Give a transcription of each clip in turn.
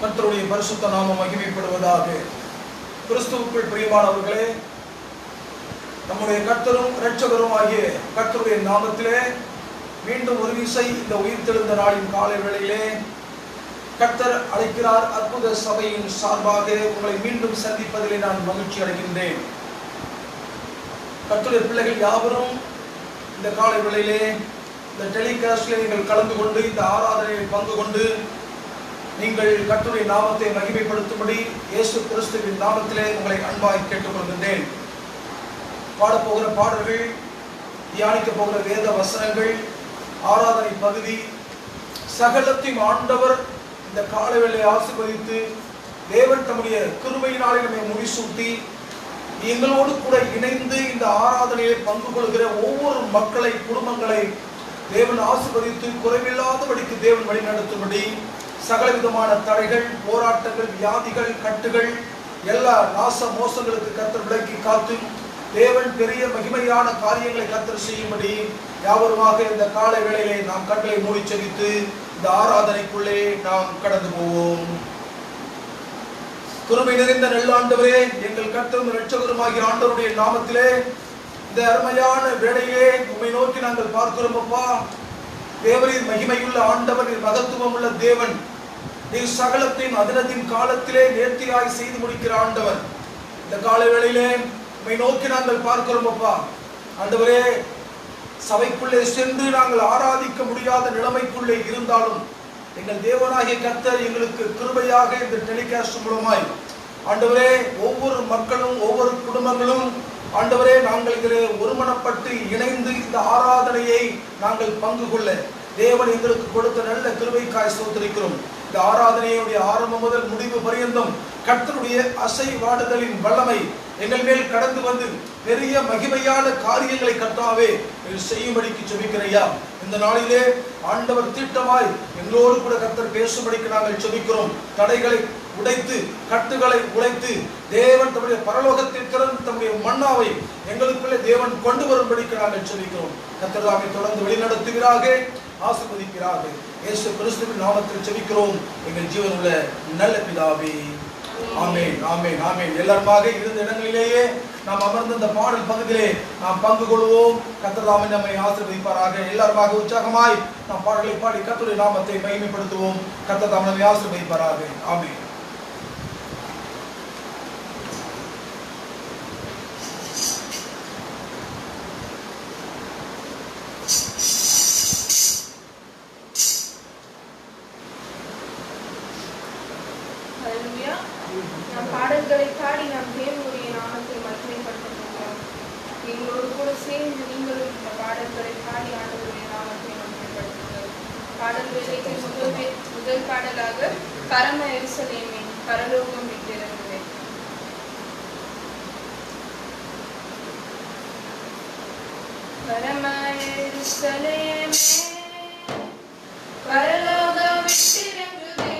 கர்த்தருடைய பரிசுத்த நாமம் மகிமைப்படுவதாக. கிறிஸ்துவுக்குள் பிரியமானவர்களே, நம்முடைய கர்த்தரும் இரட்சகரும் ஆகிய கர்த்தருடைய நாமத்திலே மீண்டும் ஒரு விசை இந்த உயிர்த்தெழுந்த நாளின் காலை வேளையிலே கர்த்தர் அழைக்கிறார். அற்புத சபையின் சார்பாக உங்களை மீண்டும் சந்திப்பதிலே நான் மகிழ்ச்சி அடைகின்றேன். கர்த்தருடைய பிள்ளைகள் யாவரும் இந்த காலை வேளையிலே இந்த டெலிகாஸ்டில் நீங்கள் கலந்து கொண்டு இந்த ஆராதனையில் பங்கு கொண்டு நீங்கள் கர்த்தருடைய நாமத்தை மகிமைப்படுத்தும்படி இயேசு கிறிஸ்துவின் நாமத்திலே உங்களை அன்பாய் கேட்டுக்கொள்கின்றேன். பாடப்போகிற பாடல்கள், தியானிக்க போகிற வேத வசனங்கள், ஆராதனை பகுதி சகலத்தையும் ஆண்டவர் இந்த காலவேளை ஆசீர்வதித்து தேவன் தம்முடைய கிருபையினாலே நம்மை முடிசூட்டி எங்களோடு கூட இணைந்து இந்த ஆராதனையை பங்கு கொள்கிற ஒவ்வொரு மக்களை, குடும்பங்களை தேவன் ஆசீர்வதித்து குறைவில்லாதபடிக்கு தேவன் வழிநடத்தும்படி சகலவிதமான தடைகள், போராட்டங்கள், வியாதிகள், கட்டுகள், எல்லா நாச மோசங்களுக்கு கர்த்தர் விலக்கி காத்து தேவன் பெரிய மகிமையான காரியங்களை கர்த்தர் செய்யும்படி யாவருமாக இந்த காலை வேளையிலே நாம் கண்களை மூடி செபித்து இந்த ஆராதனைக்குள்ளே நாம் கடந்து போவோம். கிருபை நிறைந்த நல்லாண்டவரே, எங்கள் கர்த்தரும் இரட்சகருமாகிய ஆண்டவருடைய நாமத்திலே இந்த அருமையான வேளையிலே உம்மை நோக்கி நாங்கள் பார்க்கிறோம். அப்பா, தேவரின் மகிமையுள்ள ஆண்டவர், மகத்துவம் உள்ள தேவன், நீர் சகலத்தையும் அதினத்தின் காலத்திலே நேர்த்தியாய் செய்து முடிக்கிற ஆண்டவர். இந்த கால வேளையிலே உம்மை நோக்கி நாங்கள் பார்க்கிறோம். அப்பா ஆண்டவரே, சபைக்குள்ளே சென்று நாங்கள் ஆராதிக்க முடியாத நிலைமைக்குள்ளே இருந்தாலும் எங்கள் தேவனாகிய கர்த்தர் எங்களுக்கு கிருபையாக இந்த டெலிகாஸ்ட் மூலமாய் ஆண்டவரே ஒவ்வொரு மக்களும் ஒவ்வொரு குடும்பங்களும் ஆண்டவரே நாங்கள் இதிலே ஒருமனப்பட்டு இணைந்து இந்த ஆராதனையை நாங்கள் பங்கு கொள்ள தேவன் எங்களுக்கு கொடுத்த நல்ல கிருபைக்காய் ஸ்தோத்திரிக்கிறோம். இந்த ஆராதனையுடைய ஆரம்பம் முதல் முடிவு பரியந்தம் கர்த்தருடைய அசைவாடுதலின் வல்லமை எங்கள் மேல் கடந்து வந்து பெரிய மகிமையான காரியங்களை கர்த்தாவே செய்யும்படிக்கு ஜெபிக்கிறையா. இந்த நாளிலே ஆண்டவர் தீட்டமாய் எங்களோடு கூட கர்த்தர் பேசும்படிக்கு நாங்கள் ஜெபிக்கிறோம். தடைகளை உடைத்து, கட்டுகளை உடைத்து தேவன் தம்முடைய பரலோகத்தில் திறந்து தம்முடைய மன்னாவை எங்களுக்குள்ளே தேவன் கொண்டு வரும்படிக்கு நாங்கள் ஜெபிக்கிறோம். கர்த்தர் தாமே தொடர்ந்து வழிநடத்துகிறாக, ஆசீர்வதிக்கிறாக. இயேசு கிறிஸ்துவின் நாமத்தில் ஜெபிக்கிறோம் எங்கள் ஜீவனுள்ள நல்ல பிதாவே. ஆமென், ஆமென், ஆமென். எல்லாருமாக இருந்த இடங்களிலேயே நாம் அமர்ந்த இந்த பாடல் பகுதியிலே நாம் பங்கு கொள்வோம். கர்த்தர் தாமே நம்மை ஆசீர்வதிப்பாராக. எல்லாருமாக உற்சாகமாய் நாம் பாடலை பாடி கர்த்தருடைய நாமத்தை மகிமைப்படுத்துவோம். கர்த்தர் தாமே நம்மை ஆசீர்வதிப்பாராக. ஆமென். பாடல்களை பாடி நாம் தேவனுடைய நாமத்தை மகிமைப்படுத்துகிறோம். எங்களோடு கூட சேர்ந்து நீங்களும் இந்த பாடல்களை பாடி ஆண்டவருடைய நாமத்தை மகிமைப்படுத்துகிறோம். பாடல் வேலைக்கு முதல் பாடலாக பரம எருசலேமே பரலோகம் விட்டிருந்தேன். பரம எருசலேமே பரலோகம் விட்டிருந்தே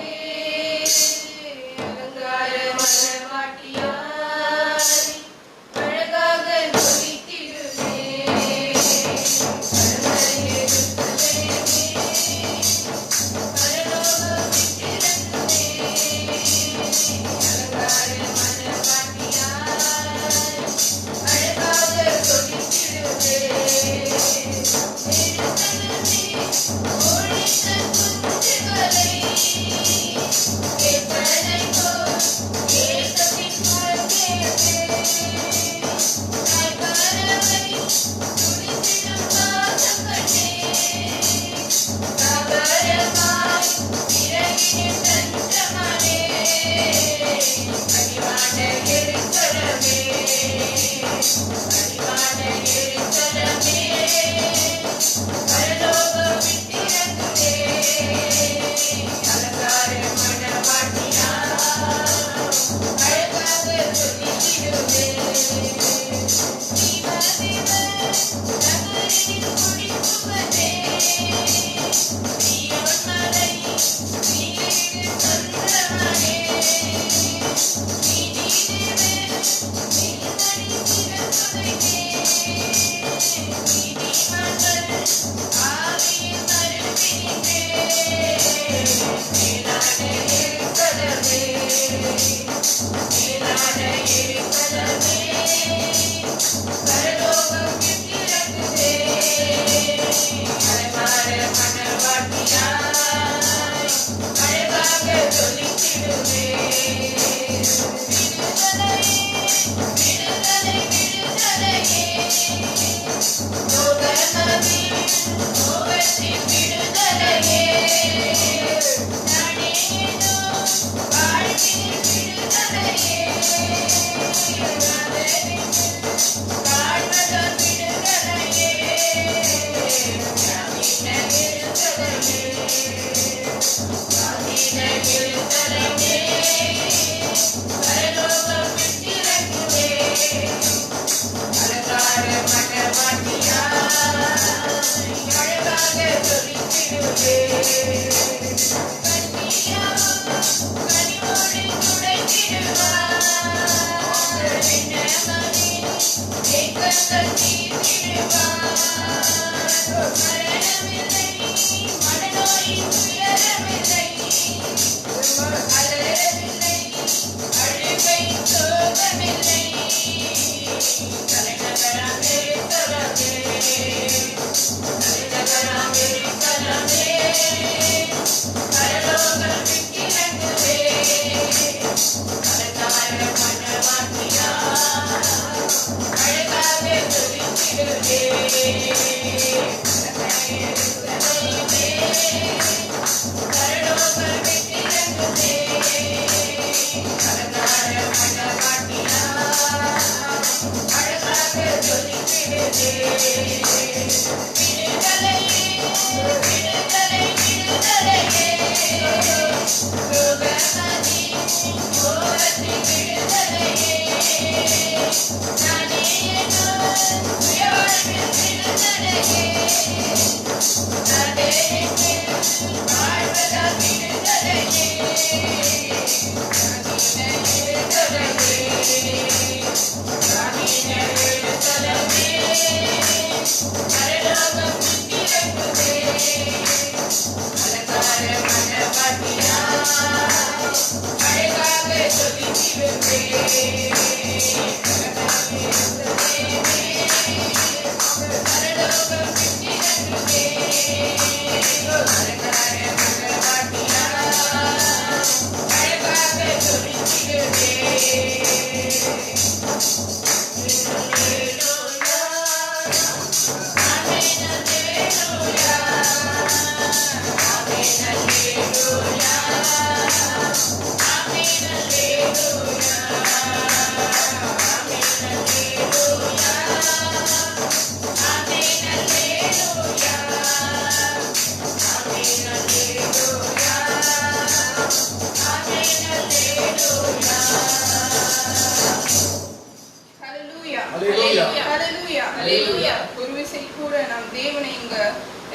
ஒரு விசை கூட நாம் தேவனை இங்க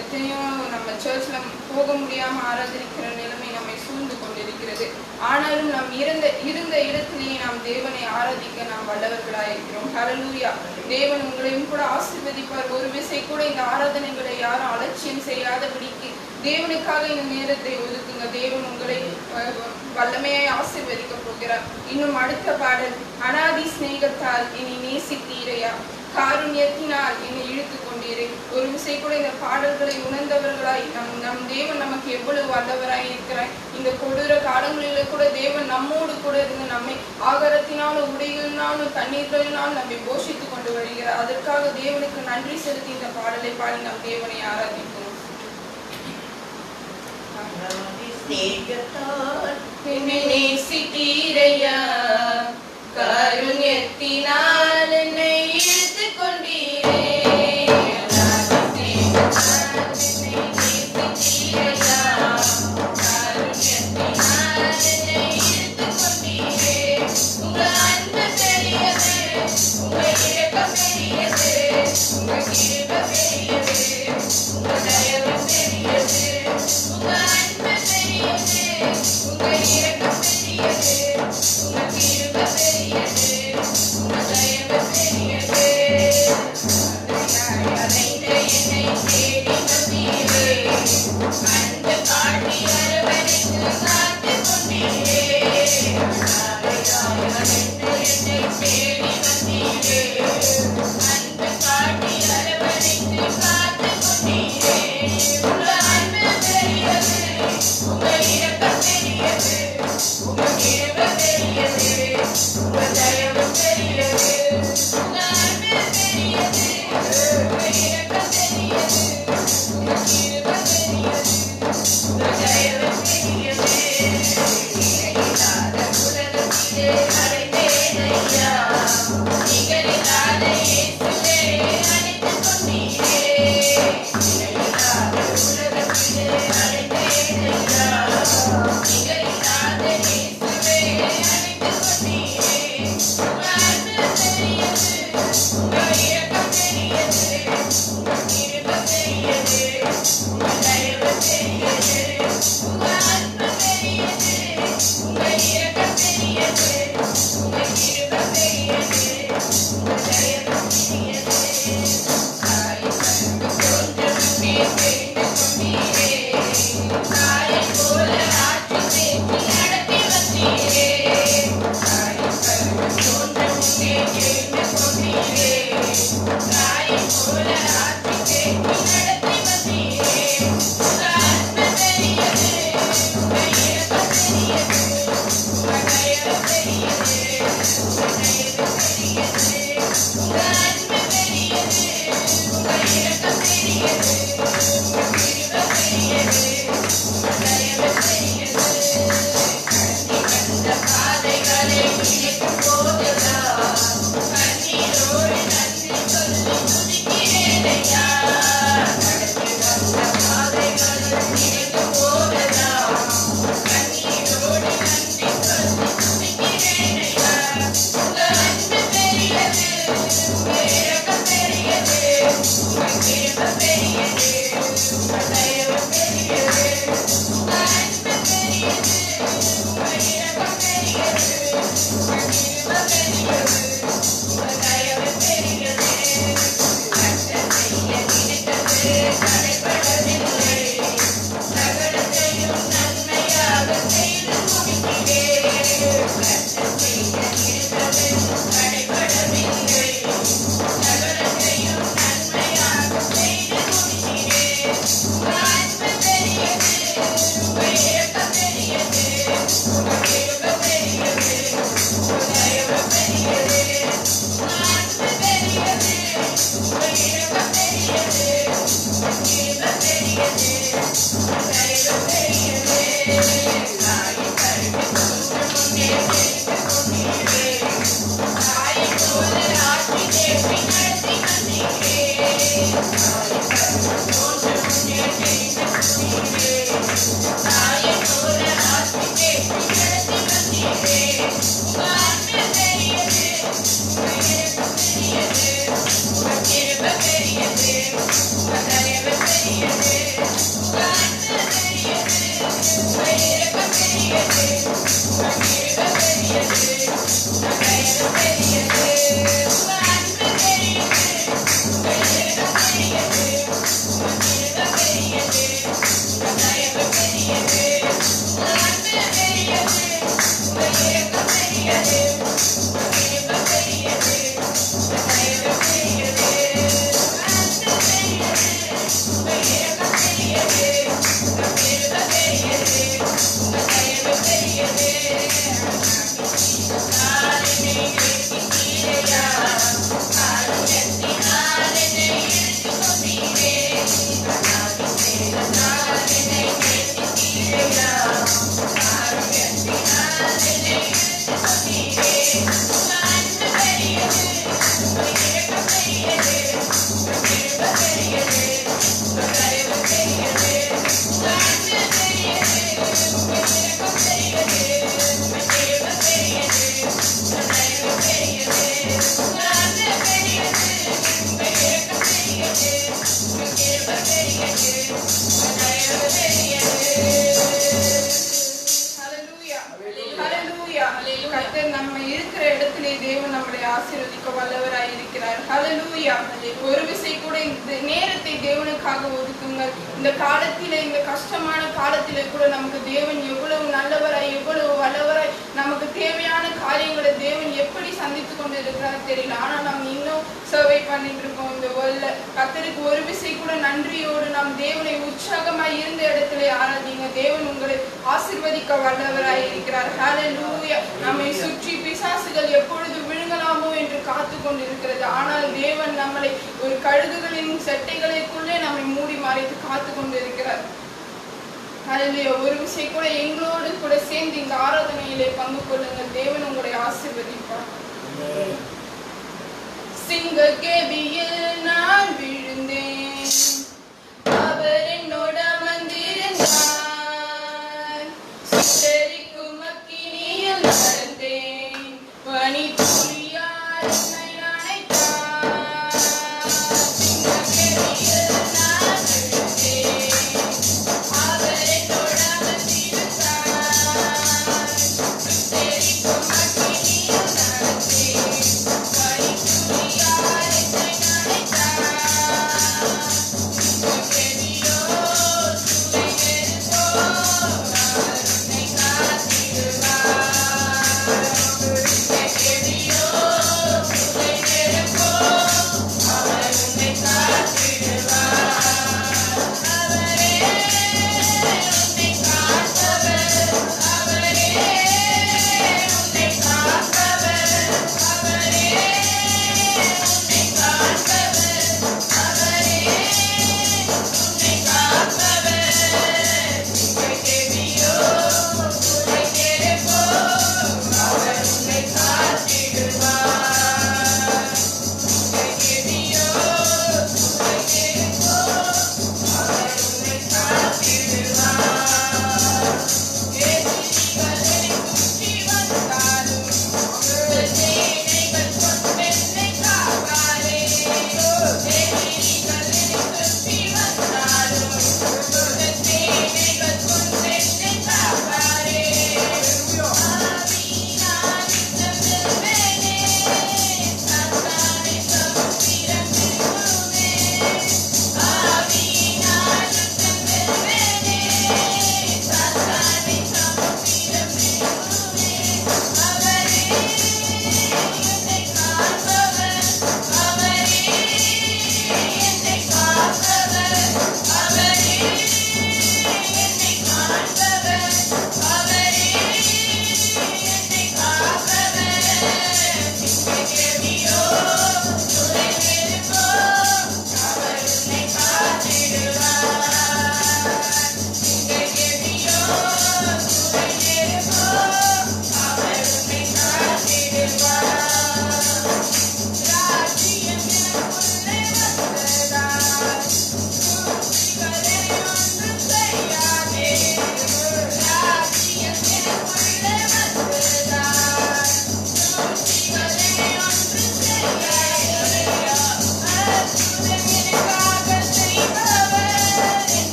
எத்தனையோ நம்ம சர்ச்ல போக முடியாம ஆராதரிக்கிற நிலைமை நம்மை சூழ்ந்து கொண்டிருக்கிறது. ஆனாலும் நாம் இருந்த இடத்திலேயே நாம் தேவனை ஆராதிக்க நாம் வல்லவர்களாக இருக்கிறோம். ஹல்லேலூயா. தேவன் உங்களையும் கூட ஆசீர்வதிப்பார். ஒரு விசை கூட இந்த ஆராதனைகளை யாரும் அலட்சியம் செய்யாதபடிக்கு தேவனுக்காக இந்த நேரத்தை ஒதுக்குங்க. தேவன் உங்களை வல்லமையை ஆசீர்வதிக்க போகிறார். இன்னும் அடுத்த பாடல், அனாதி சிநேகத்தால் என்னை நேசித்தீரையா, காருண்யத்தினால் என்னை இழுத்து கொண்டீரே. ஒரு விசை கூட இந்த பாடல்களை உணர்ந்தவர்களாய் நம் தேவன் நமக்கு எவ்வளவு வல்லவராய் இருக்கிறார். இந்த கொடூர காலங்களில கூட தேவன் நம்மோடு கூட இருந்து நம்மை ஆகாரத்தினாலும் உடைகளினாலும் தண்ணீர்களினாலும் நம்மை போஷித்துக் கொண்டு வருகிறார். அதற்காக தேவனுக்கு நன்றி செலுத்தி இந்த பாடலை பாடி நம் தேவனை ஆராதிப்போம். என்னை நேசித்தீரையா, காருண்யத்தினால் என்னை இழுத்து கொண்டீரே. அந்த காட்டி அரவணைத்து காத்து கொண்டீரே. கர்த்தர் நம்ம இருக்கிற இடத்திலே தேவன் நம்மளை ஆசீர்வதிக்க வல்லவராய் இருக்கிறார். ஹல்லேலூயா. ஒரு விசை கூட இந்த நேரத்தை தேவனுக்காக ஒதுக்குங்கள். இந்த காலத்திலே, இந்த கஷ்டமான காலத்திலே கூட நமக்கு தேவன் எவ்வளவு நல்லவராய், எவ்வளவு வல்லவராய், நமக்கு தேவையான காரியங்களை தேவன் எப்படி சந்தித்து கொண்டு இருக்கிறார் தெரியல. ஆனா நம்ம இன்னும் சர்வை பண்ணிட்டு இருக்கோம் இந்த வேர்ல்ட்ல. கர்த்தருக்கு ஒரு விசை கூட நன்றியோடு நாம் தேவனை உற்சாகமாய் இருந்த இடத்திலே ஆராதிங்க. தேவன் உங்களை ஆசீர்வதிக்க வல்லவராய் இருக்கிறார். ஹல்லேலூயா. நம்மை சுற்றி பிசாசுகள் எப்பொழுது விழுங்கலாமோ என்று காத்து கொண்டிருக்கிறது. ஆனால் தேவன் நம்மளை ஒரு கழுகுகளின் செட்டைகளுக்குள்ளே நம்மை மூடி மறைத்து காத்து கொண்டிருக்கிறார். ஹல்லேலூயா. ஒரு விசை கூட எங்களோடு கூட சேர்ந்து இந்த ஆராதனையிலே பங்கு கொள்ளுங்கள். தேவன் உங்களை ஆசீர்வதிப்பார். சிங்க கேபியில் நான் விழுந்தேன், அவர் என்னோட வந்திருந்தார். சுட்டெரிக்கும் அக்கினியில் நடந்தேன், பனி துளியால் என்னை அணைத்தார். சிங்க கேபியில் நான் விழுந்தேன், அவர் என்னோட வந்திருந்தார். சுட்டெரிக்கும் அக்கினியில் நடந்தேன், பனி துளியால் என்னை அணைத்தார்.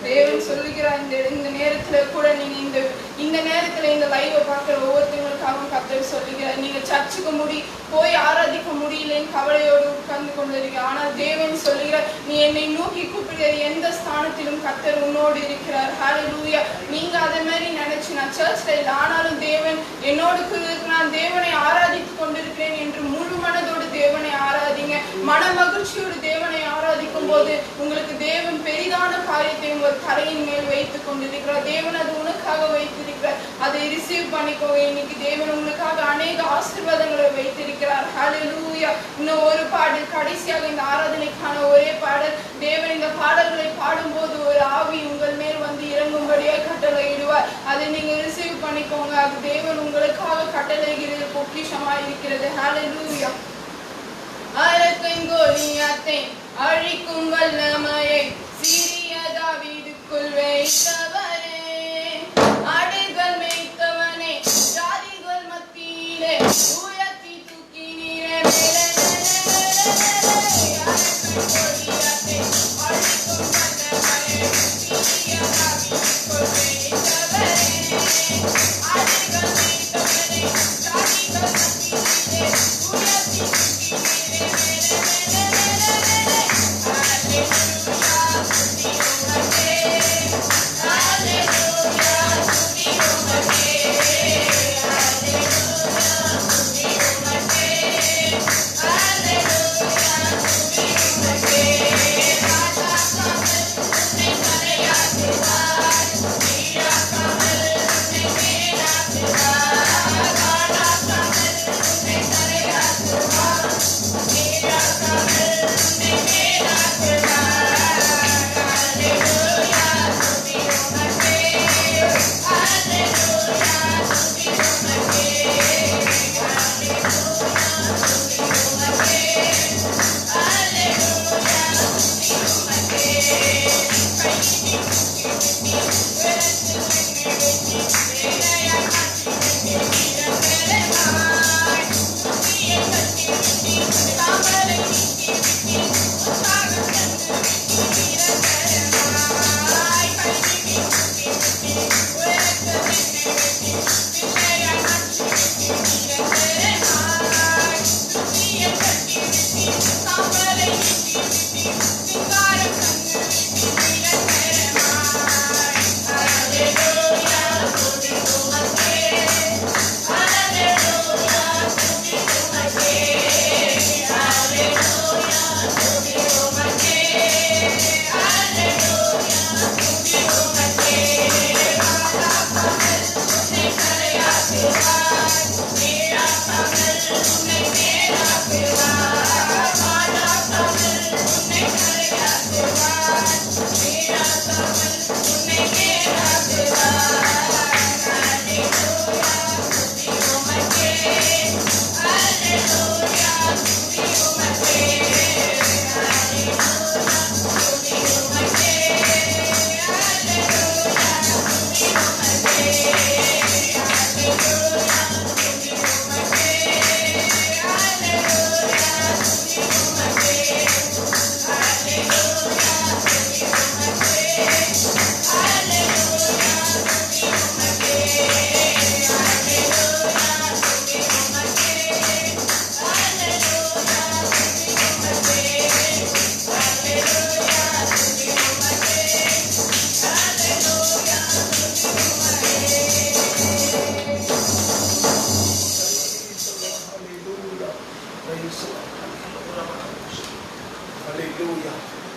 தேவன் சொல்லுகிறார் இந்த நேரத்துல கூட நீங்க இந்த நேரத்துல இந்த லைவை பார்க்கிற ஒவ்வொருத்தவங்களுக்காகவும் கர்த்தர் சொல்லுகிறார். நீங்க சர்ச்சுக்கு போய் ஆராதிக்க முடியலன்னு கவலையோடு உட்கார்ந்து கொண்டிருக்க. ஆனால் தேவன் சொல்லுகிறார், நீ என்னை நோக்கி கூப்பிடுகிற எந்த ஸ்தானத்திலும் கர்த்தர் உன்னோடு இருக்கிறார். ஹல்லேலூயா. நீங்க அதே மாதிரி நினைச்சு நான் சர்ச்ல இல்லை, ஆனாலும் தேவன் என்னோடு நான் தேவனை ஆராதித்துக் கொண்டிருக்கிறேன் என்று முழு மனதோடு தேவனை ஆராதிங்க. மன மகிழ்ச்சியோடு தேவனை ஆராதிக்கும் போது உங்களுக்கு தேவன் பெரிதான காரியத்தை உங்கள் கரையின் மேல் வைத்துக் கொண்டிருக்கிறார். தேவன் அது உனக்காக வைத்திருக்கிறார். அதை ரிசீவ் பண்ணிக்கோங்க. இன்னைக்கு தேவன் உங்களுக்காக அநேக ஆசீர்வாதங்களை வைத்திருக்கிறார். ஹல்லேலூயா. இன்னும் ஒரு பாடல், கடைசியாக இந்த ஆராதனைக்கான ஒரே பாடல். தேவன் இந்த பாடல்களை பாடும்போது ஒரு ஆவி உங்கள் மேல் வந்து இறங்கும்படியாக கட்டளையிடுவார். அதை நீங்க ரிசீவ் பண்ணிக்கோங்க. அது தேவன் உங்களுக்காக கட்டளையிடுகிறது, பொக்கிஷமா இருக்கிறது. ஹல்லேலூயா. அரக்கங்கோலியாத்தை அழிக்கும் வல்லமையை சிறிய தாவீதுக்குள் வைத்தவரே, ஆடுகள் மேய்த்தவனே, ஜாதிகள் மத்தியிலே உயர்த்தி தூக்கினீரே. அரக்கங்கோலியாத்தை அழிக்கும் வல்லமையை சிறிய தாவீதுக்குள் வைத்தவரே, ஆடுகள் மேய்த்தவனே, ஜாதிகள் மத்தியிலே உயர்த்தி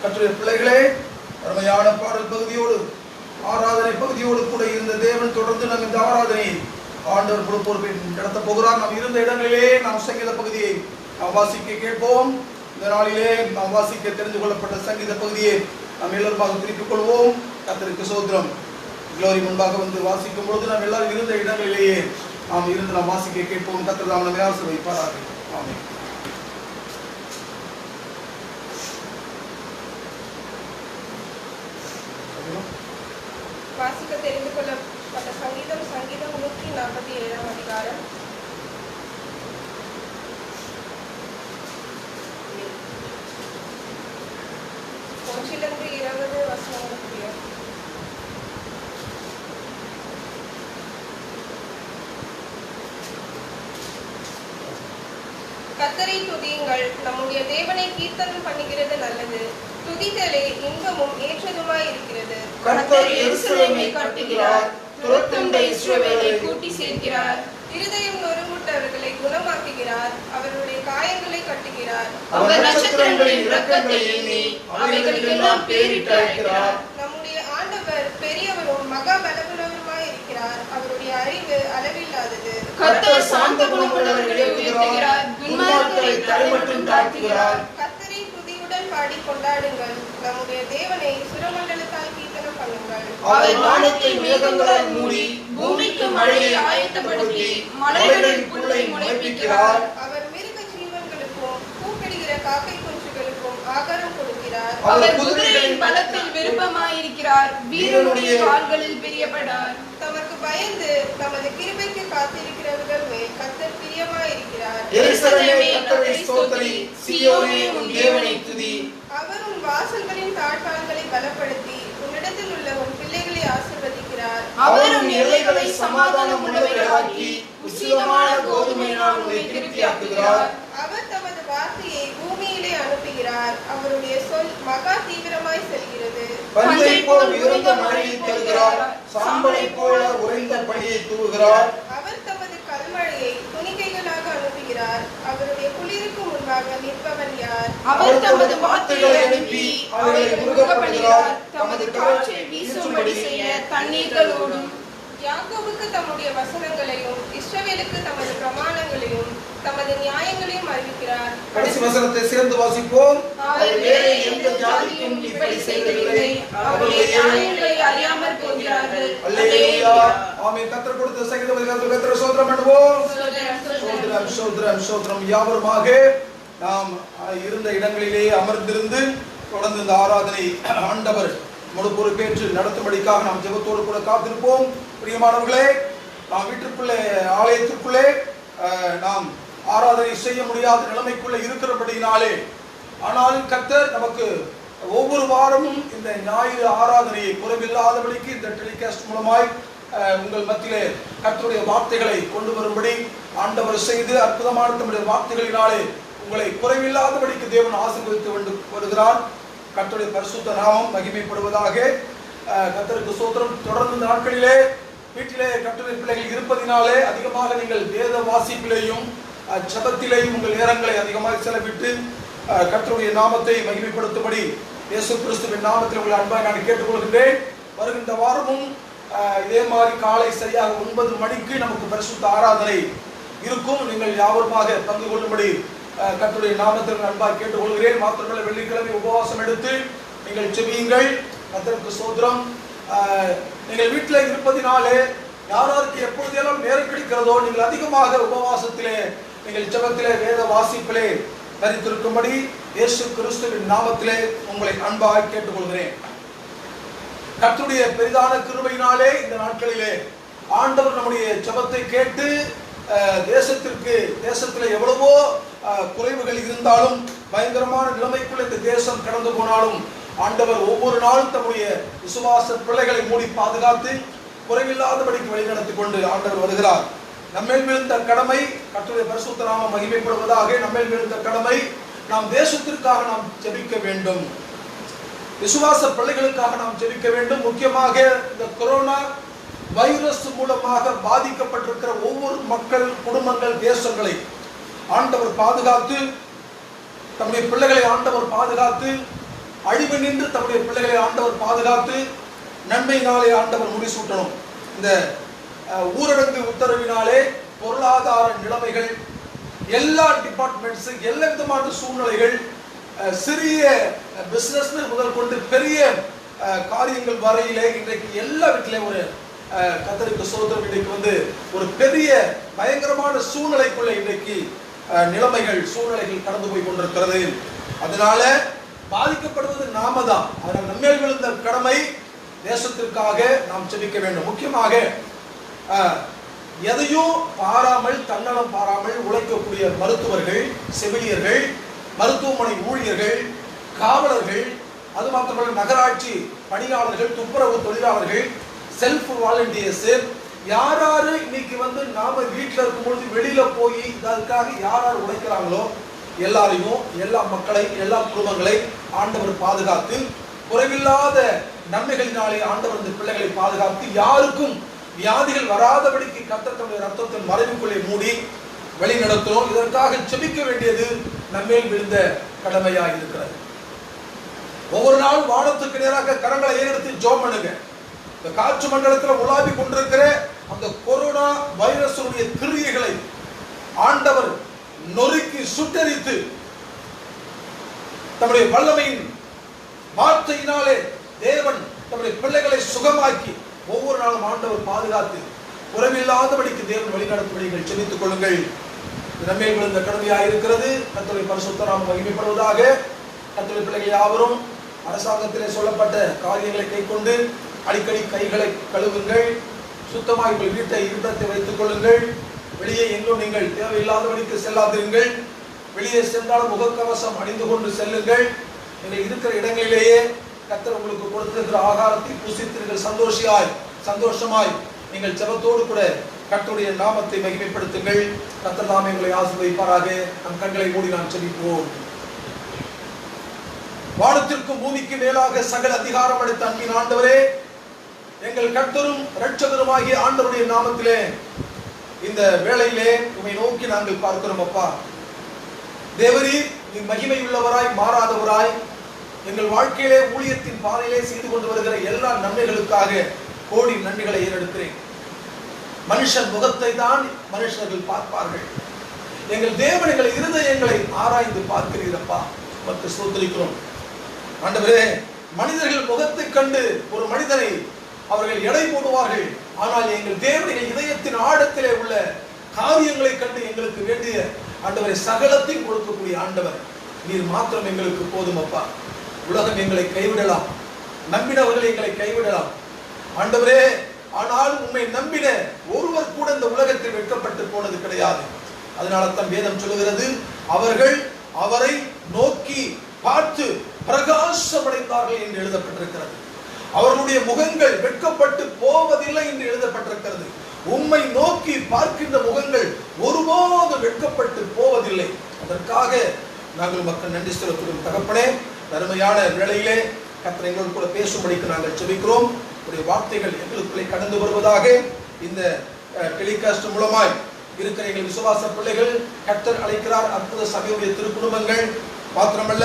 கர்த்தருடைய பிள்ளைகளே, அருமையான பாடல் பகுதியோடு ஆராதனை பகுதியோடு கூட இருந்த தேவன் தொடர்ந்து நாம் இந்த ஆராதனையை ஆண்டவர் பொறுப்பை நடத்த போகிறார். நாம் இருந்த இடங்களிலே நாம் சங்கீத பகுதியை நாம் வாசிக்க கேட்போம். இந்த நாளிலே நாம் வாசிக்க தெரிந்து கொள்ளப்பட்ட சங்கீத பகுதியை நாம் எல்லாருமாக திருப்பிக் கொள்வோம். கர்த்தருக்கு ஸ்தோத்திரம். க்ளோரி முன்பாக வந்து வாசிக்கும் பொழுது நாம் எல்லாரும் இருந்த இடங்களிலேயே நாம் இருந்து நாம் வாசிக்க கேட்போம். கர்த்தர் நாம் நம்மை ஆசீர்வதிப்பாராக. ஆமென். வாசிக்க தெரிந்து கொள்ளப்பட்ட சங்கீதம் 147 அதிகாரம். ஒன்றிலிருந்து 20 வசனங்கள். கர்த்தரை துதியுங்கள், நம்முடைய தேவனை கீர்த்தனம் பண்ணுகிறது நல்லது. துதித்தலே இன்பமும் ஏற்றதுமாய் இருக்கிறது. கர்த்தர் எருசலேமை கட்டுகிறார், துரத்துண்ட இஸ்ரவேலை கூட்டி சேர்க்கிறார். இருதயம் நொறுங்குண்டவர்களை குணமாக்குகிறார், அவருடைய காயங்களை கட்டுகிறார். அவர் நட்சத்திரங்களின் இரக்கங்களை எண்ணி அவைகளுக்கெல்லாம் பேரிட்டு அழைக்கிறார். நம்முடைய ஆண்டவர் பெரியவரும் மகா பலமுள்ளவருமாய் இருக்கிறார், அவருடைய அறிவு அளவில்லாதது. கர்த்தர் சாந்த குணமுள்ளவர்களை உயர்த்துகிறார், துன்மார்க்கரை தரைமட்டும் தாழ்த்துகிறார். கர்த்தரை துதியுடன் பாடி கொண்டாடுங்கள், நம்முடைய தேவனை சுரமண்டலத்தால் கீர்த்தனம் பண்ணுங்கள். அவர் வானத்தை மேகங்களால் மூடி பூமிக்கு மழையை ஆயத்தப்படுத்தி மலைகளின் புல்லை முளைப்பிக்கிறார். அவர் மிருக ஜீவன்களுக்கும் கூப்பிடுகிற காக்கை குஞ்சுகளுக்கும் ஆகாரம் கொடுக்கிறார். அவர் குதிரைகளின் பலத்தில் விருப்பமாயிருக்கிறார், வீரனுடைய கால்களில் பிரியப்படார். தமக்கு பயந்து தமது கிருபைக்கு காத்திருக்கிறவர்கள் மேல் கர்த்தர் பிரியமாயிருக்கிறார். எருசலேமே கர்த்தரை ஸ்தோத்திரி, சீயோனே உன் தேவனை துதி. அவர் உன் வாசல்களின் தாழ்பாள்களை பலப்படுத்தி உன்னிடத்தில் உள்ள உன் பிள்ளைகளை ஆசீர்வதிக்கிறார். அவர் உன் எல்லைகளை சமாதானம் உள்ளவைகளாக்கி உசிதமான கோதுமையினால் உன்னை திருப்தியாக்குகிறார். அவர் தமது வார்த்தையை பூமியிலே அனுப்புகிறார், அவருடைய சொல் மகா தீவிரமாய் செல்கிறது. பஞ்சை போல் உயர்ந்த மழையை தருகிறார், சாம்பலை போல உறைந்த பனியை தூவுகிறார். அவர் தமது கல்மழையை துணிக்கைகளாக அனுப்புகிறார், அவருடைய குளிருக்கு முன்பாக நிற்பவன் யார்? அவர் தமது வார்த்தைகளை அனுப்பி அவர்களை உருக பண்ணுகிறார், தமது காற்றை வீசும்படி செய்ய தண்ணீர்கள் ஓடும். யாக்கோபுக்கு தம்முடைய வசனங்களையும் இஸ்ரவேலுக்கு தமது பிரமாணங்களையும் தமது நியாயங்களையும் அறிவிக்கிறார். கடைசி வசனத்தை சேர்ந்து வாசிப்போம். அவர் வேறு எந்த ஜாதிக்கும் இப்படி செய்ததில்லை, அவருடைய நியாயங்களை அறியாமற் போகிறார்கள். அல்லேலூயா. ஆமென். கர்த்தர் கொடுத்த சங்கீதத்திற்கு கர்த்தரை ஸ்தோத்திரம் பண்ணுவோம். ஸ்தோத்திரம் ஸ்தோத்திரம் ஸ்தோத்திரம். யாவருமாக நாம் இருந்த இடங்களிலே அமர்ந்திருந்து தொடர்ந்து இந்த ஆராதனை ஆண்டவர் முழு பொறுப்பேற்று நடத்தும்படிக்காக நாம் ஜெபத்தோடு கூட காத்திருப்போம். பிரியமானவர்களே, நாம் வீட்டுக்குள்ளே ஆலயத்துக்குள்ளே நாம் ஆராதனை செய்ய முடியாத நிலைமைக்குள்ளே இருக்கிறபடினாலே, ஆனாலும் கர்த்தர் நமக்கு ஒவ்வொரு வாரமும் இந்த ஞாயிறு ஆராதனையை குறைவில்லாதபடிக்கு இந்த டெலிகாஸ்ட் மூலமாய் உங்கள் மத்தியிலே கர்த்தருடைய வார்த்தைகளை கொண்டு வரும்படி ஆண்டவர் செய்து அற்புதமான தம்முடைய வார்த்தைகளினாலே உங்களை குறைவில்லாதபடிக்கு தேவன் ஆசீர்வதித்து வருகிறார். கர்த்தருடைய பரிசுத்த நாமம் மகிமைப்படுவதாக. கர்த்தருக்கு ஸ்தோத்திரம். தொடர்ந்து இந்த நாட்களிலே வீட்டிலே கர்த்தருடைய பிள்ளைகள் இருப்பதினாலே அதிகமாக நீங்கள் வேத வாசிப்பிலேயும் ஜெபத்திலேயும் உங்கள் நேரங்களை அதிகமாக செலவிட்டு கர்த்தருடைய நாமத்தை மகிமைப்படுத்தும்படி இயேசு கிறிஸ்துவின் நாமத்தில் உங்களை அன்பாய் நான் கேட்டுக்கொள்கின்றேன். வருகின்ற வாரமும் இதே மாதிரி காலை சரியாக 9 மணிக்கு நமக்கு பரிசுத்த ஆராதனை இருக்கும். நீங்கள் யாவருமாக பங்கு கொள்ளும்படி கர்த்தருடைய நாமத்தில் அன்பாய் கேட்டுக்கொள்கிறேன். மாத்திரமல்ல, வெள்ளிக்கிழமை உபவாசம் எடுத்து நீங்கள் ஜெபியுங்கள். கர்த்தருக்கு ஸ்தோத்திரம். நீங்கள் வீட்டில் இருப்பதினாலே யாராருக்கு எப்பொழுதெல்லாம் நேரம் கிடைக்கிறதோ நீங்கள் அதிகமாக உபவாசத்திலே நீங்கள் ஜெபத்திலே வேத வாசிப்பிலே தரித்திருக்கும்படி இயேசு கிறிஸ்துவின் நாமத்திலே உங்களை அன்பாய் கேட்டுக்கொள்கிறேன். கர்த்தருடைய பெரிதான கிருபையினாலே இந்த நாட்களிலே ஆண்டவர் நம்முடைய ஜெபத்தை கேட்டு தேசத்திலே எவ்வளவோ குறைவுகள் இருந்தாலும் பயங்கரமான நிலைமைக்குள்ள இந்த தேசம் கடந்து போனாலும் ஆண்டவர் ஒவ்வொரு நாளும் தம்முடைய விசுவாச பிள்ளைகளை மூடி பாதுகாத்து குறைவில்லாதபடிக்கு வழிநடத்தி கொண்டு ஆண்டவர் வருகிறார். நம்மேல் விழுந்த கடமை கர்த்தருடைய பரிசுத்த நாமம் மகிமைப்படுவதாக. நம்மேல் விழுந்த கடமை நாம் தேசத்திற்காக நாம் ஜெபிக்க வேண்டும், விசுவாச பிள்ளைகளுக்காக நாம் ஜெபிக்க வேண்டும். முக்கியமாக இந்த கொரோனா வைரஸ் மூலமாக பாதிக்கப்பட்டிருக்கிற ஒவ்வொரு மக்கள், குடும்பங்கள், தேசங்களை ஆண்டவர் பாதுகாத்து தம்முடைய பிள்ளைகளை ஆண்டவர் பாதுகாத்து அழிவு நின்று தம்முடைய பிள்ளைகளை ஆண்டவர் பாதுகாத்து நன்மையினாலே ஆண்டவர் முடிசூட்டணும். இந்த ஊரடங்கு உத்தரவினாலே பொருளாதார நிலைமைகள், எல்லா டிபார்ட்மெண்ட்ஸ், எல்லா விதமான சூழ்நிலைகள், சிறிய பிசினஸ் முதல் கொண்டு பெரிய காரியங்கள் வரையிலே இன்றைக்கு எல்லா வீட்டிலையும் ஒரு கர்த்தருக்கு ஸ்தோத்திரம் இன்றைக்கு ஒரு பெரிய பயங்கரமான சூழ்நிலைக்குள்ள இன்றைக்கு சூழ்நிலைகள் கடந்து போய் கொண்டிருக்கிறது. அதனால பாதிக்கப்படுவது நாம தான். அதனால் நம்மேல் விழுந்த கடமை தேசத்திற்காக நாம் ஜெபிக்க வேண்டும். முக்கியமாக எதையும் பாராமல், தன்னலம் பாராமல் உழைக்கக்கூடிய மருத்துவர்கள், செவிலியர்கள், மருத்துவமனை ஊழியர்கள், காவலர்கள், அது மாத்திரமல்ல நகராட்சி பணியாளர்கள், துப்புரவு தொழிலாளர்கள், செல்ஃப் வாலண்டியர்ஸ், யாராரு இன்னைக்கு நாம வீட்டுல இருக்கும்பொழுது வெளியில போய் அதற்காக யாராரு உழைக்கிறாங்களோ எல்லாரையும், எல்லா மக்களையும், எல்லா குடும்பங்களை ஆண்டவர் பாதுகாத்து குறைவில்லாத நன்மைகளினாலே ஆண்டவர் இந்த பிள்ளைகளை பாதுகாத்து யாருக்கும் வியாதிகள் வராதபடிக்கு கர்த்தர் தம்முடைய ரத்தத்தின் மறைவுக்குள்ளே மூடி வழி நடத்துறோம். இதற்காக ஜெபிக்க வேண்டியது நம்மேல் விழுந்த கடமையாக இருக்கிறது. ஒவ்வொரு நாளும் வானத்துக்கு நேராக கரங்களை ஏறெடுத்து ஜெபம் பண்ணுங்க. இந்த காற்று மண்டலத்தில் உலாவி கொண்டிருக்கிற அந்த கொரோனா வைரஸுடைய கிரியைகளை ஆண்டவர் நொறுக்கி சுட்டரித்து தம்முடைய வல்லமையின் வார்த்தையினாலே தேவன் தம்முடைய பிள்ளைகளை சுகமாக்கி ஒவ்வொரு நாளும் ஆண்டவர் பாதுகாத்து குறைவில்லாதபடிக்கு தேவன் வழிநடத்தும்படி நீங்கள் ஜெபித்துக் கொள்ளுங்கள். நம்மேல் விழுந்த கடமையாக இருக்கிறது. கர்த்தருடைய பரிசுத்த நாமம் மகிமைப்படுவதாக. கர்த்தருடைய பிள்ளைகள் யாவரும் அரசாங்கத்திலே சொல்லப்பட்ட காரியங்களை கைக்கொண்டு அடிக்கடி கைகளை கழுவுங்கள். சுத்தமாக உங்கள் வீட்டை இருட்டத்தை வைத்துக் கொள்ளுங்கள். வெளியே எங்கும் நீங்கள் தேவையில்லாதபடிக்கு செல்லாதிருங்கள். வெளியே சென்றாலும் முகக்கவசம் அணிந்து கொண்டு செல்லுங்கள். நீங்கள் இருக்கிற இடங்களிலேயே கர்த்தர் உங்களுக்கு கொடுத்திருக்கிற ஆகாரத்தை புசித்தீர்கள். சந்தோஷமாய் நீங்கள் ஜெபத்தோடு கூட கர்த்தருடைய நாமத்தை மகிமைப்படுத்துங்கள். கர்த்தர் தாமே உங்களை ஆசீர்வதிப்பாராக. நம் கண்களை மூடி நாம் ஜெபிப்போம். வானத்திற்கும் பூமிக்கு மேலாக சகல அதிகாரம் அளித்த அன்பின் ஆண்டவரே, எங்கள் கர்த்தரும் இரட்சகருமாகிய ஆண்டவருடைய நாமத்திலே இந்த வேளையிலே உம்மை நோக்கி நாங்கள் பார்க்கிறோம். அப்பா தேவரீர், நீ மகிமை உள்ளவராய் மாறாதவராய் எங்கள் வாழ்க்கையிலே ஊழியத்தின் பாதையிலே செய்து கொண்டு வருகிற எல்லா நன்மைகளுக்காக கோடி நன்மைகளை ஏறெடுக்கிறேன். மனுஷன் முகத்தை தான் மனுஷர்கள் பார்ப்பார்கள். எங்கள் தேவன் எங்கள் இருதயங்களை ஆராய்ந்து பார்க்கிறீரப்பா. உமக்கு ஸ்தோத்திரிக்கிறோம் ஆண்டவரே. மனிதர்கள் முகத்தை கண்டு ஒரு மனிதனை அவர்கள் எடை போடுவார்கள். ஆனால் எங்கள் தேவனுடைய இதயத்தின் ஆழத்திலே உள்ள காரியங்களை கண்டு எங்களுக்கு வேண்டிய ஆண்டவரை சகலத்தையும் கொடுக்கக்கூடிய ஆண்டவர் நீர் மாத்திரம் எங்களுக்கு போதும் அப்பா. உலகம் எங்களை கைவிடலாம், நம்பினவர்கள் எங்களை கைவிடலாம் ஆண்டவரே. ஆனால் உம்மை நம்பின ஒருவர் கூட இந்த உலகத்தில் வெட்கப்பட்டு போனது கிடையாது. அதனால தான் வேதம் சொல்லுகிறது, அவர்கள் அவரை நோக்கி பார்த்து பிரகாசமடைந்தார்கள் என்று எழுதப்பட்டிருக்கிறது. அவர்களுடைய முகங்கள் வெட்கப்பட்டு போவதில்லை என்று எழுதப்பட்டிருக்கிறது. உம்மை நோக்கி பார்க்கின்ற முகங்கள் ஒருபோது வெட்கப்பட்டு போவதில்லை. அதற்காக நாங்கள் மக்கள் நன்றி செலுத்துகிறோம் தகப்பனே. அருமையான வேளையிலே கர்த்தர் எங்களோடு கூட பேசும்படிக்கு நாங்கள் ஜெபிக்கிறோம். உடைய வார்த்தைகள் எங்களுக்குள்ளே கடந்து வருவதாக. இந்த டெலிகாஸ்ட் மூலமாய் இருக்கிற எங்கள் விசுவாச பிள்ளைகள் கர்த்தர் அழைக்கிறார். அற்புத சபையுடைய திருக்குடும்பங்கள் மாத்திரமல்ல,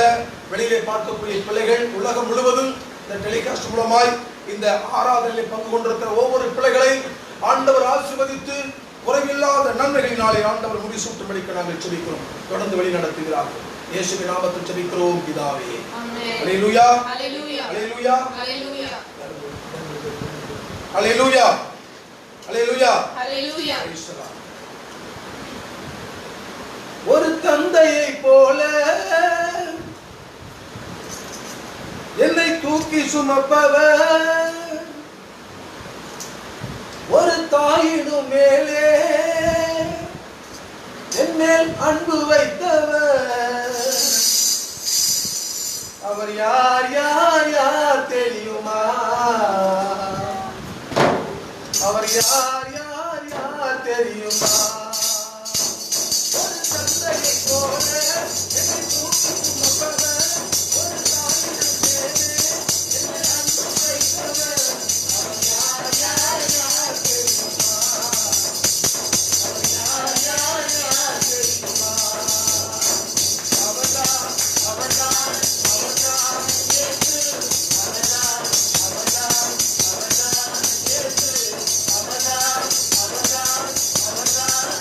வெளியிலே பார்க்கக்கூடிய பிள்ளைகள் உலகம் முழுவதும் இந்த டெலிகாஸ்ட் மூலமாய் இந்த ஆராதனையில் பங்கு கொண்டிருக்கிற ஒவ்வொரு பிள்ளைகளை ஆண்டவர் ஆசீர்வதித்து குறைவில்லாத நன்மைகளினாலே ஆண்டவர் முடிசூட்டும்படிக்கு நாங்கள் ஜெபிக்கிறோம். தொடர்ந்து வழி நடத்துகிறார்கள். இயேசுவின் நாமத்தில் ஜெபிக்கிறோம் பிதாவே. அல்லேலூயா, அல்லேலூயா, அல்லேலூயா, அல்லேலூயா, அல்லேலூயா, அல்லேலூயா, அல்லேலூயா. ஒரு தந்தையை போல என்னை தூக்கி சுமப்பவர், ஒரு தாயினும் மேலே என் மேல் அன்பு வைத்தவர், அவர் யார் யார் யார் தெரியுமா? அவர் யார் யார் யார் தெரியுமா? ஒரு தந்தையை போல என்னை தூக்கி சுமப்பவர், ஒரு தாயினும் மேலே என் மேல் அன்பு வைத்தவர், அவர் யார் யார் யார் தெரியுமா? அவர் யார் யார் யார் தெரியுமா? அவர்தான் அவர்தான் அவர்தான் இயேசு, அவர்தான் அவர்தான் அவர்தான் இயேசு, அவர்தான் அவர்தான் அவர்தான்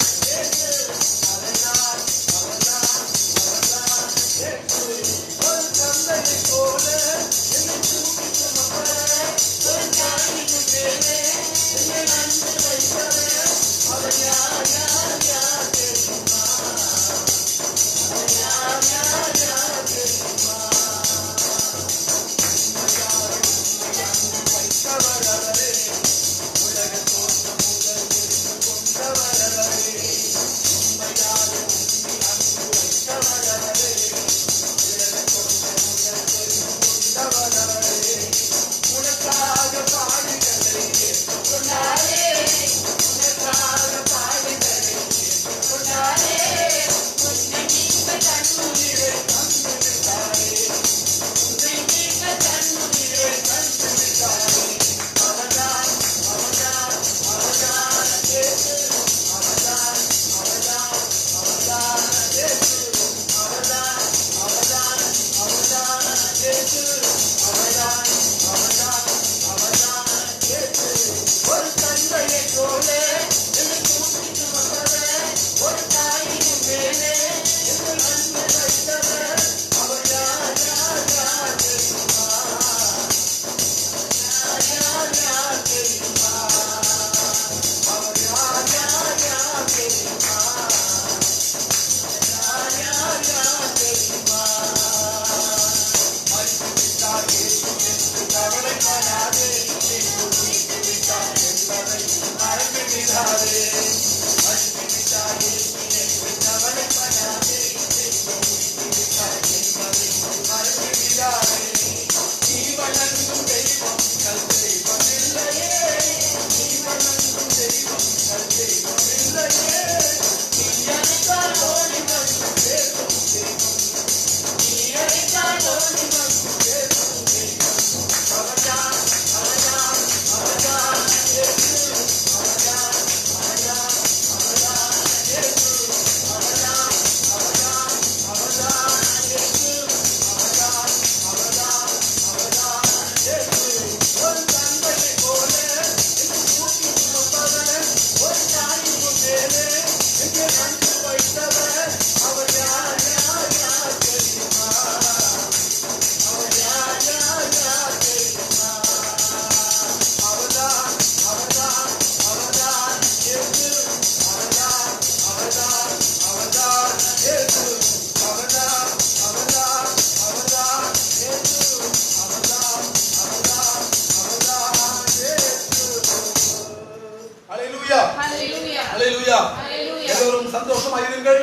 எல்லோரும் சந்தோஷமாயிருங்கள்,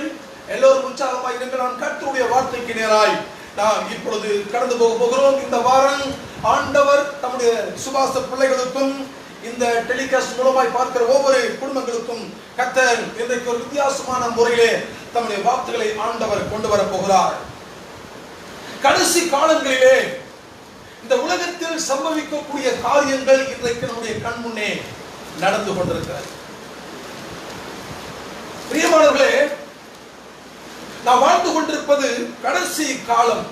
எல்லோரும் உற்சாகமாயிருங்கள். நான் கர்த்தருடைய வார்த்தைக்கு நேராய் நாம் இப்பொழுது கடந்து போகிறோம். இந்த வாரம் ஆண்டவர் தம்முடைய சுபாச பிள்ளைகளுக்கும் இந்த டெலிகாஸ்ட் மூலமாய் பார்க்கிற ஒவ்வொரு குடும்பங்களுக்கும் கர்த்தர் இன்றைக்கு ஒரு வித்தியாசமான முறையிலே தம்முடைய வார்த்தைகளை ஆண்டவர் கொண்டு வர போகிறார். கடைசி காலங்களிலே இந்த உலகத்தில் சம்பவிக்கக்கூடிய காரியங்கள் இன்றைக்கு நம்முடைய கண் முன்னே நடந்து கொண்டிருக்கிறது. பிரியமானவர்களே, நாம் வாழ்ந்து கொண்டிருப்பது கடைசி காலம்.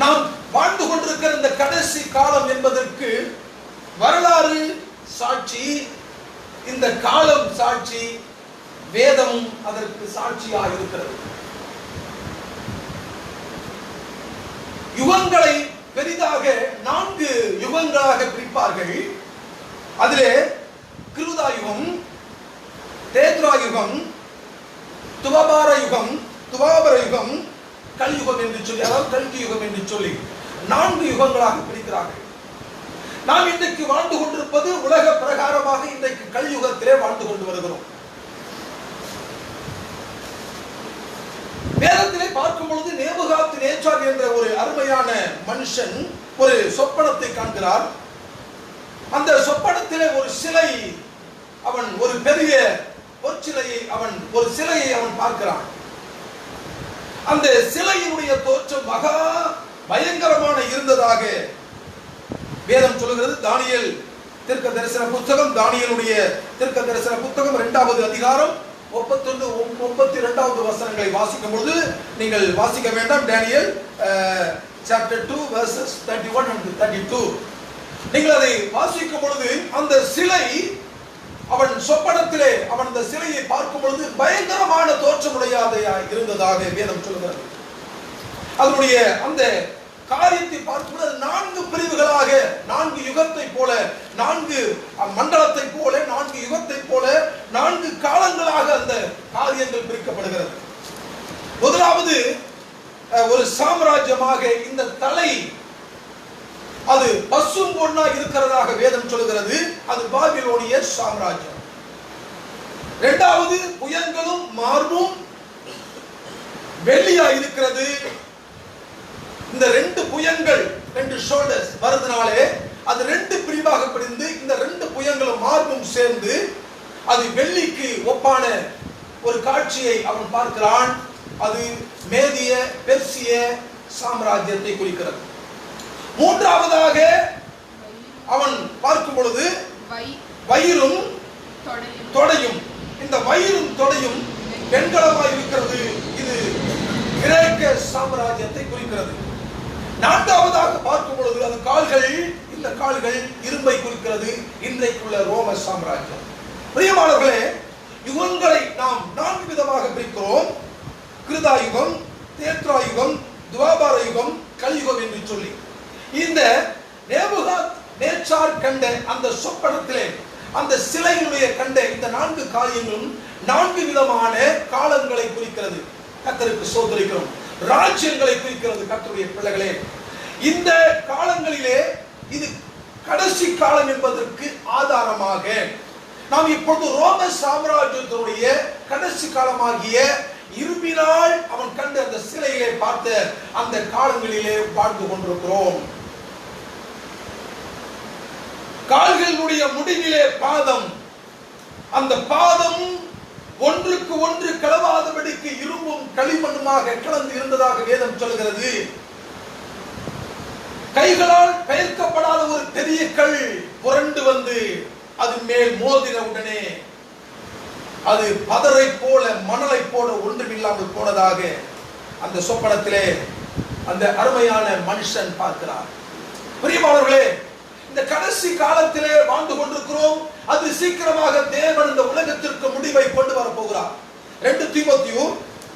நாம் வாழ்ந்து கொண்டிருக்கிற இந்த கடைசி காலம் என்பதற்கு வரலாறு சாட்சி, இந்த காலம் சாட்சி, வேதம் அதற்கு சாட்சியாக இருக்கிறது. யுகங்களை பெரிதாக 4 யுகங்களாக பிரிப்பார்கள். அதிலே கிருதா யுகம், தேத்ரா யுகம், துவாபர யுகம், துவாபர யுகம், கலியுகம் என்று சொல்லி, அதாவது கல்கி யுகம் என்று சொல்லி 4 யுகங்களாக பிரிக்கிறார்கள். நாம் இன்றைக்கு வாழ்ந்து கொண்டிருப்பது உலக பிரகாரமாக இன்றைக்கு கலியுகத்திலே வாழ்ந்து கொண்டு வருகிறோம். வேதத்திலே பார்க்கும் பொழுது நேபுகாத் நேச்சார் என்ற ஒரு அருமையான மனுஷன் ஒரு சொப்பனத்தை காண்கிறார். அந்த சொப்பனத்திலே ஒரு சிலை, அவன் ஒரு பெரிய பொற்சிலையை ஒரு சிலையை அவன் பார்க்கிறான். அந்த சிலையினுடைய தோற்றம் மகா பயங்கரமான இருந்ததாக வேதம் சொல்கிறது. தானியேல் தீர்க்க தரிசன புத்தகம், தானியேலுடைய தீர்க்க தரிசன புத்தகம் 2வது அதிகாரம் 31, 32வது வசனங்களை வாசிக்கும் பொழுது, நீங்கள் வாசிக்க வேண்டாம், டேனியல் chapter 2 verses 31 and 32. நீங்கள் அதை வாசிக்கும் பொழுது அந்த சிலை, அவன் சொப்பனத்திலே அவன் அந்த சிலையை பார்க்கும் பொழுது பயங்கரமான தோற்றமுடையதாக இருந்ததாக வேதம் சொல்கிறது. அதனுடைய அந்த காரியத்தை பார்க்கும்போது 4 பிரிவுகளாக, 4 யுகத்தை போல, 4 மண்டலத்தை போல, 4 யுகத்தை போல 4 காலங்களாக அந்த காரியங்கள் பிரிக்கப்படுகிறது. முதலாவது ஒரு சாம்ராஜ்யமாக இந்த தலை அது பசும் பொன்னா இருக்கிறதாக வேதம் சொல்கிறது. அது பாபிலோனிய சாம்ராஜ்யம். 2வது புயங்களும் மார்பும் வெள்ளியா இருக்கிறது. இந்த 2 புயங்கள், 2 ஷோல்டர்ஸ் வருதுனாலே அது 2 பிரிவாக பிரிந்து, இந்த 2 புயங்களும் மார்பும் சேர்ந்து அது வெள்ளிக்கு ஒப்பான ஒரு காட்சியை அவன் பார்க்கிறான். அது மேதிய பெர்சிய சாம்ராஜ்யத்தை குறிக்கிறது. 3வதாக அவன் பார்க்கும் பொழுது வயிறும் தொடையும், இந்த வயிறும் தொடையும் வெண்கலமாய் இருக்கிறது. இது கிரேக்க சாம்ராஜ்யத்தை குறிக்கிறது. 4வதாக பார்க்கும் பொழுது அது கால்கள், இந்த கால்கள் இரும்பை குறிக்கிறது. இன்றைக்குள்ள ரோம சாம்ராஜ்யம். பிரியமானவர்களே, யுகங்களை நாம் 4 விதமாக பிரிக்கிறோம். கிருதா யுகம், தேத்ரா யுகம், துவாபர யுகம், கலியுகம் என்று சொல்லி. இந்த நேபுகாத் நேச்சார் கண்ட அந்த சொப்பனத்திலே, அந்த சிலையினுடைய கண்ட இந்த 4 காரியங்களும் 4 விதமான காலங்களை குறிக்கிறது. கர்த்தருக்கு ஸ்தோத்திரிக்கிறோம். ராஜ்யங்களை குறிக்கிறது. கர்த்தருடைய பிள்ளைகளே, இந்த காலங்களிலே இது கடைசி காலம் என்பதற்கு ஆதாரமாக நாம் இப்பொழுது ரோம சாம்ராஜ்யத்தினுடைய கடைசி காலமாகிய இரும்பினால் அவன் கண்டு அந்த சிலையை பார்த்த அந்த காலங்களிலே வாழ்ந்து கொண்டிருக்கிறோம். கால்களுடைய முடிவிலே பாதம், அந்த பாதம் ஒன்றுக்கு ஒன்று கலவாதபடிக்கு இரும்பும் களிமண்ணுமாக கலந்து இருந்ததாக வேதம் சொல்கிறது. கைகளால் பெயர்க்கப்படாத ஒரு பெரிய கல் புரண்டு வந்து அது மேல் மோதின உடனே அது பதரை போல மணலை போல ஒன்றுமில்லாமல் போனதாக அந்த சொப்பனத்திலே அந்த அருமையான மனுஷன் பார்க்கிறார். பிரியமானவர்களே, இந்த கடைசி காலத்திலே வாழ்ந்து கொண்டிருக்கிறோம். அது சீக்கிரமாக தேவன் இந்த உலகத்திற்கு முடிவை கொண்டு வர போகிறார். 2 தீமோத்தேயு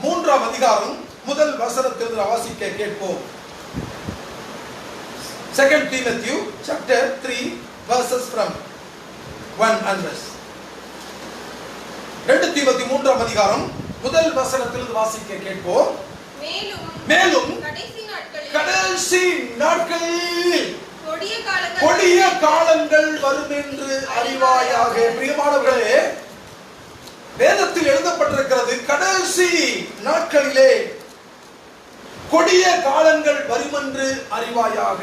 3ஆம் அதிகாரம் முதல் வசனத்திலிருந்து வாசிக்க கேட்போம். 2 Timothy chapter 3 verses from 1 onwards. 2 தீமோத்தேயு 3ஆம் அதிகாரம் முதல் வசனத்திலிருந்து வாசிக்க கேட்போம். மேலும் கடைசி நாட்களில் கொடிய காலங்கள் வரும் என்று அறிவாயாக. பிரியமானவர்களே, வேதத்தில் எழுதப்பட்டிருக்கிறது கடைசி நாட்களிலே கொடிய காலங்கள் வரும் என்று அறிவாயாக.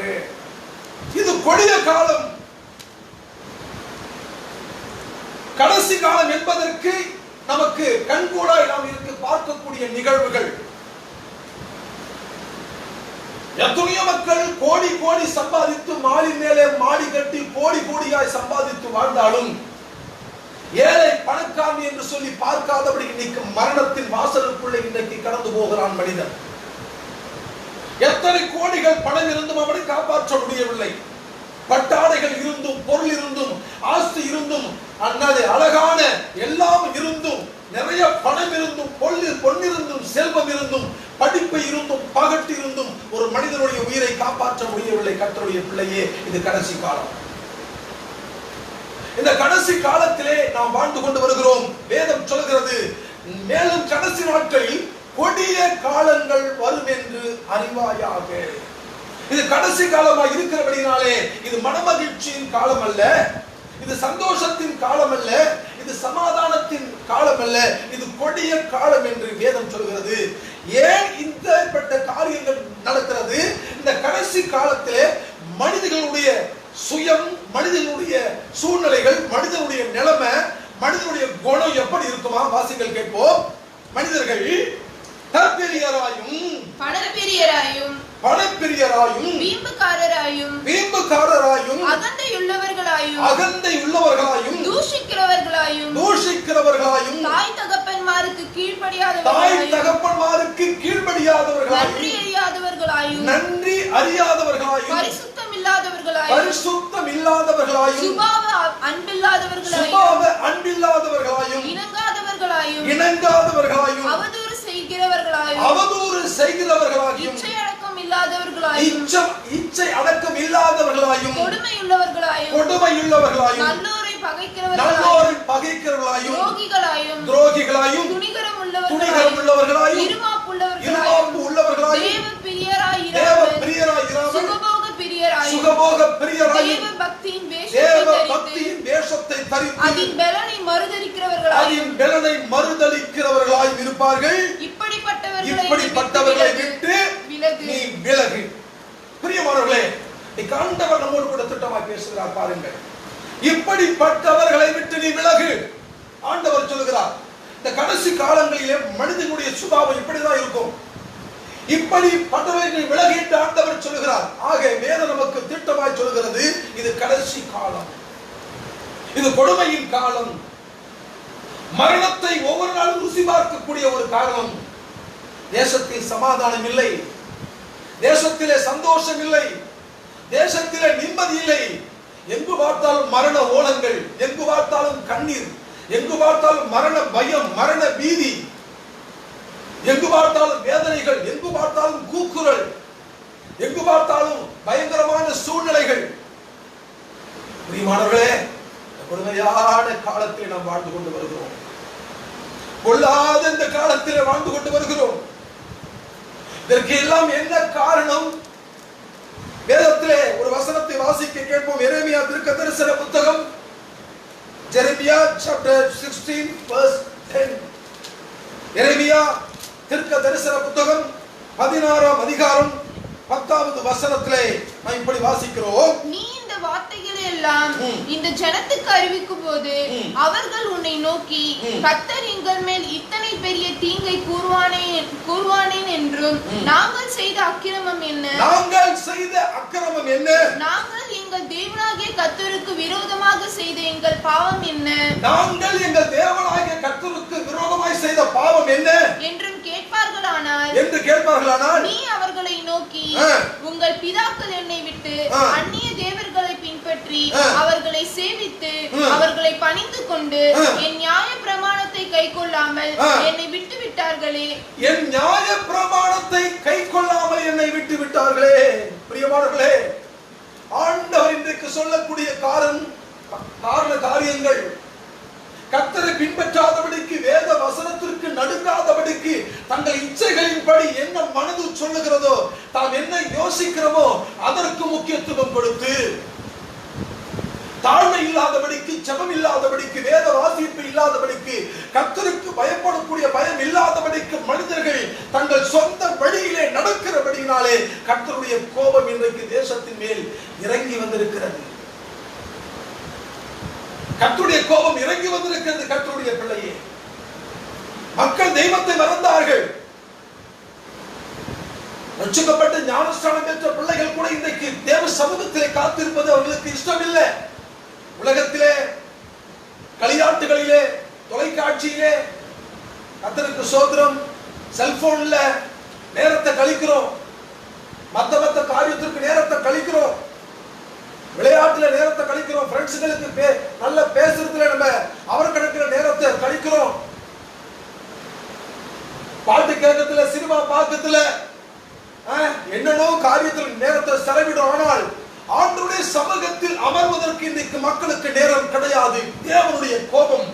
இது கொடிய காலம். கடைசி காலம் என்பதற்கு நமக்கு கண்கூடாய் நாம் இருக்கு பார்க்கக்கூடிய நிகழ்வுகள். எத்தனையோ மக்கள் கோடி கோடி சம்பாதித்து மாடி மேலே மாடி கட்டி கோடி கோடியாய் சம்பாதித்து வாழ்ந்தாலும் ஏழை பணக்காரன் என்று சொல்லி பார்க்காதபடி இன்னைக்கு மரணத்தின் வாசலுக்குள்ளே இன்றைக்கு கடந்து போகிறான் மனிதன். எத்தனை கோடிகள் பணம் இருந்தும் அவனை காப்பாற்ற முடியவில்லை. பட்டாடைகள் இருந்தும் பொருள் இருந்தும் ஆஸ்தி இருந்தும் அழகான எல்லாம் இருந்தும் நிறைய பணம் இருந்தும் பொன்னிருந்தும் செல்வம் இருந்தும் படிப்பு இருந்தும் பகட்டு இருந்தும் ஒரு மனிதனுடைய உயிரை காப்பாற்ற முடியவில்லை. கர்த்தருடைய பிள்ளையே, இது கடைசி காலம். இந்த கடைசி காலத்திலே நாம் வாழ்ந்து கொண்டு வருகிறோம். வேதம் சொல்கிறது, மேலும் கடைசி நாட்களில் கொடிய காலங்கள் வரும் என்று அறிவாயாக. இது கடைசி காலமாக இருக்கிறபடினாலே இது மனமகிழ்ச்சியின் காலம் அல்ல, இது சந்தோஷத்தின் காலம் அல்ல, இது சமாதானத்தின் காலம் அல்ல, இது கொடிய காலம் என்று வேதம் சொல்கிறது. ஏன் இந்தப்பட்ட காரியங்கள் நடக்கிறது? இந்த கடைசி காலத்திலே மனிதர்களுடைய சுயம், மனிதனுடைய சூழ்நிலைகள், மனிதனுடைய நிலைமை, மனிதனுடைய குணம் எப்படி இருக்குமா? வாசிகள் கேட்போம். மனிதர்கள் தற்பிரியராயும் பணப்பிரியராயும் வீம்புக்காரராயும் அகந்தையுள்ளவர்களாயும் தூஷிக்கிறவர்களாயும் தாய் தகப்பன்மாருக்கு கீழ்ப்படியாதவர்களாயும் நன்றி அறியாதவர்களாயும் பரிசுத்தம் இல்லாதவர்களாயும் சுபாவ அன்பில்லாதவர்களாயும் இணங்காதவர்களாயும் அவதூறு செய்கிறவர்களாயும் இச்சை அடக்கம் இல்லாதவர்களாயும் கொடுமையுள்ளவர்களாயும் நல்லோரை பகைக்கிறவர்களாயும் துரோகிகளாயும் துணிகரம் உள்ளவர்களாயும் இருமாப்பு உள்ளவர்களாயும் சுகபோக பிரியராய் தேவ பக்தியின் வேஷத்தை தரித்து அதின் பெலனை மறுதலிக்கிறவர்களாய் இருப்பார்கள். இப்படிப்பட்டவர்களை விட்டு நீ விலகு. பிரியமானவர்களே, ஆண்டவர் நம்மோடு கூட திட்டமாய் பேசுகிறார். பாருங்கள், இப்படிப்பட்டவர்களை விட்டு நீ விலகு. ஆண்டவர் சொல்கிறார், இந்த கடைசி காலங்களிலே மனிதனுடைய சுபாவம் இப்படிதான் இருக்கும். இப்படிப்பட்டவர்களை விலகிட்டு ஆண்டவர் சொல்கிறார். ஆக வேதம் நமக்கு திட்டமாய் சொல்கிறது, இது கடைசி காலம், இது கொடுமையின் காலம், மரணத்தை ஒவ்வொரு நாளும் ருசி பார்க்கக்கூடிய ஒரு காலம். தேசத்தில் சமாதானம் இல்லை, தேசத்திலே சந்தோஷம் இல்லை, தேசத்திலே நிம்மதி இல்லை. எங்கு பார்த்தாலும் மரண ஓலங்கள், எங்கு பார்த்தாலும் கண்ணீர், எங்கு பார்த்தாலும் மரண பயம், மரண பீதி, எங்கு பார்த்தாலும் வேதனைகள், எங்கு பார்த்தாலும் கூக்குரல், எங்கு பார்த்தாலும் பயங்கரமான சூழ்நிலைகள். பிரியமானவர்களே, கொடுமையான காலத்தில் நாம் வாழ்ந்து கொண்டு வருகிறோம். கொள்ளாத இந்த காலத்தில் வாழ்ந்து கொண்டு வருகிறோம். இதற்கு எல்லாம் என்ன காரணம்? வேதத்திலே ஒரு வசனத்தை வாசிக்க கேட்போம். எரேமியா தீர்க்கதரிசன புத்தகம், Jeremiah chapter 16 verse 10. எரேமியா தீர்க்கதரிசன புத்தகம் 16ஆம் அதிகாரம் 10வது வசனத்திலே நாம் இப்படி வாசிக்கிறோம். நீ இந்த வார்த்தைகளை எல்லாம் இந்த ஜனத்துக்கு அறிவிக்கும் போது அவர்கள் உன்னை நோக்கி, கர்த்தர் எங்கள் மேல் இத்தனை பெரிய தீங்கை கூறுவானேன் என்றும், நாங்கள் செய்த அக்கிரமம் என்ன, நாங்கள் எங்கள் தேவனாகிய கர்த்தருக்கு விரோதமாக செய்த எங்கள் பாவம் என்ன, நாங்கள் எங்கள் தேவனாகிய கர்த்தருக்கு விரோதமாய் செய்த பாவம் என்ன என்றும் கேட்பார்களானால் நீ அவர்களை நோக்கி, உங்கள் பிதாக்கள் என்னை விட்டு அந்நிய தேவர்களை பின்பற்றி அவர்களை சேவித்து அவர்களை பணிந்து கொண்டு என் நியாய பிரமாணத்தை கைக்கொள்ளாமல் என்னை விட்டு விட்டார்களே, என் நியாய பிரமாணத்தை கைக்கொள்ளாமல் என்னை விட்டு விட்டார்களே. பிரியமானவர்களே, ஆண்டவர் இன்றைக்கு சொல்லக்கூடிய காரியங்கள் கர்த்தரை பின்பற்றாதபடிக்கு, வேத வசனத்திற்கு நடுங்காதபடிக்கு, தங்கள் இச்சைகளின்படி என்ன மனது சொல்லுகிறதோ, தாம் என்ன யோசிக்கிறோமோ அதற்கு முக்கியத்துவம் கொடுத்து, தாழ்மை இல்லாதபடிக்கு, ஜெபம் இல்லாதபடிக்கு, வேத வாசிப்பு இல்லாதபடிக்கு, கர்த்தருக்கு பயப்படக்கூடிய பயம் இல்லாதபடிக்கு மனிதர்கள் தங்கள் சொந்த வழியிலே நடக்கிறபடியினாலே கர்த்தருடைய கோபம் இன்றைக்கு தேசத்தின் மேல் இறங்கி வந்திருக்கிறது. கர்த்தருடைய கோபம் இறங்கி வந்திருக்கிறது. கர்த்தருடைய பிள்ளையே, மக்கள் தெய்வத்தை மறந்தார்கள். ரட்சிக்கப்பட்ட ஞானஸ்நானம் பெற்ற பிள்ளைகள் கூட இன்றைக்கு தேவ சமூகத்திலே காத்திருப்பது அவர்களுக்கு இஷ்டம் இல்லை. உலகத்திலே, களியாட்டுகளிலே, தொலைக்காட்சியிலே, கர்த்தருக்கு ஸ்தோத்திரம், செல்போன்ல நேரத்தை கழிக்கிறோம், மத்த காரியத்திற்கு நேரத்தை கழிக்கிறோம், விளையாட்டுல நேரத்தை கழிக்கிறோம், ஃப்ரெண்ட்ஸுகளுக்கு நல்ல பேசுறதுல நம்ம அவர் கணக்கிற நேரத்தை கழிக்கிறோம், பாட்டு கேட்கறதுல, சினிமா பார்க்கறதுல, என்னென்னோ காரியத்தில் நேரத்தை செலவிடும். ஆனால் ஆண்டவருடைய சமூகத்தில் அமர்வதற்கு இன்றைக்கு மக்களுக்கு நேரம் கிடையாது. தேவனுடைய கோபம்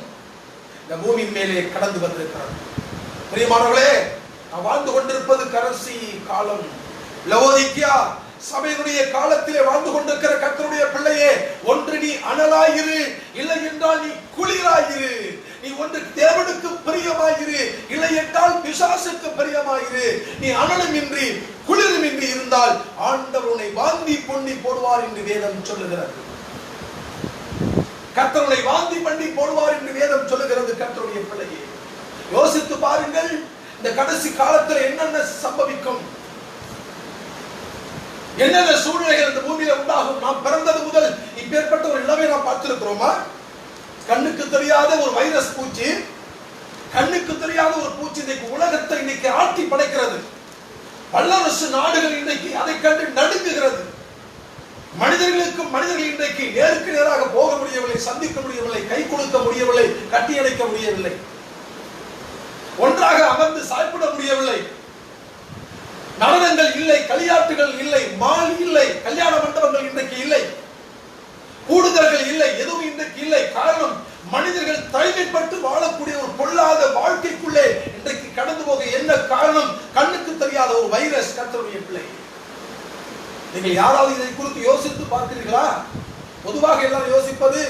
இந்த பூமியின் மேலே கடந்து வந்திருக்கிறது. பிரியமானவர்களே, நாம் வாழ்ந்து கொண்டிருப்பது கடைசி காலம். லவோதிக்கியா சபையினுடைய காலத்திலே வாழ்ந்து கொண்டிருக்கிற கர்த்தருடைய பிள்ளையே, ஒன்று நீ அனலாயிரு, இல்லை என்றால் நீ குளிராயிரு. நீ ஒன்று தேவனுக்கு பிரியமாயிரு, இல்லை என்றால் பிசாசுக்கு பிரியமாயிரு. நீ அனலுமின்றி குளிருமின்றி இருந்தால் ஆண்டவர் உன்னை வாந்தி பண்ணி போடுவார் என்று வேதம் சொல்லுகிறது. கர்த்தருடைய வாந்தி பண்ணி போடுவார் என்று வேதம் சொல்லுகிறது. கர்த்தருடைய பிள்ளையே, யோசித்து பாருங்கள், இந்த கடைசி காலத்தில் என்னென்ன சம்பவிக்கும், என்னென்ன சூழ்நிலைகள் இந்த பூமியில உண்டாகும். நாம் பிறந்தது முதல் இப்பேற்பட்ட ஒரு நிலைமை நாம் பார்த்திருக்கிறோமா? கண்ணுக்கு தெரியாத ஒரு வைரஸ் பூச்சி, கண்ணுக்கு தெரியாத ஒரு பூச்சி இன்னைக்கு உலகத்தை இன்னைக்கு ஆட்டி படைக்கிறது. வல்லரசு நாடுகள் இன்றைக்கு அதை கண்டு நடுங்குகிறது. மனிதர்கள் இன்றைக்கு நேருக்கு நேராக போக முடியவில்லை, சந்திக்க முடியவில்லை, கை கொடுக்க முடியவில்லை, கட்டியணைக்க முடியவில்லை, ஒன்றாக அமர்ந்து சாப்பிட முடியவில்லை. நடனங்கள் இல்லை, களியாட்டுகள் இல்லை, மால் இல்லை, கல்யாண மண்டபங்கள் இன்றைக்கு இல்லை, கூடுதல்கள் இல்லை, எதுவும் இன்றைக்கு இல்லை. காரணம், மனிதர்கள் தனிமைப்பட்டு வாழக்கூடிய ஒரு பொல்லாத வாழ்க்கைக்குள்ளே இன்றைக்கு கடந்து போக என்ன காரணம்? கண்ணுக்கு தெரியாத ஒரு வைரஸ். கர்த்தருடைய பிள்ளை, நீங்கள் யாராவது இதை குறித்து யோசித்து பார்க்கிறீர்களா? பொதுவாக எல்லாரும் யோசிப்பது,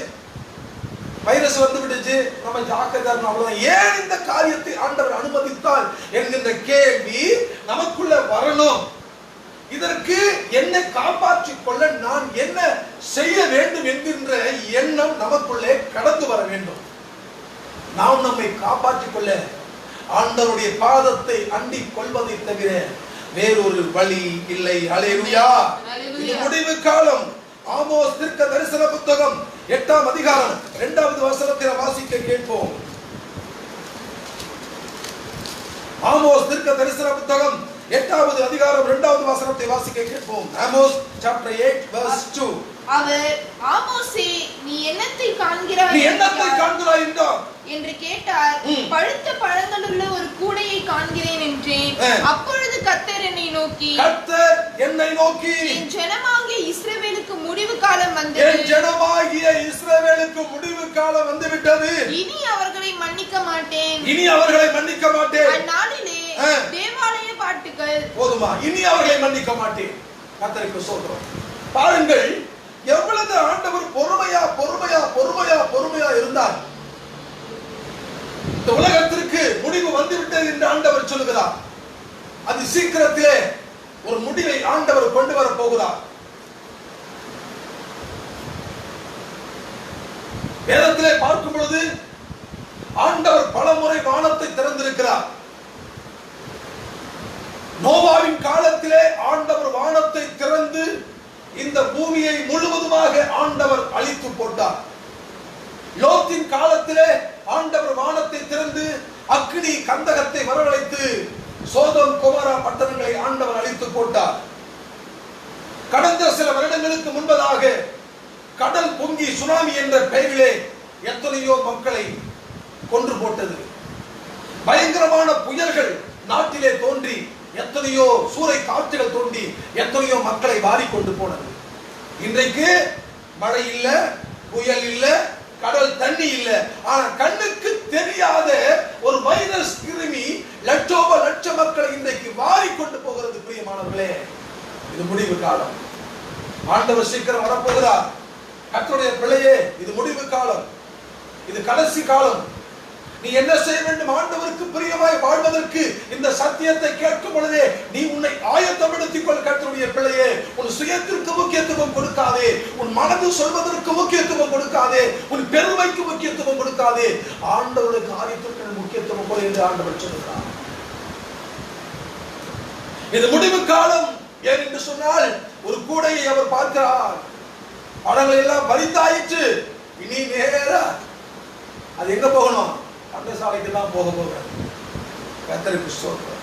வைரஸ் வந்து விடுச்சு, நம்ம ஜாக்கிரதையா அவ்வளவுதான். ஏன் இந்த காரியத்தை ஆண்டவர் அனுமதித்தால் என்கின்ற கேள்வி நமக்குள்ள வரணும். இதற்கு என்னை காப்பாற்றிக் கொள்ள நான் என்ன செய்ய வேண்டும் என்கின்ற எண்ணம் நமக்குள்ளே கடந்து வர வேண்டும். நாம் நம்மை காப்பாற்றிக் கொள்ள ஆண்டவருடைய பாதத்தை அண்டிக் கொள்வதை தவிர வேறொரு வழி இல்லை. அல்லேலூயா. இது முடிவு காலம். ஆமோஸ் தீர்க்க தரிசன புத்தகம் 8ஆம் அதிகாரம் 2வது வசனத்தை வாசிக்க கேட்போம். ஆமோஸ் தீர்க்க தரிசன புத்தகம் 8வது அதிகாரம் 2வது வசனத்தை வாசிக்க கேட்போம். Amos chapter 8 verse 2. அவர், ஆமோஸே, நீ என்னத்தை காண்கிறாய் என்றார் என்று கேட்டார். பழுத்த பழங்களுள்ள ஒரு கூடையை காண்கிறேன் என்றேன். அப்பொழுது கர்த்தர் என்னை நோக்கி, என் ஜனமாகிய இஸ்ரவேலுக்கு முடிவு காலம் வந்தது, என் ஜனமாகிய இஸ்ரவேலுக்கு முடிவு காலம் வந்துவிட்டது, இனி அவர்களை மன்னிக்க மாட்டேன், அந்நாளிலே தேவாலய பாட்டுகள் போதுமா, இனி அவர்களை மன்னிக்க மாட்டேன். கர்த்தருக்கு ஸ்தோத்திரம். பாருங்கள், தொடர்ந்து ஆண்டவர் பொறுமையா பொறுமையா பொறுமையா பொறுமையா இருந்தார். இந்த உலகத்திற்கு முடிவு வந்துவிட்டது என்று ஆண்டவர் சொல்லுகிறார். அது சீக்கிரத்திலே ஒரு முடிவை ஆண்டவர் கொண்டு வர போகிறார். வேதத்திலே பார்க்கும் பொழுது ஆண்டவர் பலமுறை வானத்தை திறந்திருக்கிறார். நோவாவின் காலத்திலே ஆண்டவர் வானத்தை திறந்து இந்த பூமியை முழுவதுமாக ஆண்டவர் அழித்து போட்டார். லோத்தின் காலத்திலே ஆண்டவர் வானத்தை திறந்து அக்கினி கந்தகத்தை வரவழைத்து சோதோம் கொமோரா பட்டணங்களை ஆண்டவர் அழித்து போட்டார். கடந்த சில வருடங்களுக்கு முன்பதாக கடல் பொங்கி சுனாமி என்ற பெயரிலே எத்தனையோ மக்களை கொன்று போட்டது. பயங்கரமான புயல்கள் நாட்டிலே தோன்றி எத்தனையோ சூறை காற்றுகள் தோன்றி எத்தனையோ மக்களை வாரி கொண்டு போனது. இன்றைக்கு மழை இல்ல, புயல் இல்ல, கடல் தண்ணி இல்ல. ஆனா கண்ணுக்கு தெரியாத ஒரு வைரஸ் கிருமி லட்சோப லட்ச மக்களை இன்றைக்கு வாரி கொண்டு போகிறது. பிரியமானவர்களே, இது முடிவு காலம். ஆண்டவர் சீக்கிரம் வரப்போகிறார். கர்த்தருடைய பிள்ளையே, இது முடிவு காலம், இது கடைசி காலம். நீ என்ன செய்ய வேண்டும்? ஆண்டவருக்கு பிரியமாய் வாழ்வதற்கு இந்த சத்தியத்தை கேட்கும் பொழுதே நீ உன்னை ஆயத்தப்படுத்திக் கொள். கர்த்தருடைய பிள்ளையே, உன் சுயத்திற்கு முக்கியத்துவம் கொடுக்காதே, உன் மனது சொல்வதற்கு முக்கியத்துவம் கொடுக்காதே, உன் பெருமைக்கு முக்கியத்துவம் கொடுக்காதே. ஆண்டவருக்கு காரியத்திற்கு முக்கியத்துவம் கொடு என்று ஆண்டவர் சொல்கிறார். இது முடிவு காலம். ஏன் என்று சொன்னால், ஒரு கூடையை அவர் பார்க்கிறார். பழங்கள் எல்லாம் பறித்தாயிற்று. இனி நேரா அது எங்க போகணும்? பண்டசாலைக்கு தான் போக போகிறேன். கர்த்தருக்கு ஸ்தோத்திரம்.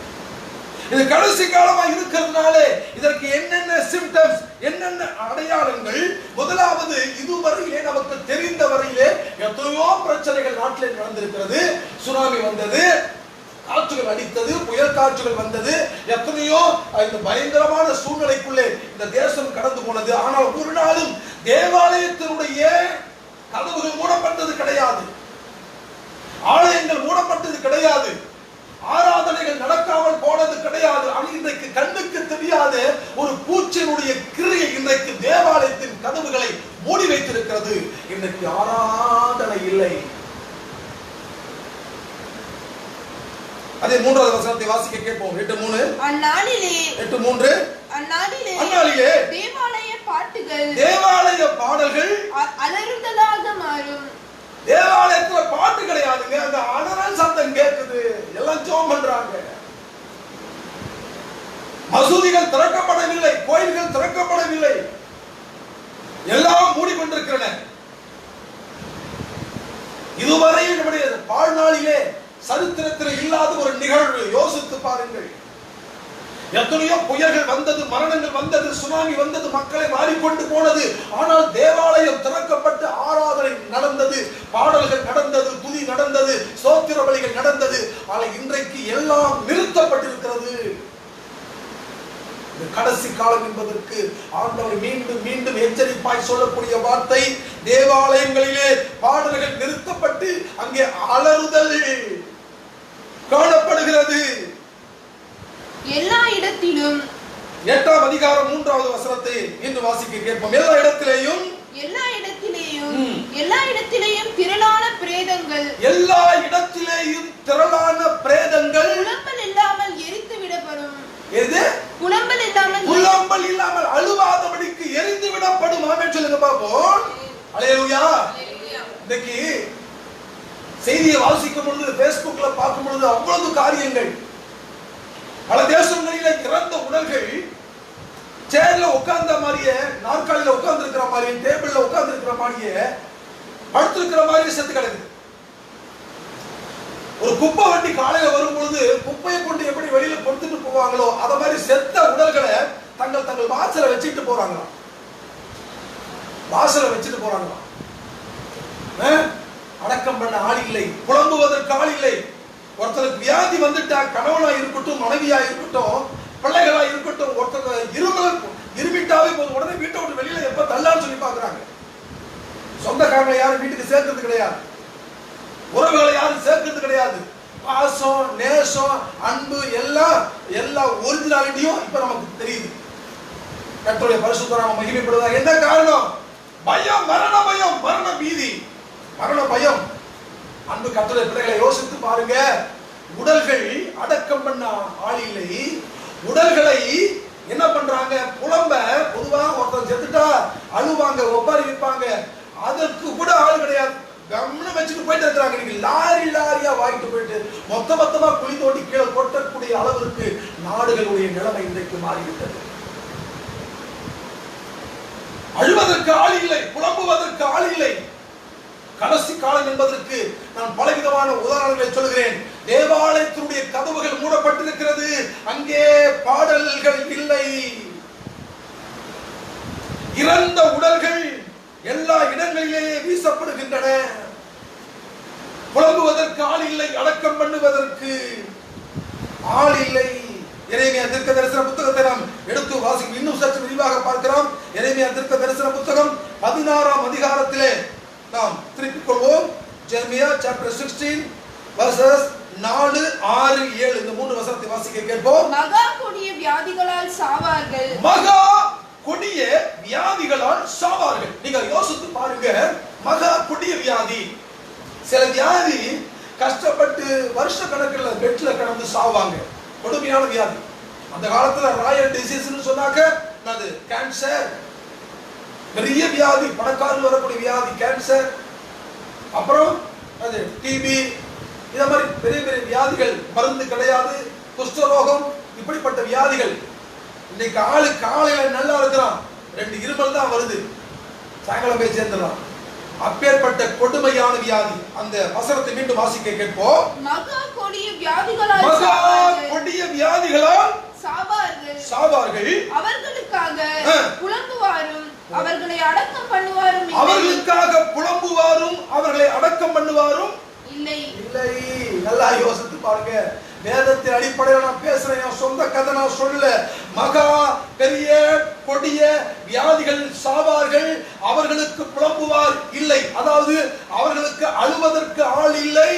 இது கடைசி காலமா இருக்கிறதுனாலே இதற்கு என்னென்ன சிம்டம்ஸ், என்னென்ன அடையாளங்கள்? முதலாவது, இதுவரையிலே நமக்கு தெரிந்த வரையிலே எத்தனையோ பிரச்சனைகள் நாட்டிலே நடந்திருக்கிறது. சுனாமி வந்தது, காற்றுகள் அடித்தது, புயல் காற்றுகள் வந்தது, எத்தனையோ இந்த பயங்கரமான சூழ்நிலைக்குள்ளே இந்த தேசம் கடந்து போனது. ஆனால் ஒரு நாளும் தேவாலயத்தினுடைய கதவுகள் மூடப்பட்டது கிடையாது, ஆலயங்கள் மூடப்பட்டது கிடையாது, ஆராதனைகள் நடக்காமல் போனது கிடையாது. ஆனால் இன்றைக்கு கண்ணுக்கு தெரியாத ஒரு பூச்சியினுடைய கிரியை இன்றைக்கு தேவாலயத்தின் கதவுகளை மூடி வைத்திருக்கிறது. இன்றைக்கு ஆராதனை இல்லை. அதே மூன்றாவது வசனத்தை வாசிக்க கேட்போம். 8:3. அந்நாளிலே 8:3 அந்நாளிலே தேவாலய பாடல்கள் அலறுதலாக மாறும். தேவாலயத்துல பாட்டு கிடையாதுங்க, அந்த அலறல் சத்தம் கேட்குது. எல்லாம் ஜெபம் பண்றாங்க. மசூதிகள் திறக்கப்படவில்லை, கோயில்கள் திறக்கப்படவில்லை, எல்லாம் மூடிக்கொண்டிருக்கின்றன. இதுவரை நம்முடைய வாழ்நாளிலே சரித்திரத்தில் இல்லாத ஒரு நிகழ்வு. யோசித்து பாருங்கள். எத்தனையோ புயல்கள் வந்தது, மரணங்கள் வந்தது, சுனாமி வந்தது, மக்களை மாறிக்கொண்டு போனது. ஆனால் தேவாலயம் திறக்கப்பட்டு ஆராதனை நடந்தது, பாடல்கள் நடந்தது, துதி நடந்தது, ஸ்தோத்திர பலிகள் நடந்தது. ஆனால் இன்றைக்கு எல்லாம் நிறுத்தப்பட்டிருக்கிறது. கடைசி காலம் என்பதற்கு ஆண்டவர் மீண்டும் மீண்டும் எச்சரிப்பாய் சொல்லக்கூடிய வார்த்தை, தேவாலயங்களிலே பாடல்கள் நிறுத்தப்பட்டு அங்கே அலறுதல் காணப்படுகிறது. எல்லா இடத்திலும் 8ஆம் அதிகாரம் 3வது வசனத்தை இன்று வாசிக்க கேட்போம். எல்லா இடத்திலேயும் திரளான பிரேதங்கள், எல்லா இடத்திலேயும் திரளான பிரேதங்கள் புலம்பல் இல்லாமல் எரித்து விடப்படும். எது? புலம்பல் இல்லாமல் அழுவாதபடிக்கு எரிந்து விடப்படும். ஆமென் சொல்லுங்க பாப்போம். அல்லேலூயா. இன்னைக்கு செய்தியை வாசிக்கும் பொழுது, பேஸ்புக்ல பார்க்கும் பொழுது அவ்வளவு காரியங்கள். பல தேசங்களிலே இறந்த உடல்கள் சேர்ல உட்கார்ந்த மாதிரியே, நாற்காலில உட்கார்ந்து இருக்கிற மாதிரியே, டேபிள்ல உட்கார்ந்து இருக்கிற மாதிரியே, படுத்திருக்கிற மாதிரியே செத்து கிடக்குது. ஒரு குப்பை வண்டி காலையில வரும் பொழுது குப்பையை கொண்டு எப்படி வெளியில கொடுத்துட்டு போவாங்களோ அத மாதிரி செத்த உடல்களை தங்கள் வாசல வச்சுட்டு போறாங்களாம். வாசல வச்சுட்டு போறாங்களாம். அடக்கம் பண்ண ஆள் இல்லை, புலம்புவதற்கு ஆள் இல்லை. ஒருத்தருக்கு வியாதி வந்துட்டா, கணவனா இருக்கட்டும், மனைவியா இருக்கட்டும், பிள்ளைகளா இருக்கட்டும், ஒருத்தர் இருமிட்டாவே போதும், உடனே வீட்டை விட்டு வெளியில எப்ப தள்ளான்னு சொல்லி பாக்குறாங்க. சொந்தக்காரங்களை யாரும் வீட்டுக்கு சேர்க்கிறது கிடையாது, உறவுகளை யாரும் சேர்க்கிறது கிடையாது. பாசம், நேசம், அன்பு எல்லா ஒரிஜினாலிட்டியும் இப்ப நமக்கு தெரியுது. கர்த்தருடைய பரிசுத்த நாமம் மகிமைப்படுவதாக. என்ன காரணம்? பயம், மரண பயம், மரண பீதி, மரண பயம். அன்பு கர்த்தருடைய பிள்ளைகளை யோசித்து பாருங்க. உடல்கள் அடக்கம் பண்ண ஆள் இல்லை. உடல்களை என்ன பண்றாங்க? புலம்ப. பொதுவாக ஒருத்தர் செத்துட்டா அழுவாங்க, ஒப்பாரி வைப்பாங்க. அதற்கு கூட ஆள் கிடையாது. கம்னு வச்சுட்டு போயிட்டு இருக்கிறாங்க. நீங்க லாரி லாரியா வாங்கிட்டு போயிட்டு மொத்தமா குழி தோண்டி கீழே கொட்டக்கூடிய அளவிற்கு நாடுகளுடைய நிலைமை இன்றைக்கு மாறிவிட்டது. அழுவதற்கு ஆள் இல்லை, புலம்புவதற்கு ஆள் இல்லை. கடைசி காலம் என்பதற்கு நான் பலவிதமான உதாரணங்களை சொல்கிறேன். தேவாலயத்தினுடைய கதவுகள் மூடப்பட்டிருக்கிறது, அங்கே பாடல்கள் இல்லை. இறந்த உடல்கள் எல்லா இடங்களிலேயே வீசப்படுகின்றன. புலம்புவதற்கு ஆள் இல்லை, அடக்கம் பண்ணுவதற்கு ஆள் இல்லை. எரேமியா தீர்க்க தரிசன புத்தகத்தை நாம் எடுத்து வாசிக்கும் இன்னும் சற்று விரிவாக பார்க்கிறோம். எரேமியா தீர்க்க தரிசன புத்தகம் 16ஆம் அதிகாரத்திலே நாம் திருப்பிக் கொள்வோம். ஜெரமியா சாப்டர் 16 verses 4, 6, 7 இந்த மூன்று வசனத்தை வாசிக்க கேட்போம். மகா கொடிய வியாதிகளால் சாவார்கள். மகா கொடிய வியாதிகளால் சாவார்கள். நீங்க யோசித்து பாருங்க. மகா கொடிய வியாதி. சில வியாதி கஷ்டப்பட்டு வருஷ கணக்கில் பெட்ல கிடந்து சாவாங்க. கொடுமையான வியாதி. அந்த காலத்துல ராயல் டிசீஸ்னு சொன்னாக்க அது கேன்சர், பெரிய வியாதி, பணக்காரர்கள் வரக்கூடிய வியாதி கேன்சர். அப்புறம் அது டிபி, இந்த மாதிரி பெரிய பெரிய வியாதிகள், மருந்து கிடையாது, குஷ்டரோகம், இப்படிப்பட்ட வியாதிகள். இன்னைக்கு ஆளு காலையில நல்லா இருக்கிறான், 2 இருமல் தான் வருது, சாயங்காலம் போய் சேர்ந்துடலாம். அப்பேற்பட்ட கொடுமையான வியாதி. அந்த வசனத்தை மீண்டும் வாசிக்க கேட்போம். மகா கொடிய வியாதிகளால் சாவார்கள். அவர்களுக்காக புலம்புவாரும் அவர்களை அடக்கம் பண்ணுவாரும் இல்லை. அவர்களுக்காக புலம்புவாரும் அவர்களை அடக்கம் பண்ணுவாரும் இல்லை. இல்லை. நல்லா யோசித்து பாருங்க. வேதத்தின் அடிப்படையில் நான் பேசுறேன், என் சொந்த கதை நான் சொல்ல. மகா பெரிய கொடிய வியாதிகள் சாவார்கள், அவர்களுக்கு புலம்புவார் இல்லை. அதாவது அவர்களுக்கு அழுவதற்கு ஆள் இல்லை,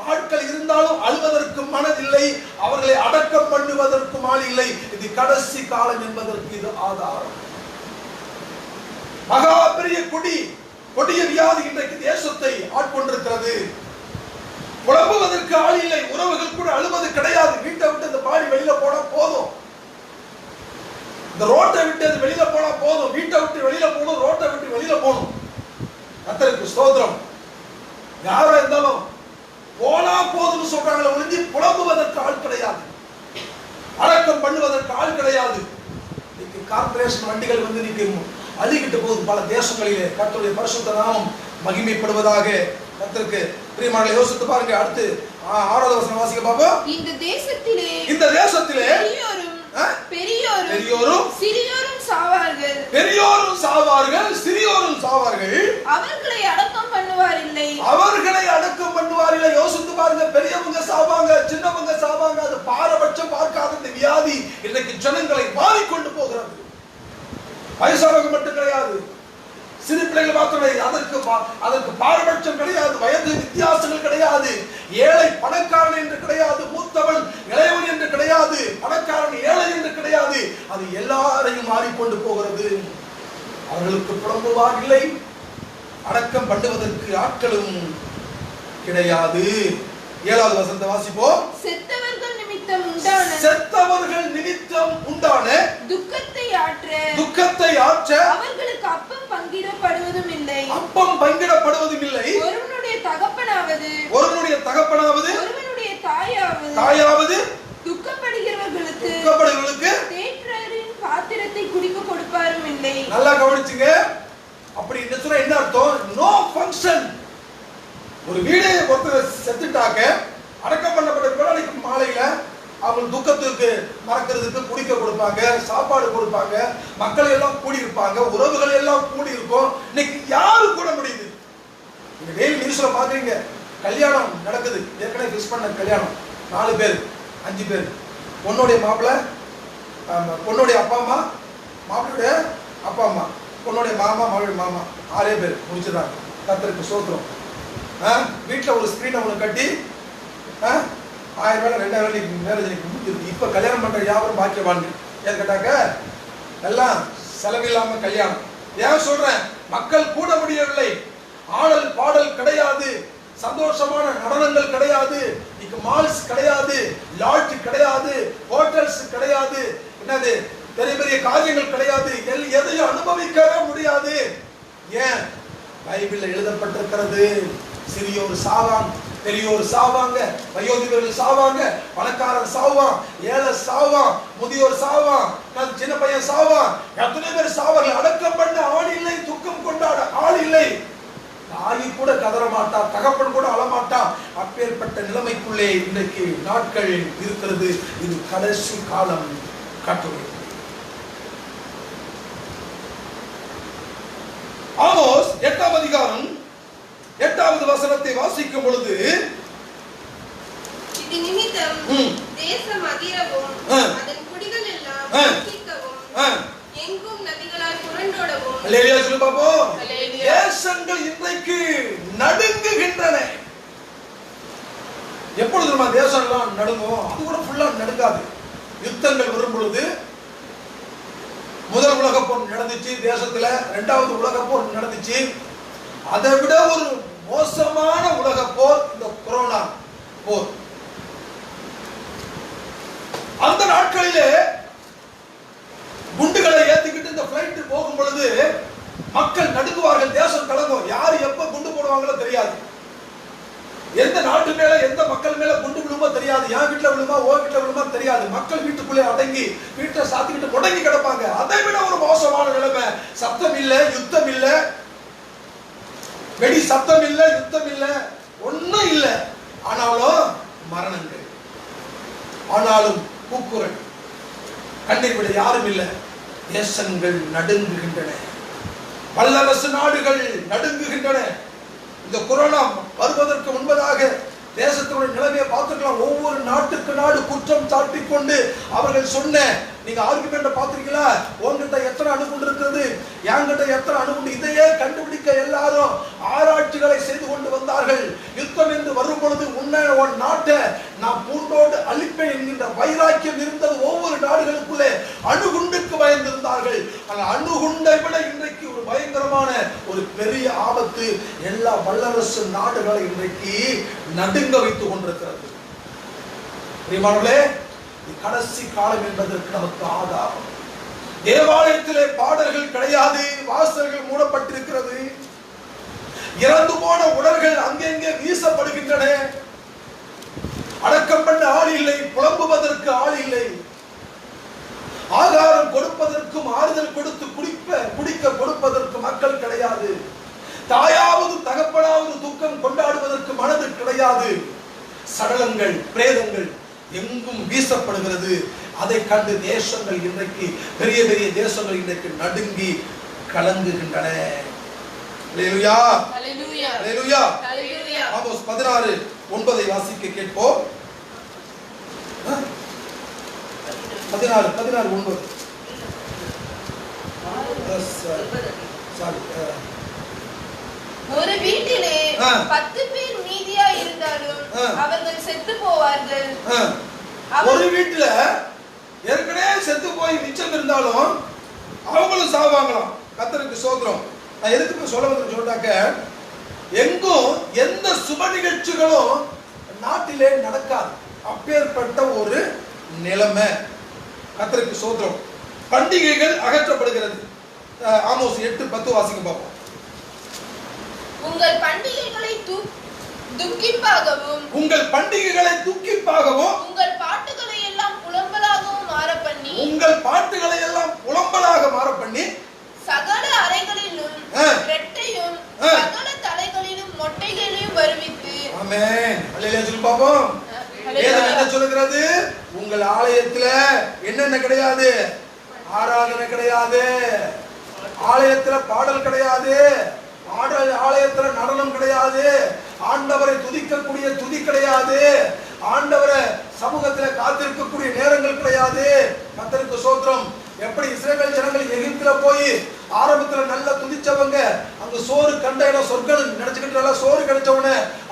ஆட்கள் இருந்தாலும் அழுவதற்கு மனதில்லை, அவர்களை அடக்கம் பண்ணுவதற்கும் ஆள் இல்லை. இது கடைசி காலம் என்பதற்கு இது ஆதாரம். மகா பெரிய கொடிய வியாதி இன்றைக்கு தேசத்தை ஆட்கொண்டிருக்கிறது. புலம்புவதற்கு ஆள் இல்லை, உறவுகள் கூட அழுவது கிடையாது. வீட்டை விட்டு இந்த பாடி வெளியில போனா போதும், இந்த ரோட்டை விட்டு அது வெளியில போனா போதும். வீட்டை விட்டு வெளியில போகணும், ரோட்டை விட்டு வெளியில போகணும். கர்த்தருக்கு ஸ்தோத்திரம். யாரா இருந்தாலும் போனா போதும்னு சொல்றாங்களே ஒழிஞ்சு புலம்புவதற்கு ஆள் கிடையாது, அடக்கம் பண்ணுவதற்கு ஆள் கிடையாது. இன்னைக்கு கார்பரேஷன் வண்டிகள் வந்து இன்னைக்கு அழிக்கிட்டு போகுது பல தேசங்களிலே. கர்த்தருடைய பரிசுத்த நாமம் மகிமைப்படுவதாக. கர்த்தருக்கு பிரியமானவர்களே, யோசித்து பாருங்க. அடுத்து 6வது வசனம் வாசிக்க பாப்போம். இந்த தேசத்திலே பெரியோரும் சிறியோரும் சாவார்கள். பெரியோரும் சாவார்கள், சிறியோரும் சாவார்கள். அவர்களை அடக்கம் பண்ணுவார் இல்லை. யோசித்து பாருங்க. பெரியவங்க சாவாங்க, சின்னவங்க சாவாங்க. அது பாரபட்சம் பார்க்காத இந்த வியாதி இன்றைக்கு ஜனங்களை மாறிக்கொண்டு போகிறது. வயசானவங்க மட்டும் கிடையாது, சிறு பிள்ளைகள் மாத்திரம். அதற்கு பாரபட்சம் கிடையாது, வயது வித்தியாசங்கள் கிடையாது, ஏழை பணக்காரன் என்று கிடையாது, மூத்தவன் இளையவன் என்று கிடையாது, பணக்காரன் ஏழை என்று கிடையாது. அது எல்லாரையும் மாறிக்கொண்டு போகிறது. அவர்களுக்கு புலம்புவார் இல்லை, அடக்கம் பண்ணுவதற்கு ஆட்களும் கிடையாது. 7வது வசனத்தை வாசிப்போம். செத்தவர்கள் நிமித்தம் உண்டான துக்கத்தை ஆற்ற அவர்களுக்கு அப்பம் பங்கிடப்படுவதும் இல்லை. ஒருவனுடைய தகப்பனாவது ஒருவனுடைய தாயாவது துக்கப்படுகிறவர்களுக்கு தேற்றரின் பாத்திரத்தை குடிக்க கொடுப்பாரும் இல்லை. நல்லா கவனிச்சுங்க. அப்படி என்ன அர்த்தம்? No function. ஒரு வீடே ஒருத்தர் செத்துட்டாக்க அடக்கம் பண்ணப்பட்ட பிறகு மாலையில அவங்க துக்கத்துக்கு மறக்கிறதுக்கு குடிக்க கொடுப்பாங்க, சாப்பாடு கொடுப்பாங்க, மக்கள் எல்லாம் கூடி இருப்பாங்க, உறவுகள் எல்லாம் கூடி இருக்கும். இன்னைக்கு யாரு கூட முடியுது? நீங்க டெய்லி நியூஸ்ல பாக்குறீங்க, கல்யாணம் நடக்குது, ஏற்கனவே ஃபிக்ஸ் பண்ண கல்யாணம், 4 பேர் 5 பேர், பொண்ணுடைய மாப்பிள்ளை, பொண்ணுடைய அப்பா அம்மா, மாப்பிள்ளையுடைய அப்பா அம்மா, பொண்ணுடைய மாமா, மாப்பிள்ளை மாமா, 6 பேர் முடிச்சிடறாங்க. கர்த்தருக்கு ஸ்தோத்திரம். வீட்டில் ஒரு ஸ்கிரீனை ஒன்று கட்டி 1000 வேலை 2000 வேலை மேரேஜ் முடிஞ்சிருக்கு. இப்போ கல்யாணம் பண்ற யாரும் பாக்கியவான்கள். ஏன்னு கேட்டாக்க எல்லாம் செலவில்லாம கல்யாணம், ஏன் சொல்றேன்? மக்கள் கூட முடியவில்லை, ஆடல் பாடல் கிடையாது, சந்தோஷமான நடனங்கள் கிடையாது, மால்ஸ் கிடையாது, லாட்ஜ் கிடையாது, ஹோட்டல்ஸ் கிடையாது, என்னது பெரிய பெரிய காரியங்கள் கிடையாது, எதையும் அனுபவிக்கவே முடியாது. ஏன்? பைபிள்ல எழுதப்பட்டிருக்கிறது, சிறியோர் சாவாங்க, பெரியோர் சாவாங்க, வயோதிகர்கள் சாவாங்க, பணக்காரன் சாவான், ஏழை சாவான், முதியோர் சாவான், சின்ன பையன் சாவான், எத்தனை பேர் சாவார்கள். அடக்கம் பண்ண ஆள் இல்லை, துக்கம் கொண்டாட ஆள் இல்லை, தாயி கூட கதற மாட்டா, தகப்பன் கூட அழமாட்டா. அப்பேற்பட்ட நிலைமைக்குள்ளே இன்றைக்கு நாட்கள் இருக்கிறது. இது கடைசி காலம் காட்டுகிறது. ஆமோஸ் 8ஆம் அதிகாரம் 8வது வசனத்தை வாசிக்கும் பொழுது, இது நிமித்தம் தேசம் அதிரவும் அதன் குடிகள் எல்லாம் வசிக்கவும் எங்கும் நதிகளால் புரண்டோடவும். அல்லேலூயா சொல்லு பாப்போம். தேசங்கள் இன்றைக்கு நடுங்குகின்றன. எப்பொழுது நம்ம தேசம் எல்லாம் நடுங்கும்? அது கூட ஃபுல்லா நடுங்காது. யுத்தங்கள் வரும் பொழுது, முதல் உலக போர் நடந்துச்சு தேசத்துல, 2வது உலக போர் நடந்துச்சு, அதை விட ஒரு மோசமான உலக போர் இந்த கொரோனா போர். அந்த நாட்களிலே குண்டுகளை ஏத்திக்கிட்டு இந்த பிளைட் போகும் பொழுது மக்கள் நடுங்குவார்கள், தேசம் கலங்கும். யாரு எப்ப குண்டு போடுவாங்களோ தெரியாது, எந்த நாட்டு மேல எந்த மக்கள் மேல குண்டு விழுமோ தெரியாது, என் வீட்டுல விழுமா ஓ வீட்டுல விழுமா தெரியாது. மக்கள் வீட்டுக்குள்ளே அடங்கி வீட்டை சாத்திக்கிட்டு முடங்கி கிடப்பாங்க. அதை விட ஒரு மோசமான நிலைமை. சத்தம் இல்ல, யுத்தம் இல்ல, வெடி சத்தம் இல்ல, யுத்தம் இல்ல, ஒண்ணும் இல்ல. ஆனாலும் மரணங்கள், ஆனாலும் கூக்குரல், கண்ணீர் விட யாரும் இல்ல. தேசங்கள் நடுங்குகின்றன, வல்லரசு நாடுகள் நடுங்குகின்றன. இந்த கொரோனா வருவதற்கு முன்பதாக தேசத்தினுடைய நிலைமையை பார்த்துக்கலாம். ஒவ்வொரு நாட்டுக்கு நாடு குற்றம் சாட்டிக் கொண்டு அவர்கள் சொன்ன, நீங்க ஆர்குமெண்ட் பார்த்திருக்கீங்களா? உங்ககிட்ட எத்தனை அணுகுண்டு இருக்கிறது, என்கிட்ட எத்தனை அணுகுண்டு, இதையே கண்டுபிடிக்க எல்லாரும் ஆராய்ச்சிகளை செய்து கொண்டு வந்தார்கள். யுத்தம் என்று வரும் பொழுது உன்னை உன் நாட்டை நான் பூண்டோடு அழிப்பேன் என்கின்ற வைராக்கியம் இருந்தது. ஒவ்வொரு நாடுகளுக்குள்ளே அணுகுண்டுக்கு பயந்திருந்தார்கள். ஆனால் அணுகுண்டை விட இன்றைக்கு ஒரு பயங்கரமான ஒரு பெரிய ஆபத்து எல்லா வல்லரசு நாடுகளை இன்றைக்கு நடுங்க வைத்துக் கொண்டிருக்கிறது. பிரியமானவர்களே, கடைசி காலம் என்பதற்கு நமக்கு ஆதாரம். தேவாலயத்திலே பாடல்கள் கிடையாது, வாசல்கள் மூடப்பட்டிருக்கிறது, இறந்து போன உடல்கள் அங்கெங்கே வீசப்படுகின்றன, அடக்கம் பண்ண ஆள் இல்லை, புலம்புவதற்கு ஆள் இல்லை, ஆகாரம் கொடுப்பதற்கும் ஆறுதல் கொடுத்து குடிக்க கொடுப்பதற்கு மக்கள் கிடையாது, தாயாவது தகப்பனாவது துக்கம் கொண்டாடுவதற்கு மனது கிடையாது. சடலங்கள், பிரேதங்கள் எங்கும் வீசப்படுகிறது. அதை கண்டு தேசங்கள் இன்றைக்கு, பெரிய பெரிய தேசங்கள் இன்றைக்கு நடுங்கி கலங்குகின்றன. அல்லேலூயா, அல்லேலூயா, அல்லேலூயா, அல்லேலூயா. ஆமோஸ் 16:9 வாசிக்க கேட்போம். 16:9. ஒரு வீட்டிலே 10 பேர் மீதியா இருந்தாலும் அவர்கள் செத்து போவார்கள். ஒரு வீட்டுல ஏற்கனவே செத்து போய் மிச்சம் இருந்தாலும் அவங்களும் சாவாங்களாம். கர்த்தருக்கு ஸ்தோத்திரம். நான் எதுக்கு சொல்ல வந்து சொல்றாக்க, எங்கும் எந்த சுப நிகழ்ச்சிகளும் நாட்டிலே நடக்காது. அப்பேற்பட்ட ஒரு நிலைமை. கர்த்தருக்கு ஸ்தோத்திரம். பண்டிகைகள் அகற்றப்படுகிறது. ஆமோஸ் 8:10 வாசிக்க பார்ப்போம். உங்கள் பண்டிகைகளை துக்கிப்பாகவும், உங்கள் பண்டிகைகளை துக்கிப்பாகவும், உங்கள் பாட்டுகளை எல்லாம் புலம்பலாகவும் மாற பண்ணி, உங்கள் பாட்டுகளை எல்லாம் புலம்பலாக மாற பண்ணி, சகல அறைகளிலும் ரெட்டையும் சகல தலைகளிலும் மொட்டைகளையும் வருவித்து. ஆமென். அல்லேலூயா சொல்லி பாப்போம். வேதம் என்ன சொல்லுகிறது? உங்கள் ஆலயத்துல என்னென்ன கிடையாது? ஆராதனை கிடையாது, ஆலயத்துல பாடல் கிடையாது, ஆலயத்துல நடனம் கிடையாது, ஆண்டவரை துதிக்கக்கூடிய துதி கிடையாது, ஆண்டவரை சமூகத்துல காத்திருக்கக்கூடிய நேரங்கள் கிடையாது. கர்த்தருக்கு ஸ்தோத்திரம். எப்படி இஸ்ரவேல் ஜனங்கள் எகிப்துல போய் ஆரம்பத்துல நல்லா துதிச்சவங்க, அங்க சோறு கண்ட இடம் சொர்க்கம் நினைச்சுக்கிட்டு சோறு கிடைச்சவன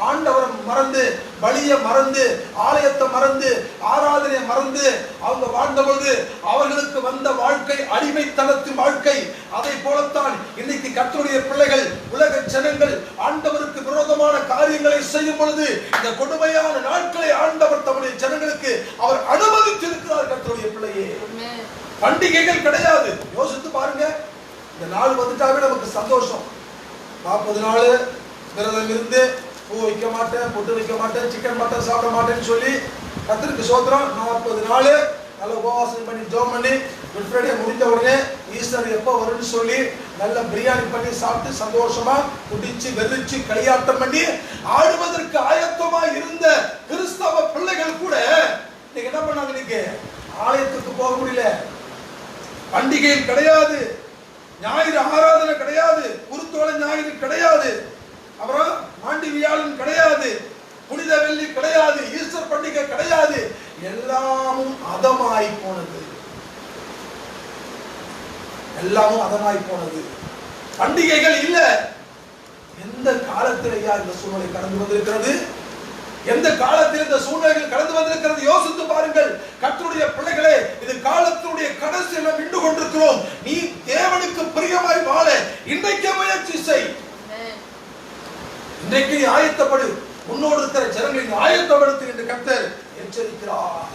ஆண்டவரை மறந்து, பலியை மறந்து, ஆலயத்தை மறந்து, ஆராதனையை மறந்து அவங்க வாழ்ந்த பொழுது அவர்களுக்கு வந்த வாழ்க்கை அடிமைத்தனத்தின் வாழ்க்கை. அதை போலத்தான் இன்னைக்கு கர்த்தருடைய பிள்ளைகள், உலக ஜனங்கள் ஆண்டவருக்கு விரோதமான காரியங்களை செய்யும் பொழுது இந்த கொடுமையான நாட்களை ஆண்டவர் தம்முடைய ஜனங்களுக்கு அவர் அனுமதித்திருக்கிறார். கர்த்தருடைய பிள்ளையே, பண்டிகைகள் கிடையாது. யோசித்து பாருங்க, இந்த நாள் வந்துட்டாவே நமக்கு சந்தோஷம். 40 நாள் விரதம் இருந்து பூ வைக்க மாட்டேன், பொட்டு வைக்க மாட்டேன், சிக்கன் மட்டன் சாப்பிட மாட்டேன்னு சொல்லி கர்த்தருக்கு சோத்திரம். 40 நாள் நல்ல உபவாசம் பண்ணி ஜெபம் பண்ணி குட் ஃப்ரைடே முடிஞ்ச உடனே ஈஸ்டர் எப்போ வரும்னு சொல்லி நல்ல பிரியாணி பண்ணி சாப்பிட்டு சந்தோஷமா குடிச்சு வெறிச்சு களியாட்டம் பண்ணி ஆடுவதற்கு ஆயத்தமா இருந்த கிறிஸ்தவ பிள்ளைகள் கூட நீங்க என்ன பண்ணாங்க? இன்னைக்கு ஆலயத்துக்கு போக முடியல, பண்டிகையில் கிடையாது, ஞாயிறு ஆராதனை கிடையாது, குருத்தோலை ஞாயிறு கிடையாது, அப்புறம் மாண்டி வியாழன் கிடையாது, புனித வெள்ளி கிடையாது, ஈஸ்டர் பண்டிகை கிடையாது. எல்லாமும் அதமாய் போனது, எல்லாமும் அதமாய் போனது. பண்டிகைகள் இல்ல. எந்த காலத்திலேயா இந்த சூழ்நிலை கடந்து வந்திருக்கிறது? எந்த காலத்தில் இந்த சூழ்நிலைகள் கடந்து வந்திருக்கிறது? யோசித்து பாருங்கள் கர்த்தருடைய பிள்ளைகளே. இது காலத்தினுடைய கடைசியில் நாம் நின்று கொண்டிருக்கிறோம். நீ தேவனுக்கு பிரியமாய் வாழ இன்றைக்கே முயற்சி செய். இன்றைக்கு ஆயத்தப்படு. உன்னோடு இருக்கிற ஜனங்களை ஆயத்தப்படுத்து என்று கர்த்தர் எச்சரிக்கிறார்.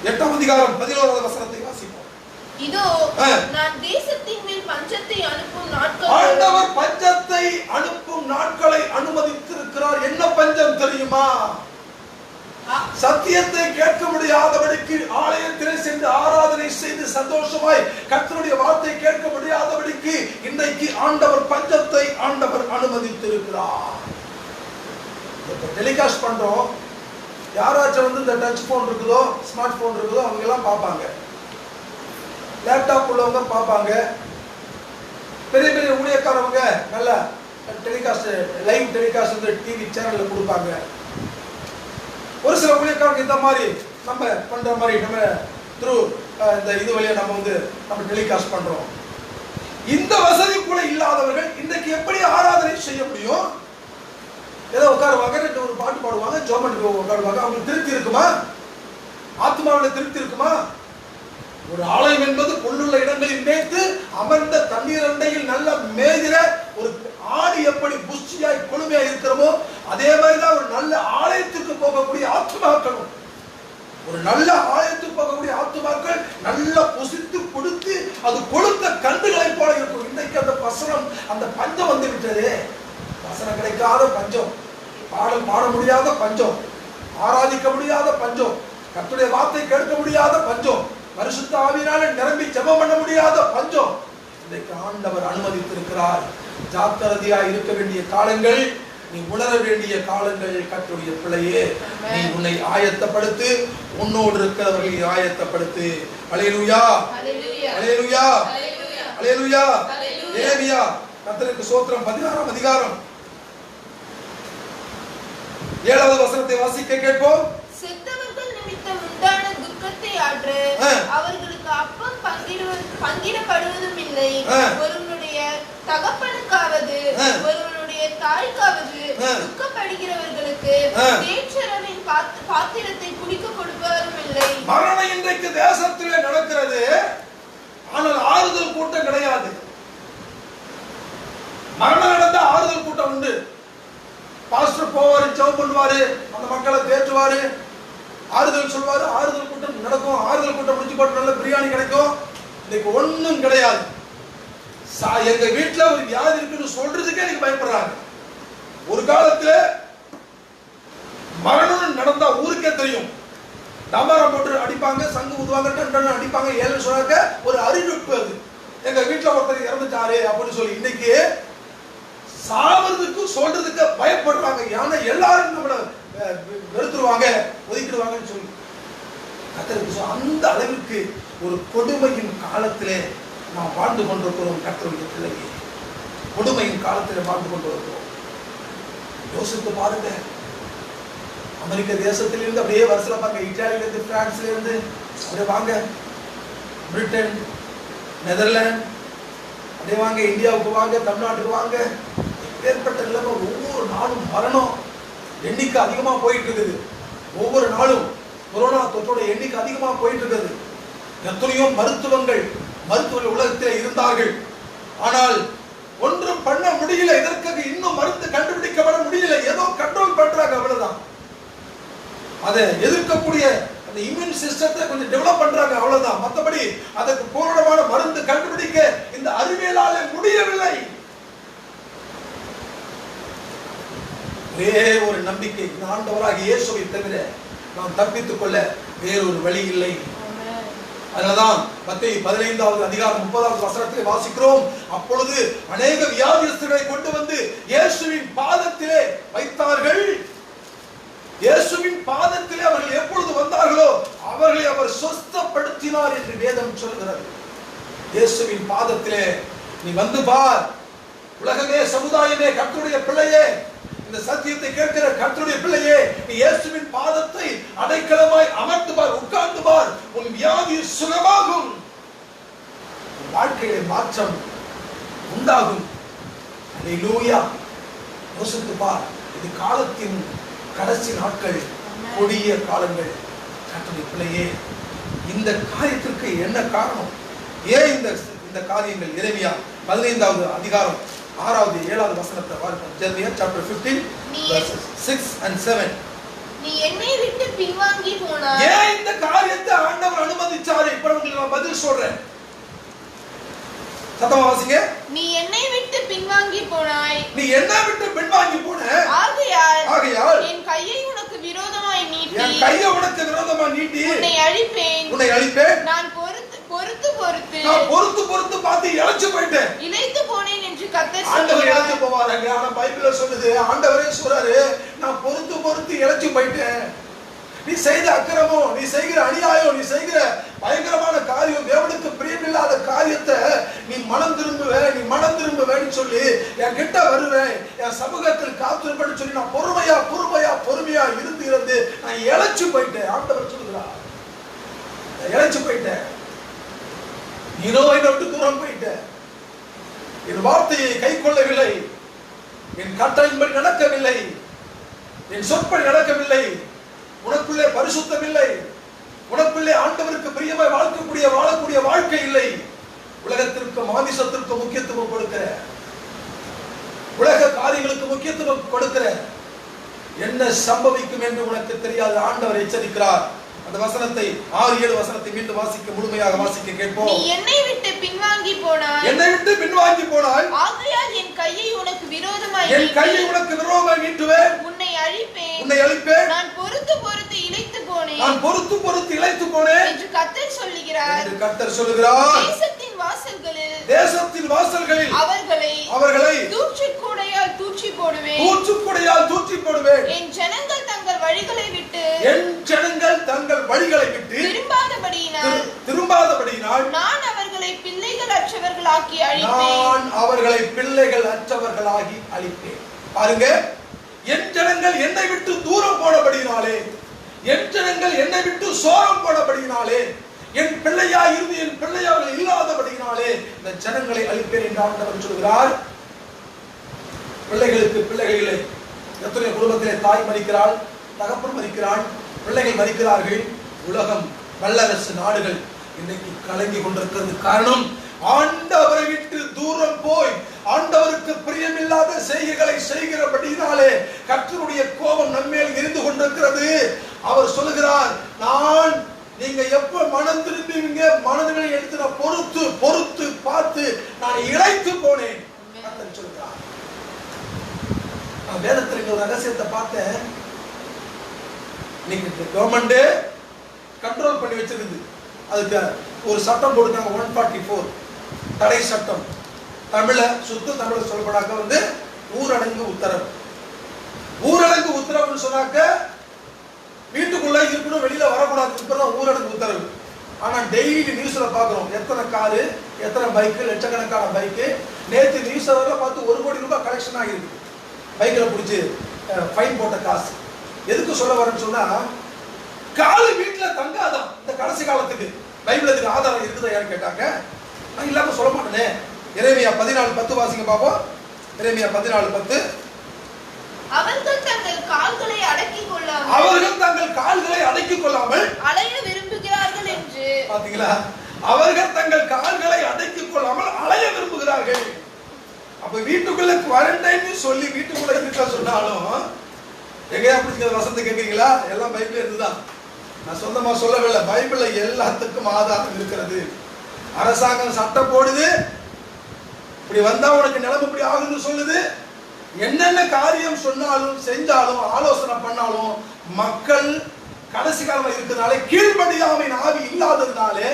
எட்டாம் அதிகாரம் 11வது வசனத்தை வாசிப்போம். இதோ நான் தேசத்தின் மேல் பஞ்சத்தை அனுப்பும் நாட்கள், ஆண்டவர் பஞ்சத்தை அனுப்பும் நாட்களை அனுமதித்திருக்கிறார். என்ன பஞ்சம் தெரியுமா? சத்தியத்தை கேட்க முடியாதபடிக்கு ஆலயத்திலே சென்று ஆராதனை செய்து சந்தோஷமாய் கர்த்தருடைய வார்த்தை கேட்க முடியாதபடிக்கு இன்றைக்கு ஆண்டவர் பஞ்சத்தை ஆண்டவர் அனுமதித்திருக்கிறார். இப்ப டெலிகாஸ்ட் பண்றோம். யாராச்சும் வந்து இந்த டச் போன் இருக்குதோ, ஸ்மார்ட் போன் இருக்குதோ அவங்க எல்லாம் பார்ப்பாங்க, லேப்டாப் உள்ளவங்க பார்ப்பாங்க, பெரிய பெரிய ஊழியக்காரவங்க நல்ல டெலிகாஸ்ட் லைவ் டெலிகாஸ்ட் வந்து டிவி சேனல்ல கொடுப்பாங்க. ஒரு சில ஊழியக்காரங்க இந்த மாதிரி நம்ம பண்ற மாதிரி நம்ம த்ரூ இந்த இது வழியா நம்ம டெலிகாஸ்ட் பண்றோம். இந்த வசதி கூட இல்லாதவர்கள் இன்றைக்கு எப்படி ஆராதனை செய்ய முடியும்? ஏதோ உட்காருவாங்க, ரெண்டு ஒரு பாட்டு பாடுவாங்க, ஜோமன் உட்காருவாங்க. அவங்களுக்கு திருப்தி இருக்குமா? ஆத்மாவில் திருப்தி இருக்குமா? ஒரு ஆலயம் என்பது கொள்ளுள்ள இடங்களில் மேய்த்து அமர்ந்த தண்ணீர் அண்டையில் நல்ல மேய்கிற ஒரு ஆடு எப்படி புஷ்டியாய் கொழுமையாய் இருக்கிறோமோ அதே மாதிரிதான் ஒரு நல்ல ஆலயத்துக்கு போகக்கூடிய ஆத்துமாக்களும். ஒரு நல்ல ஆலயத்துக்கு போகக்கூடிய ஆத்துமாக்கள் நல்ல புசித்து கொடுத்து அது கொழுத்த கண்டுகளை போல இருக்கும். இன்றைக்கு அந்த வசனம், அந்த பஞ்சம் வந்து விட்டது. வசனம் கிடைக்காத பஞ்சம், பாடல் பாட முடியாத பஞ்சம், ஆராதிக்க முடியாத பஞ்சம், கர்த்தருடைய வார்த்தை கேட்க முடியாத பஞ்சம், பரிசுத்த ஆவியினால நிரம்பி ஜெபம் பண்ண முடியாத பஞ்சம் இன்றைக்கு ஆண்டவர் அனுமதித்திருக்கிறார். ஜாக்கிரதையாய் இருக்க வேண்டிய காலங்கள், நீ உணர வேண்டிய காலங்கள். கர்த்தருடைய பிள்ளையே, நீ உன்னை ஆயத்தப்படுத்து, உன்னோடு இருக்கிறவர்களை ஆயத்தப்படுத்து. அல்லேலூயா, அல்லேலூயா, அல்லேலூயா. லேவியா கர்த்தருக்கு ஸ்தோத்திரம். 16ஆம் அதிகாரம் 7வது வசனத்தை வாசிக்க கேட்போம். செத்தவர்கள் நிமித்தம் உண்டான துக்கத்தை ஆற்ற அவர்களுக்கு அப்பம் பங்கிடப்படுவதும் இல்லை. ஒருவனுடைய தகப்பனுக்காவது ஒருவனுடைய தாய்க்காவது துக்கப்படுகிறவர்களுக்கு தேற்றரவின் பாத்திரத்தை குடிக்க கொடுப்பவரும் இல்லை. மரணம் இன்றைக்கு தேசத்திலே நடக்கிறது. ஆனால் ஆறுதல் கூட்டம் கிடையாது. மரணம் நடந்த ஆறுதல் கூட்டம் உண்டு. பாஸ்டர் போவாரு, ஜெபம் பண்ணுவாரு, அந்த மக்களை தேற்றுவாரு, ஆறுதல் சொல்வாரு, ஆறுதல் கூட்டம் நடக்கும். ஆறுதல் கூட்டம் முடிச்சு போட்டு நல்ல பிரியாணி கிடைக்கும். இன்னைக்கு ஒண்ணும் கிடையாது. எங்க வீட்டுல ஒரு வியாதி இருக்குன்னு சொல்றதுக்கே எனக்கு பயப்படுறாங்க. ஒரு காலத்துல மரணம் நடந்தா ஊருக்கே தெரியும். டமாரம் போட்டு அடிப்பாங்க, சங்கு ஊதுவாங்க, டன் அடிப்பாங்க. ஏழு சொன்னாக்க ஒரு அறிவிப்பு. அது எங்க வீட்டுல ஒருத்தர் இறந்துட்டாரு அப்படின்னு சொல்லி இன்னைக்கு சாவதுக்கு சொல்றதுக்கு பயப்படுறாங்க. ஏன்னா எல்லாரும் நம்மள வெறுத்துருவாங்க, ஒதுக்கிடுவாங்கன்னு சொல்லி கர்த்தருக்கு அந்த அளவுக்கு ஒரு கொடுமையின் காலத்திலே நாம் வாழ்ந்து கொண்டிருக்கிறோம். கர்த்தருடைய பிள்ளையே, கொடுமையின் காலத்திலே வாழ்ந்து கொண்டிருக்கிறோம். யோசித்து பாருங்க. அமெரிக்க தேசத்திலிருந்து அப்படியே வருஷம் பாருங்க, இத்தாலியிலிருந்து, பிரான்ஸ்ல இருந்து அப்படியே வாங்க, பிரிட்டன், நெதர்லாந்து, அப்படியே வாங்க, இந்தியாவுக்கு வாங்க, தமிழ்நாட்டுக்கு வாங்க. ஏற்பட்ட நிலைமை ஒவ்வொரு நாளும் மரணம் எண்ணிக்கை அதிகமா போயிட்டு இருக்குது. ஒவ்வொரு நாளும் கொரோனா தொற்றோட எண்ணிக்கை அதிகமா போயிட்டு இருக்குது. எத்தனையோ மருத்துவர்கள் உலகத்தில் இருந்தார்கள். ஆனால் ஒன்றும் பண்ண முடியல. இதற்காக இன்னும் மருந்து கண்டுபிடிக்கப்பட முடியல. ஏதோ கண்ட்ரோல் பண்றாங்க, அவ்வளவுதான். அதை எதிர்க்கக்கூடிய அந்த இம்யூன் சிஸ்டத்தை கொஞ்சம் டெவலப் பண்றாங்க, அவ்வளவுதான். மற்றபடி அதற்கு பூரணமான மருந்து கண்டுபிடிக்க இந்த அறிவியலாலே முடியவில்லை. ஒரே ஒரு நம்பிக்கை, ஆண்டவராகிய இயேசுவை தவிர நாம் தப்பித்துக் கொள்ள வேறொரு வழி இல்லை. அதனால்தான் மத்தேயு 15வது அதிகாரம் 30வது வசனத்தை வாசிக்கிறோம். அப்பொழுது அநேக வியாதியஸ்தர்களை கொண்டு வந்து இயேசுவின் பாதத்திலே வைத்தார்கள். இயேசுவின் பாதத்திலே அவர்கள் எப்பொழுது வந்தார்களோ அவர்களை அவர் சுஸ்தப்படுத்தினார் என்று வேதம் சொல்கிறது. இயேசுவின் பாதத்திலே நீ வந்து பார். உலகமே, சமுதாயமே, கர்த்தருடைய பிள்ளையே, இந்த சத்தியத்தை கேட்கிற கர்த்தருடைய பிள்ளையே, நீ இயேசுவின் பாதத்தை அடைக்கலமாய் அமர்ந்து பார், உட்கார்ந்து பார். உன் வியாதி சுகமாகும். வாழ்க்கையில மாற்றம் உண்டாகும். அல்லேலூயா. யோசித்து பார். இது காலத்தின் கடைசி நாட்கள், கொடிய காலங்கள். கர்த்தருடைய பிள்ளையே, இந்த காரியத்திற்கு என்ன காரணம்? ஏன் இந்த காரியங்கள்? எரேமியா 15வது அதிகாரம் 6வது 7வது வசனத்தை வாசிப்போம். Jeremiah chapter 15 verses 6 and 7. நீ என்னை விட்டு பின்வாங்கி போனாய். ஏன் இந்த காரியத்தை ஆண்டவர் அனுமதிச்சாரு? இப்ப உங்களுக்கு நான் பதில் சொல்றேன். சத்தமா வாசிங்க. நீ என்னை விட்டு பின்வாங்கி போனாய். நீ என்னை விட்டு பின்வாங்கி போன. ஆகையால் என் கையை உனக்கு விரோதமாய் நீட்டி. என் கையை உனக்கு விரோதமாய் நீட்டி உன்னை அழிப்பேன். நான் பொறுத்து பார்த்து இளைச்சு போயிட்டேன். இளைத்து போனேன் என்று கர்த்தர் சொல்றார். ஆண்டவர் இளைச்சு போவாருங்க. ஆனா பைபிள்ல சொல்லுது, ஆண்டவரே சொல்றாரு, நான் பொறுத்து இளைச்சு போயிட்டேன். நீ செய்த அக்கிரமம், நீ செய்கிற அநியாயம், நீ செய்கிற பயங்கரமான காரியம், தேவனுக்கு பிரியமில்லாத காரியத்தை நீ மனம் திரும்புவேன்னு சொல்லி என் கிட்ட வருவேன், என் சமூகத்தில் காத்திருப்பேன்னு சொல்லி நான் பொறுமையா இருந்து நான் இளைச்சு போயிட்டேன். ஆண்டவர் சொல்லுகிறார், இளைச்சு போயிட்டேன். நீனோ என்னை விட்டு தூரம் போயிட்டேன். என் வார்த்தையை கை கொள்ளவில்லை, என் கட்டளையின்படி நடக்கவில்லை, என் சொற்படி நடக்கவில்லை. உனக்குள்ளே பரிசுத்தம் இல்லை, உனக்குள்ளே ஆண்டவருக்கு பிரியமாய் வாழக்கூடிய வாழ்க்கை இல்லை. உலகத்திற்கு, மாமிசத்திற்கு முக்கியத்துவம் கொடுக்கிற, உலக காரியங்களுக்கு முக்கியத்துவம் கொடுக்கிற, என்ன சம்பவிக்கும் என்று உனக்கு தெரியாது. ஆண்டவர் எச்சரிக்கிறார். அந்த வசனத்தை 6-7 வசனத்தை மீண்டும் வாசிக்க, முழுமையாக வாசிக்க கேட்போம். நீ என்னை விட்டு பின்வாங்கி போனாய். ஆகையால் என் கையை உனக்கு விரோதமாய் நீட்டுவேன். உன்னை அழிப்பேன். நான் பொறுத்து இளைத்து போனேன் என்று கர்த்தர் சொல்லுகிறார். தேசத்தின் வாசல்களில் அவர்களை தூற்றுக்கூடையால் தூற்றி போடுவேன். என் ஜனங்கள் தங்கள் வழிகளை விட்டு திரும்பாதபடியினால் நான் அவர்களை பிள்ளைகள் அற்றவர்களாகி அழிப்பேன். பாருங்க, என் ஜனங்கள் என்னை விட்டு தூரம் போனபடியினாலே, என் ஜனங்கள் என்னை விட்டு சோரம் போனபடியினாலே, என் பிள்ளையா இருந்து என் பிள்ளையாக இல்லாதபடியினாலே இந்த ஜனங்களை அழிப்பேன் என்று ஆண்டவர் சொல்கிறார். பிள்ளைகளிலே எத்தனை குடும்பத்திலே தாய் மரிக்கிறாள், தகப்பன் மரிக்கிறான், பிள்ளைகள் மரிக்கிறார்கள். உலகம், வல்லரசு நாடுகள் இன்னைக்கு கலங்கி கொண்டிருக்கிறது. காரணம், ஆண்டவரை விட்டு தூரம் போய் ஆண்டவருக்கு பிரியமில்லாத செய்கைகளை செய்கிறபடினாலே கர்த்தருடைய கோபம் நம்மேல் இருந்து கொண்டிருக்கிறது. அவர் சொல்லுகிறார், நீங்க எப்ப மனம் திரும்புவீங்க, மனதில் எடுத்து நான் பொறுத்து பார்த்து நான் இளைத்து போனேன் சொல்லுகிறார். நான் வேதத்தில் ஒரு ரகசியத்தை பார்த்தேன். இன்னைக்கு கவர்மெண்ட் கண்ட்ரோல் பண்ணி வச்சிருக்கு. அதுக்கு ஒரு சட்டம் போடுறாங்க, 144 தடை சட்டம். சுத்த தமிழ சொல்லப்படாக்க ஊரடங்கு உத்தரவு. ஊரடங்கு உத்தரவுன்னு சொன்னாக்க வீட்டுக்குள்ள இருக்கணும், வெளியில வரக்கூடாது, ஊரடங்கு உத்தரவு. ஆனா டெய்லி நியூஸ்ல பாக்குறோம், எத்தனை காரு, எத்தனை பைக்கு, லட்சக்கணக்கான பைக்கு. நேற்று நியூஸ் பார்த்து 1 கோடி ரூபாய் கலெக்ஷன் ஆகிருக்கு. பைக்கில் பிடிச்சி ஃபைன் போட்ட காசு. எதுக்கு சொல்ல வரேன்னு சொன்னா, காலு வீட்டுல தங்காதான் இந்த கடைசி காலத்துக்கு. பைபிள் இதுக்கு ஆதாரம் இருக்குதா யாரும் கேட்டாங்க. நான் இல்லாம சொல்ல மாட்டேனே. எரேமியா 14:10 வாசிங்க பாப்போம். எரேமியா 14:10. அவர்கள் தங்கள் கால்களை அடக்கிக் கொள்ளாமல் அலைய விரும்புகிறார்கள் என்று. பாத்தீங்களா? அவர்கள் தங்கள் கால்களை அடக்கிக் கொள்ளாமல் அலைய விரும்புகிறார்கள். அப்ப வீட்டுக்குள்ள குவாரண்டைன் சொல்லி வீட்டுக்குள்ள இருக்க சொன்னாலும் எங்கேயா பிடிச்ச வசந்த கேட்குறீங்களா? எல்லாம் பைபிள் இருந்துதான். நான் சொந்தமா சொல்லவில்லை. பைபிள்ல எல்லாத்துக்கும் ஆதாரம் இருக்கிறது. அரசாங்கம் சட்டம் போடுது, இப்படி வந்தா உனக்கு நிலைமை இப்படி ஆகுதுன்னு சொல்லுது. என்னென்ன காரியம் சொன்னாலும் செஞ்சாலும் ஆலோசனை பண்ணாலும் மக்கள் கடைசி காலமா இருக்கிறதுனால கீழ்ப்படியாமையின் ஆவி இல்லாததுனாலே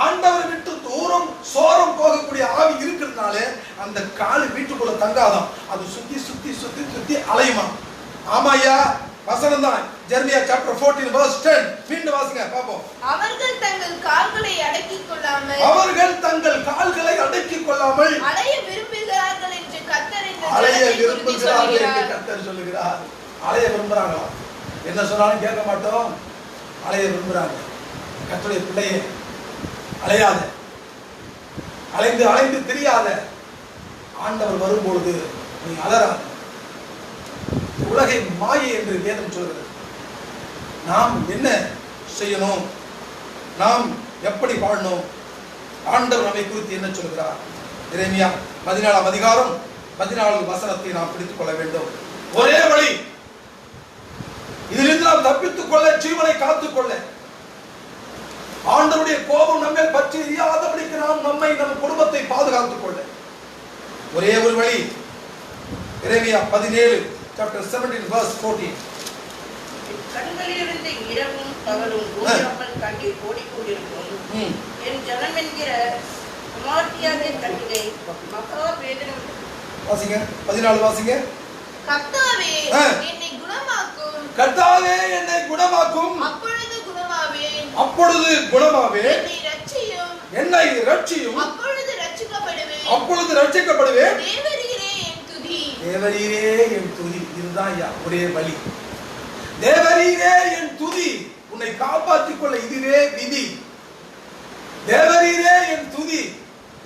ஆண்டவரை விட்டு தூரம் சோரம் போகக்கூடிய ஆவி இருக்கிறதுனால அந்த காலு வீட்டுக்குள்ள தங்காதான், அது சுத்தி சுத்தி சுத்தி சுத்தி அலையுமா. ஆமாய்யா, வசனம் தான். Jeremiah chapter 14 verse 10. மீண்டும் வாசிங்க பாப்போம். அவர்கள் தங்கள் கால்களை அடக்கிக் கொள்ளாமல் அலைய விரும்புகிறார்கள் என்று கர்த்தர் சொல்லுகிறார். அலைய விரும்புறாங்க. என்ன சொன்னாலும் கேட்க மாட்டோம். அலைய விரும்புறாங்க. கர்த்தருடைய பிள்ளையே, அலையாத, அலைந்து அலைந்து தெரியாத. ஆண்டவர் வரும்பொழுது நீ அலறாத. உலகை மாயை என்று வேதம் சொல்கிறது. நாம் என்ன செய்யணும், நாம் எப்படி வாழணும், ஆண்டவர் நம்மை குறித்து என்ன சொல்கிறார்? எரேமியா 14 அதிகாரம் 14 வசனத்தை நாம் பிடித்துக் கொள்ள வேண்டும். ஒரே வழி, இதிலிருந்து நாம் தப்பித்துக் கொள்ள, ஜீவனை காத்துக்கொள்ள, ஆண்டவருடைய கோபம் நம்மை பற்றி எரியாதபடிக்கு நாம் நம்மை நம் குடும்பத்தை பாதுகாத்துக் கொள்ள ஒரே ஒரு வழி. எரேமியா 17 chapter 17 verse 14. கண்களிலிருந்து இரவும் பகலும் ஓயாமல் கண்ணீர் ஓடிக்கொண்டிருக்கும் என் ஜனம் என்கிற அமாத்தியாவின் கண்ணிகை மகா வேதனை. வாசிங்க 14 வாசிங்க. கர்த்தாவே என்னை குணமாக்கும், கர்த்தாவே என்னை குணமாக்கும், அப்பொழுது குணமாவேன், அப்பொழுது குணமாவேன். என்னை ரட்சியும், என்னை ரட்சியும், அப்பொழுது ரட்சிக்கப்படுவேன், அப்பொழுது ரட்சிக்கப்படுவேன். தேவரீரே என் துதி, தேவரீரே என் துதி. இதுதான் ஒரே வழி. தேவரீரே என் துதி. உன்னை காப்பாற்றிக் கொள்ள இதுவே விதி. தேவரீரே என் துதி.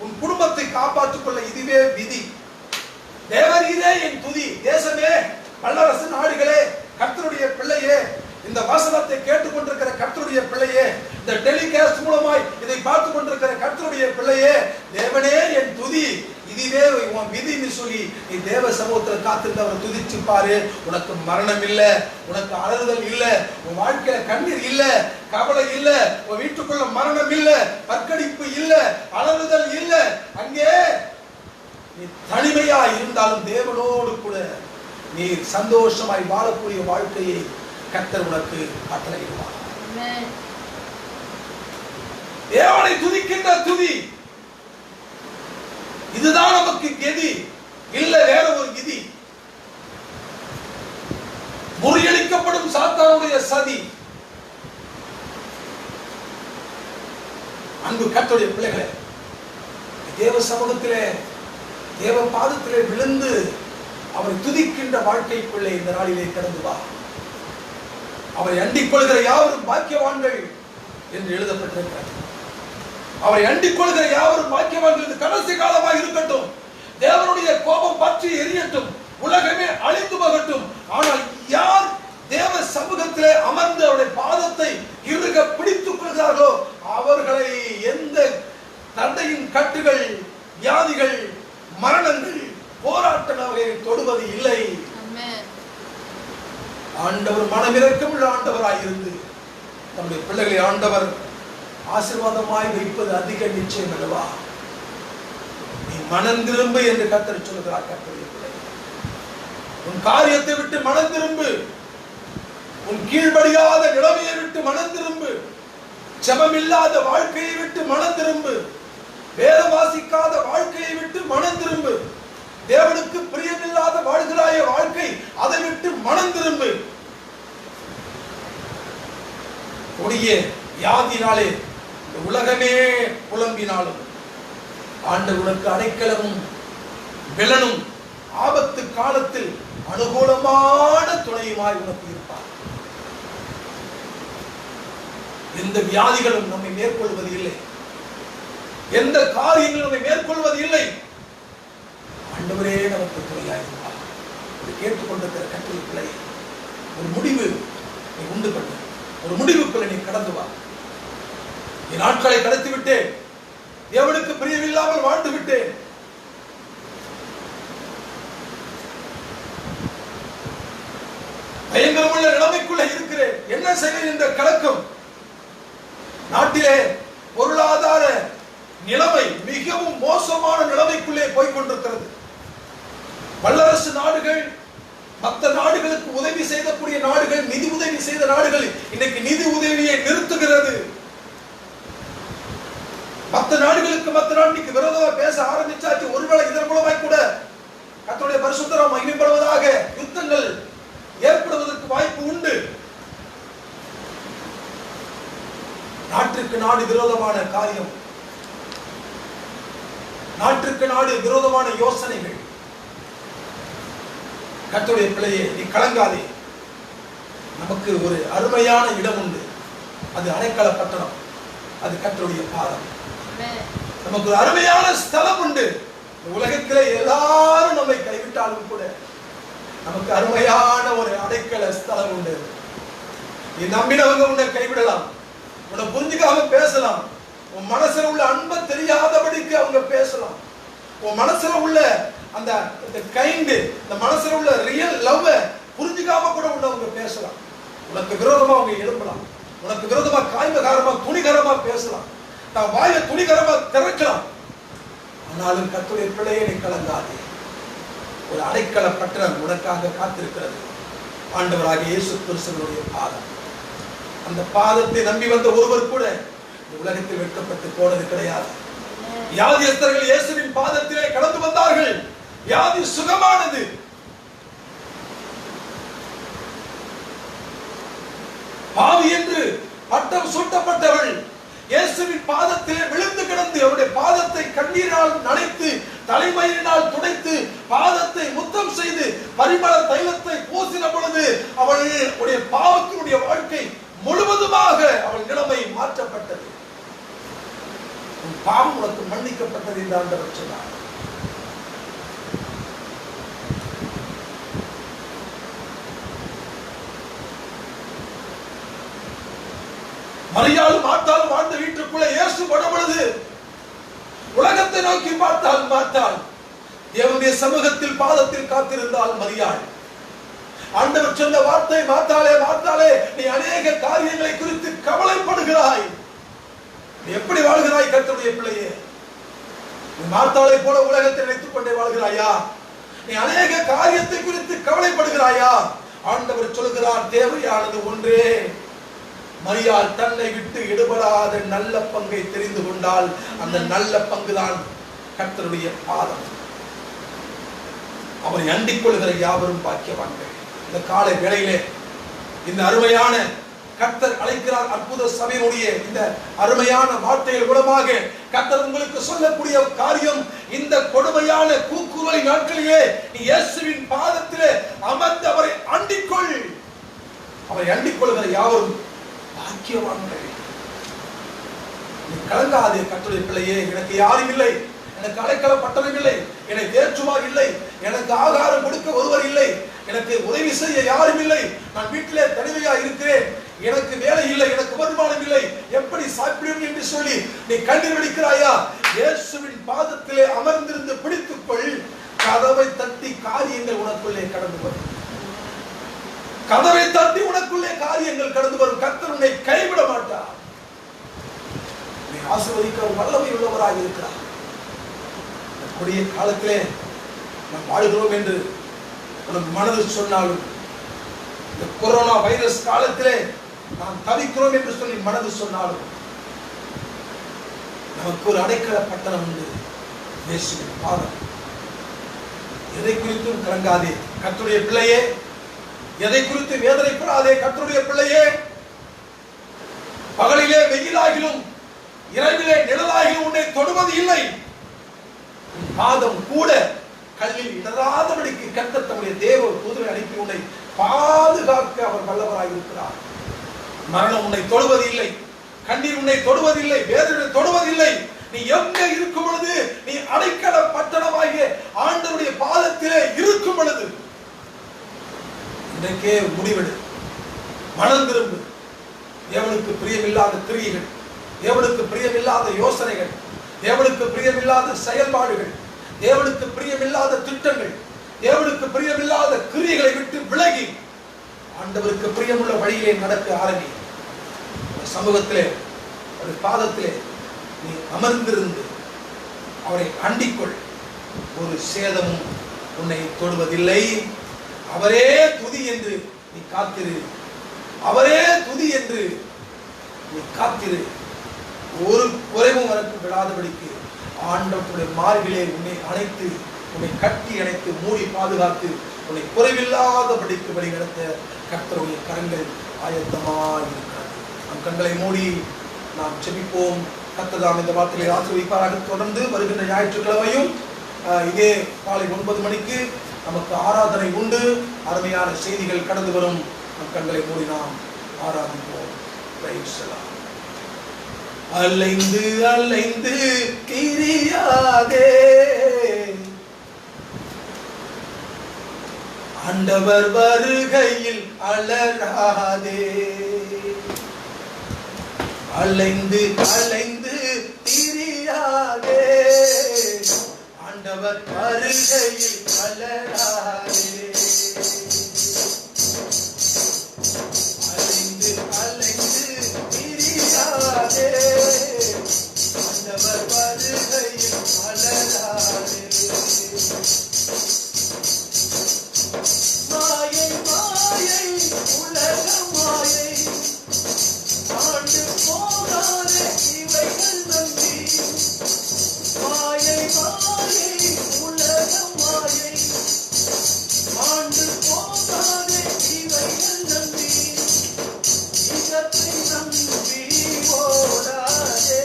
உன் குடும்பத்தை காப்பாற்றிக் கொள்ள இதுவே விதி. தேவரீரே என் துதி. தேசமே, வல்லரசு நாடுகளே, கர்த்தருடைய பிள்ளையே, இந்த வசனத்தை கேட்டுக்கொண்டிருக்கிற கர்த்தருடைய பிள்ளையே, இந்த டெலிகாஸ்ட் மூலமாய் இதை பார்த்து கொண்டிருக்கிற கர்த்தருடைய பிள்ளையே, தேவனே என் துதி, இதுவே உன் விதின்னு சொல்லி நீ தேவ சமூகத்தில் காத்திருந்து அவரை துதிச்சு பாரு. உனக்கு மரணம் இல்ல, உனக்கு அலறுதல் இல்ல, உன் வாழ்க்கையில கண்ணீர் இல்ல, கவலை இல்ல, உன் வீட்டுக்குள்ள மரணம் இல்ல, பற்கடிப்பு இல்ல, அலறுதல் இல்ல. அங்கே நீ தனிமையா இருந்தாலும் தேவனோடு கூட நீ சந்தோஷமாய் வாழக்கூடிய வாழ்க்கையை கர்த்தர் உனக்கு கட்டளையிடுவார். தேவனை துதிக்கின்ற துதி, இதுதான் நமக்கு கதி. இல்ல வேற ஒரு விதி. முறியடிக்கப்படும் சாத்தானுடைய சதி. அன்பு கர்த்தருடைய பிள்ளைகளே, தேவ சமூகத்திலே, தேவ பாதத்திலே விழுந்து அவரை துதிக்கின்ற வாழ்க்கைக்குள்ளே இந்த நாளிலே கடந்து வா. அவரை அண்டிக் கொள்கிற யாவரும் பாக்கியவான்கள் என்று எழுதப்பட்டிருக்கிறது. அவரை அண்டிக் கொள்கிற யாவரும் பாக்கியவான்கள். இது கடைசி காலமாக இருக்கட்டும். தேவனுடைய கோபம் பற்றி எரியட்டும். உலகமே அழிந்து போகட்டும். ஆனால் யார் தேவ சமூகத்திலே அமர்ந்து அவருடைய பாதத்தை இறுக பிடித்துக் கொள்கிறார்களோ அவர்களை எந்த தந்தையின் கட்டுகள், வியாதிகள், மரணங்கள், போராட்டங்களை தொடுவது இல்லை. ஆண்டவர் மனமிரக்கம் உள்ள ஆண்டவராய் இருந்து நம்முடைய பிள்ளைகளை ஆண்டவர் ஆசீர்வாதமாய் வைப்பது அதிக நிச்சயம் அல்லவா? நீ மனம் திரும்பு என்று கர்த்தர் சொல்கிறார். கர்த்தருடைய பிள்ளை, உன் காரியத்தை விட்டு மனம் திரும்பு. உன் கீழ்படியாத நிலைமையை விட்டு மனம் திரும்பு. ஜெபம் இல்லாத வாழ்க்கையை விட்டு மனம் திரும்பு. வேதம் வாசிக்காத வாழ்க்கையை விட்டு மனம் திரும்பு. தேவனுக்கு பிரியமில்லாத வாழ்கிறாய வாழ்க்கை, அதை விட்டு மனம் திரும்பு. கொடிய வியாதினாலே இந்த உலகமே புலம்பினாலும் ஆண்டவர் உனக்கு அடைக்கலமும் விலனும் ஆபத்து காலத்தில் அனுகூலமான துணையுமாய் உனக்கு இருப்பார். எந்த வியாதிகளும் நம்மை மேற்கொள்வது இல்லை. எந்த காரியங்களும் நம்மை மேற்கொள்வது இல்லை. ஆண்டவரே நமக்கு துணையாயிருப்பார். இதை கேட்டுக்கொண்டிருக்கிற கர்த்தருடைய பிள்ளையை ஒரு முடிவு நீ உண்டு பண்ணு. ஒரு முடிவுக்குள்ள நீ கடந்து வா. நீ நாட்களை கடத்தி விட்டேன், தேவனுக்கு பிரியமில்லாமல் வாழ்ந்து விட்டேன், பயங்கரமுள்ள நிலைமைக்குள்ள இருக்கிறேன், என்ன செய்வேன் என்ற கலக்கம். நாட்டிலே பொருளாதார நிலைமை மிகவும் மோசமான நிலைமைக்குள்ளே போய்கொண்டிருக்கிறது. வல்லரசு நாடுகள், மற்ற நாடுகளுக்கு உதவி செய்யக்கூடிய நாடுகள், நிதி உதவி செய்த நாடுகள் இன்னைக்கு நிதி உதவியை நிறுத்துகிறது. மற்ற நாடுகளுக்கு மற்ற நாட்டுக்கு விரோதமாக பேச ஆரம்பிச்சாச்சு. ஒருவேளை இதன் மூலமாய் கூட கர்த்தருடைய பரிசுத்த நாமம் மகிமைப்படுவதாக யுத்தங்கள் ஏற்படுவதற்கு வாய்ப்பு உண்டு. நாட்டுக்கு நாடு விரோதமான காரியம், நாட்டுக்கு நாடு விரோதமான யோசனைகள். கர்த்தருடைய பிள்ளையே, நீ கலங்காதே. நமக்கு ஒரு அருமையான இடம் உண்டு, அது அடைக்கல பட்டணம், அது கர்த்தருடைய பாதம். நமக்கு ஒரு அருமையான ஸ்தலம் உண்டு. உலகத்திலே எல்லாரும் நம்மை கைவிட்டாலும் கூட நமக்கு அருமையான ஒரு அடைக்கல ஸ்தலம் உண்டு. நீ நம்பினவங்க உன்னை கைவிடலாம், உன்னை புரிஞ்சுக்காம பேசலாம், உன் மனசுல உள்ள அன்பை தெரியாதபடிக்கு அவங்க பேசலாம், உன் மனசுல உள்ள அந்த கைண்ட், இந்த மனசுல உள்ள ரியல் லவ் புரிஞ்சுக்காம கூட உள்ளவங்க பேசலாம். உனக்கு விரோதமா அவங்க எழும்பலாம், உனக்கு விரோதமா காய்மகாரமா துணிகரமா பேசலாம், நான் வாயை துணிகரமா திறக்கலாம். ஆனாலும் கர்த்தருடைய பிள்ளையை நீ கலங்காதே. ஒரு அடைக்கல பட்டணம் உனக்காக காத்திருக்கிறது. ஆண்டவராகிய இயேசு கிறிஸ்துவினுடைய பாதம். அந்த பாதத்தை நம்பி வந்த ஒருவர் கூட உலகத்தில் வெட்கப்பட்டு போனது கிடையாது. வியாதியஸ்தர்கள் இயேசுவின் பாதத்திலே கடந்து வந்தார்கள், வியாதி சுகமானது. பாவி என்று பட்டம் சூட்டப்பட்டவள் இயேசுவின் பாதத்திலே விழுந்து கிடந்து அவருடைய பாதத்தை கண்ணீரால் நனைத்து தலைமயிரினால் துடைத்து பாதத்தை முத்தம் செய்து பரிமள தைலத்தை பூசின பொழுது அவளுடைய பாவத்தினுடைய வாழ்க்கை முழுவதுமாக அவள் நிலைமை மாற்றப்பட்டது. உன் பாவம் உனக்கு மன்னிக்கப்பட்டது என்று ஆண்டவர் சொன்னார். மரியாள் மார்த்தாள் வாழ்ந்த வீட்டுக்குள்ள இயேசு வரும் பொழுது உலகத்தை நோக்கி பார்த்தால் மார்த்தாள், தேவனுடைய சமூகத்தில் பாதத்தில் காத்திருந்தால் மரியாள். ஆண்டவர் சொன்ன வார்த்தை, மார்த்தாளே மார்த்தாளே, நீ அநேக காரியங்களை குறித்து கவலைப்படுகிறாய். நீ எப்படி வாழ்கிறாய் கர்த்தருடைய பிள்ளையே? நீ மார்த்தாளை போல உலகத்தை நினைத்துக் கொண்டே வாழ்கிறாயா? நீ அநேக காரியத்தை குறித்து கவலைப்படுகிறாயா? ஆண்டவர் சொல்கிறார், தேவையானது ஒன்றே. மரியாள் தன்னை விட்டு எடுபடாத நல்ல பங்கை தெரிந்து கொண்டால் அந்த நல்ல பங்குதான் கர்த்தருடைய பாதம். அவரை அண்டிக் கொள்கிற யாவரும் பாக்கியவான்கள். இந்த காலை வேளையிலே இந்த அருமையான கர்த்தர் அழைக்கிறார் அற்புத சபையினுடைய இந்த அருமையான வார்த்தைகள் மூலமாக கர்த்தர் உங்களுக்கு சொல்லக்கூடிய காரியம், இந்த கொடுமையான கூக்குரல் நாட்களிலே நீ இயேசுவின் பாதத்திலே அமர்ந்து அவரை அண்டிக்கொள். அவரை அண்டிக் கொள்கிற யாவரும் பாக்கியவான்கள். நீ கலங்காதே கர்த்தருடைய பிள்ளையே. எனக்கு யாரும் இல்லை, எனக்கு அடைக்கல பட்டணம் இல்லை, எனக்கு தேற்றுவார் இல்லை, எனக்கு ஆகாரம் கொடுக்க ஒருவர் இல்லை, எனக்கு உதவி செய்ய யாரும் இல்லை, நான் வீட்டிலே தனிமையா இருக்கிறேன், எனக்கு வேலை இல்லை, எனக்கு வருமானம் இல்லை, எப்படி சாப்பிடுவேன் என்று சொல்லி நீ கண்ணீர் வடிக்கிறாயா? இயேசுவின் பாதத்திலே அமர்ந்திருந்து பிடித்துக்கொள். கதவை தட்டி காரியங்கள் உனக்குள்ளே கடந்து வரும். கதவை தட்டி உனக்குள்ளே காரியங்கள் கடந்து வரும். கர்த்தர் உன்னை கைவிட மாட்டார். நீ ஆசீர்வதிக்க வல்லமை உள்ளவராக இருக்கிறார். கொடிய காலத்திலே நாம் வாழுகிறோம் என்று உனக்கு மனது சொன்னாலும், இந்த கொரோனா வைரஸ் காலத்திலே நாம் தவிக்கிறோம் என்று சொல்லி மனது சொன்னாலும், நமக்கு ஒரு அடைக்கல பட்டணம் உண்டு, இயேசுவின் பாதம். எதை குறித்தும் கலங்காதே கர்த்தருடைய பிள்ளையே. எதை குறித்து வேதனைப்படாதே கர்த்தருடைய பிள்ளையே. பகலிலே வெயிலாகிலும் இரவிலே நிழலாகிலும் உன்னை தொடுவது இல்லை. பாதம் கூட கல்லில் இடராதபடிக்கு கர்த்தர் தம்முடைய தேவ தூதரை அனுப்பி உன்னை பாதுகாக்க அவர் வல்லவராக இருக்கிறார். மரணம் உன்னை தொடுவது இல்லை, கண்ணீர் உன்னை தொடுவதில்லை, வேதனை தொடுவதில்லை. நீ எங்க இருக்கும் பொழுது நீ அடைக்கல பட்டணமாகிய ஆண்டவருடைய பாத முடிவெடு, மனம் திரும்பு. தேவனுக்கு பிரியமில்லாத கிரியைகள், தேவனுக்கு பிரியமில்லாத யோசனைகள், தேவனுக்கு பிரியமில்லாத செயல்பாடுகள், தேவனுக்கு பிரியமில்லாத திட்டங்கள், தேவனுக்கு பிரியமில்லாத கிரியைகளை விட்டு விலகி ஆண்டவருக்கு பிரியமுள்ள வழியிலே நடக்க ஆரம்பி. சமூகத்திலே ஒரு பாதத்திலே நீ அமர்ந்திருந்து அவரை அண்டிக்கொள். ஒரு சேதமும் உன்னை தொடுவதில்லை. அவரே துதி என்று நீ காத்திரு, அவரே துதி என்று நீ காத்திரு. ஒரு குறைவும் உனக்கு விடாதபடிக்கு ஆண்டவருடைய மார்பிலே உன்னை அணைத்து, உன்னை கட்டி அணைத்து மூடி பாதுகாத்து உன்னை குறைவில்லாதபடிக்கு வழிநடத்த கர்த்தருடைய கரங்கள் ஆயத்தமாய் இருக்கிறது. நம் கண்களை மூடி நாம் செபிப்போம். கர்த்தர் இந்த வார்த்தைகளை ஆசீர்வதிப்பாராக. தொடர்ந்து வருகின்ற ஞாயிற்றுக்கிழமையும் இதே காலை 9 மணிக்கு நமக்கு ஆராதனை உண்டு. அருமையான செய்திகள் கடந்து வரும். நம் கண்களை மூடி நாம் ஆராதிப்போம். அலைந்து அலைந்து திரியாதே, ஆண்டவர் வருகையில் அலறாதே. அலைந்து அலைந்து திரியாதே, ஆண்டவர் வருகையில் அலறாதே. அலைந்து அலைந்து திரியாதே, ஆண்டவர் வருகையில் அலறாதே. மாயை மாயை உலக மாயை, ஆண்டு போகாதே இவைகள் நம்பி. மாயை மாயை உலக மாயை, ஆண்டு போகாதே இவைகள் நம்பி. இகத்தை நம்பி ஓடாதே,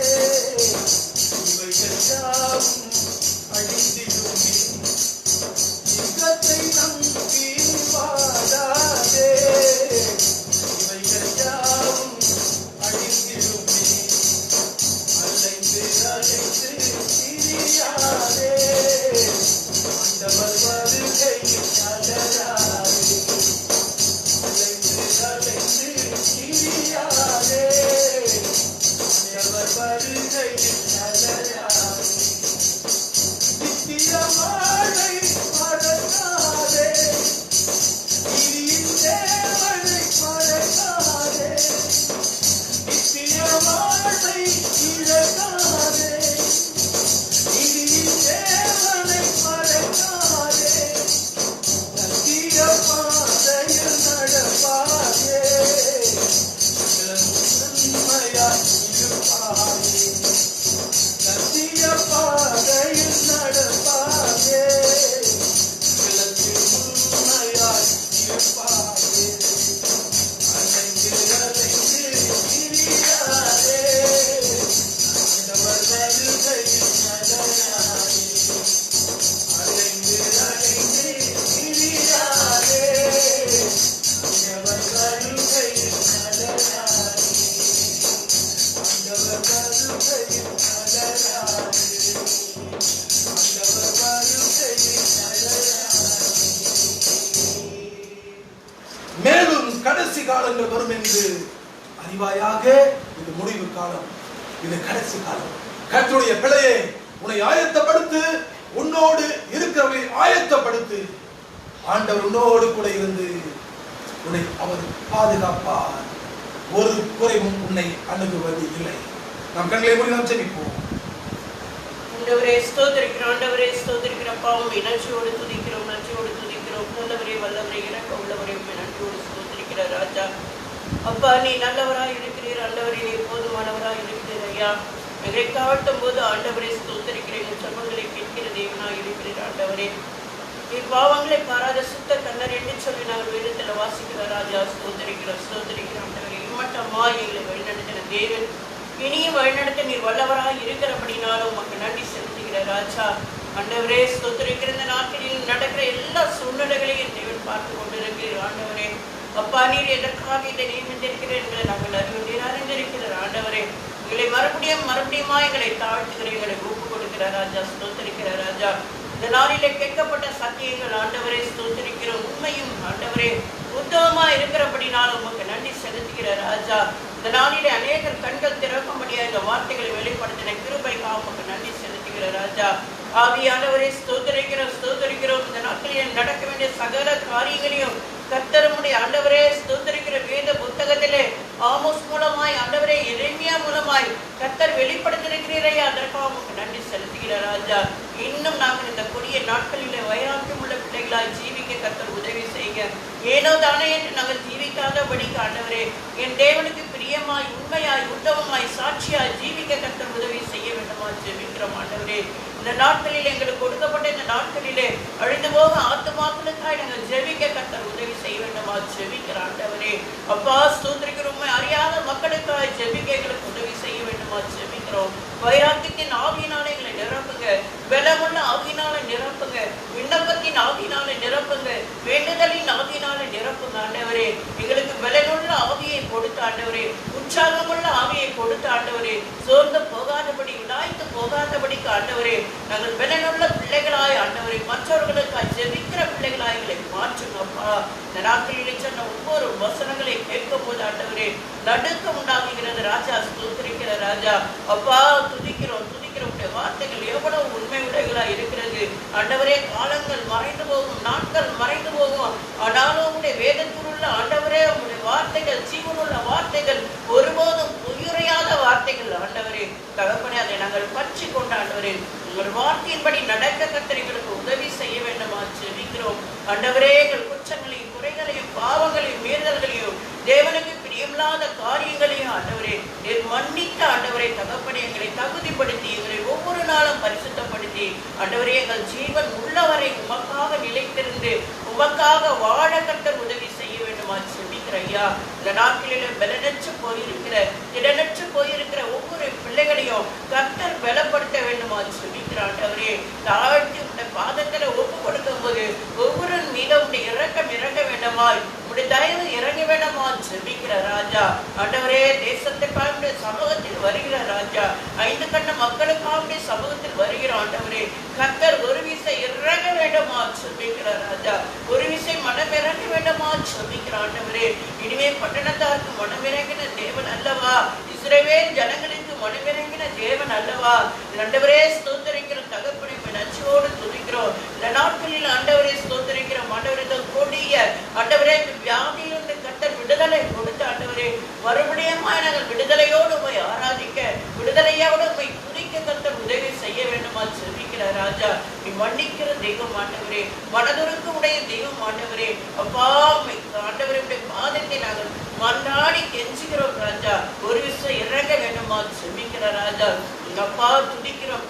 இவைகள் யாவும் அழிந்திடுமே. இகத்தை நம்பி வாடாதே, இவைகள் யாவும் அழிந்திடுமே. அலைந்து அலைந்து திரியாதே, ஆண்டவர் வருகையில் அலறாதே. அலைந்து அலைந்து திரியாதே, ஆண்டவர் வருகையில் அலறாதே. நித்திய மழை மறக்காதே, நீரின் தேவனை மறக்காதே. நித்திய மழை இழக்காதே, நீரின் தேவனை மறக்காதே. சத்திய பாதையில் நடப்பாதே, உண்மையாய் இருப்பாதே. சத்திய பாதையில் நடப்பாதே, உண்மையாய் இருப்பாதே. அலைந்து அலைந்து திரியாதே, ஆண்டவர் வருகையில் அலறாதே. அலைந்து அலைந்து திரியாதே, ஆண்டவர் வருகையில் அலறாதே. ஆண்டவர் வருகையில் அலறாதே. ஆண்டவர் வருகையில் அலறாதே. மேலும் கடைசி காலங்கள் வரும் என்று அறிவாயாக. இது முடிவு காலம், இது கடைசி காலம். கர்த்தருடைய பிள்ளையே, உன்னை ஆயத்தப்படுத்து, உன்னோடு இருக்கிறவரை ஆயத்தப்படுத்து. ஆண்டவர் உன்னோடு கூட இருந்து உன்னை அவர் பாதுகாப்பார். ஒரு குறைவும் உன்னை அணுகுவது இல்லை. நாம் கண்களை மூடி நாம் ஜெபிப்போம். ஆண்டவரே ஸ்தோத்திரிக்கிறோம், ஆண்டவரே ஸ்தோத்திரிக்கிறோம். பாவம் நன்றியோடு துதிக்கிறோம், நன்றியோடு துதிக்கிறோம். நல்லவரே வல்லவரே இறக்க உள்ளவரே நன்றியோடு ஸ்தோத்திரிக்கிற ராஜா. அப்பா, நீ நல்லவராய் இருக்கிறீர். ஆண்டவரே நீ போதுமானவராய் இருக்கிறீர் ஐயா. எங்களை காட்டும் போது ஆண்டவரே ஸ்தோத்திரிக்கிறேன். சர்வங்களை கேட்கிற தேவனாய் இருக்கிறீர் ஆண்டவரே. நீ பாவங்களை பாராத சுத்த கண்ணர் என்று சொல்லி நாங்கள் வேதத்தில் வாசிக்கிற ராஜா. ஸ்தோத்திரிக்கிறோம், ஸ்தோத்திரிக்கிறோம் ஆண்டவரே. இம்மட்டமா எங்களை வழிநடத்தின தேவன், இனியும் வழிநடத்த நீர் வல்லவராய் இருக்கிறபடினாலும் உமக்கு நன்றி செலுத்துகிற ராஜா. ஆண்டவரே ஸ்தோத்திரிக்கிற இந்த நாட்களில் நடக்கிற எல்லா சூழ்நிலைகளையும் தேவன் பார்த்து கொண்டிருக்கிறீர் ஆண்டவரே. அப்பா, நீர் எதற்காக இதை நியமித்திருக்கிறீர் எங்களை நாங்கள் அறிந்திருக்கிற ஆண்டவரே. எங்களை மறுபடியும் எங்களை தாழ்த்துகிற, எங்களை ஒப்பு கொடுக்கிற ராஜா. ஸ்தோத்திரிக்கிற ராஜா. இந்த நாளிலே கேட்கப்பட்ட சத்தியங்கள் ஆண்டவரே ஸ்தோத்திரிக்கிற உண்மையும் ஆண்டவரே உத்தமமா இருக்கிறபடினால உமக்கு நன்றி செலுத்துகிற ராஜா. இந்த நாளிலே அநேகர் கண்கள் திறக்கும்படியா இந்த வார்த்தைகளை வெளிப்படுத்தின கிருபைக்காக உமக்கு நன்றி செலுத்துகிற ராஜா. ஆவியானவரே ஸ்தோத்திரிக்கிறோம். இந்த நாட்களில் நடக்க வேண்டிய சகல காரியங்களையும் கர்த்தருடைய ஆண்டவரே ஸ்தோத்திரிக்கிற வேத புத்தகத்திலே ஆமோஸ் மூலமாய் ஆண்டவரே எரேமியா மூலமாய் கர்த்தர் வெளிப்படுத்தியிருக்கிறீரையா, அதற்காக உமக்கு நன்றி செலுத்துகிற ராஜா. இன்னும் நாங்கள் இந்த கொடிய நாட்களிலே வைராக்கியம் உள்ள பிள்ளைகளாய் ஜீவிக்க கர்த்தர் உதவி செய்யுங்க. ஏனோ தானே என்று நாங்கள் ஜீவிக்காதபடிக்கு ஆண்டவரே என் தேவனுக்கு பிரியமாய் உண்மையாய் உத்தமமாய் சாட்சியாய் ஜீவிக்க கர்த்தர் உதவி செய்ய வேண்டுமா ஜெபிக்கிறோம் ஆண்டவரே. இந்த நாட்களில் எங்களுக்கு கொடுக்கப்பட்ட இந்த நாட்களிலே அழிந்து போக ஆத்துமாக்களுக்காய் நாங்கள் ஜெபிக்க கர்த்தர் உதவி செய்ய வேண்டுமா ஜெபிக்கிற ஆண்டவரே. அப்பா ஸ்தோத்திரிக்கிறோம். அறியாத மக்களுக்காய் ஜெபிக்க எங்களுக்கு உதவி செய்ய வேண்டுமா ஜெபிக்கிறோம். வைராக்கியத்தின் ஆவியினால எங்களை நிரப்புங்க, பலமுள்ள ஆவியினால நிரப்புங்க, விண்ணப்பத்தின் ஆவியினால நிரப்புங்க, வேண்டுதலின் ஆவியினால நிரப்புங்க ஆண்டவரே. எங்களுக்கு பலனுள்ள ஆவியை கொடுத்த ஆண்டவரே, உற்சாகமுள்ள ஆவியை கொடுத்த ஆண்டவரே, சோர்ந்து போகாதபடி விடாய்த்து போகாதபடிக்கு ஆண்டவரே நாங்கள் பலனுள்ள பிள்ளைகளாய் ஆண்டவரே மற்றவர்களுக்காய் ஜெபிக்கிற பிள்ளைகளாய் எங்களை மாற்றுங்கப்பா. இந்த நாட்களிலே சொன்ன ஒவ்வொரு வசனங்களை கேட்கும் போது ஆண்டவரே நடுக்கம் உண்டாகுகிறது ராஜா. ஸ்தோத்திரிக்கிற ராஜா. அப்பா துதிக்கிறோம். வார்த்தைகள் எவ்வளவு உண்மை உடைகளா இருக்கிறது ஆண்டவரே. காலங்கள் மறைந்து போகும், நாட்கள் மறைந்து போகும், ஆனாலும் உங்களுடைய வேதத்தில் உள்ள ஆண்டவரே உங்களுடைய வார்த்தைகள் ஜீவனுள்ள வார்த்தைகள், ஒருபோதும் உயிரையாத வார்த்தைகள் ஆண்டவரே. தகப்பனே அதை நாங்கள் பற்றி கொண்ட ஆண்டவரே உங்கள் வார்த்தையின்படி நடக்க கர்த்தர் எங்களுக்கு உதவி செய்ய வேண்டுமா ஜெபிக்கிறோம் ஆண்டவரே. எங்கள் குற்றங்களையும் குறைகளையும் பாவங்களையும் மீறுதல்களையும் தேவனுக்கு பிரியமில்லாத காரியங்களையும் ஆண்டவரே நீர் மன்னித்த ஆண்டவரே தகப்பனே எங்களை தகுதிப்படுத்தி எங்களை ஒவ்வொரு நாளும் பரிசுத்தப்படுத்தி ஆண்டவரே எங்கள் ஜீவன் உள்ளவரை உமக்காக நிலைத்திருந்து உமக்காக வாழ கர்த்தர் உதவி செய்ய வேண்டுமா ஜெபிக்கிற ஐயா. இந்த நாட்களில பலனற்று போயிருக்கிற திடனற்று போயிருக்கிற ஒவ்வொரு பிள்ளைகளையும் கர்த்தர் பலப்படுத்த வேண்டுமா ஜெபிக்கிற ஆண்டவரே. தாழ்த்தி உடைய பாதத்துல ஒப்பு கொடுக்கும் போது ஒவ்வொரு மீதும் உடைய இறக்கம் இறங்க வேண்டுமாய் உடைய தயவு இறங்க வேண்டுமா ஜெபிக்கிற ராஜா. ஆண்டவரே தேசத்துக்காக சமூகத்தில் வருகிற ராஜா, 5 கண்ட மக்களுக்காக சமூகத்தில் வருகிற ஆண்டவரே கர்த்தர் ஒரு விசை இறங்க வேண்டுமா ஜெபிக்கிற ராஜா. ஒரு விசை மனம் இறங்க வேண்டுமா ஜெபிக்கிற ஆண்டவரே. இனிமே பட்டணத்தாருக்கு மனமிறங்கின தேவன் அல்லவா, இஸ்ரவேல் ஜனங்களுக்கு மனமிறங்கின தேவன் அல்லவா. ஆண்டவரே ஸ்தோத்திரிக்கிற தகப்பனை நன்றியோடு துதிக்கிறோம். இந்த நாட்களில் ஆண்டவரே ஸ்தோத்திரிக்கிற ஆண்டவரே கொடிய ஆண்டவரே வியாதியிலிருந்து கர்த்தர் விடுதலை கொடுத்த ஆண்டவரே மறுபடியும் நாங்கள் விடுதலையோடு போய் ஆராதிக்க, விடுதலையோடு போய் துதிக்க கர்த்தர் உதவி செய்ய வேண்டுமா ஜெபிக்கிற ராஜா. நீ மன்னிக்கிற தெய்வம் ஆண்டவரே, மனதுருக்கு உடைய தெய்வம் ஆண்டவரே. அப்பா ஆண்டவரே பாதத்தை நாங்கள் மன்றாடி கெஞ்சுகிறோம் ராஜா. ஒரு விஷயம் இறங்க வேண்டுமா ஜெபிக்கிற ராஜா. அப்பா துதிக்கிறோம்.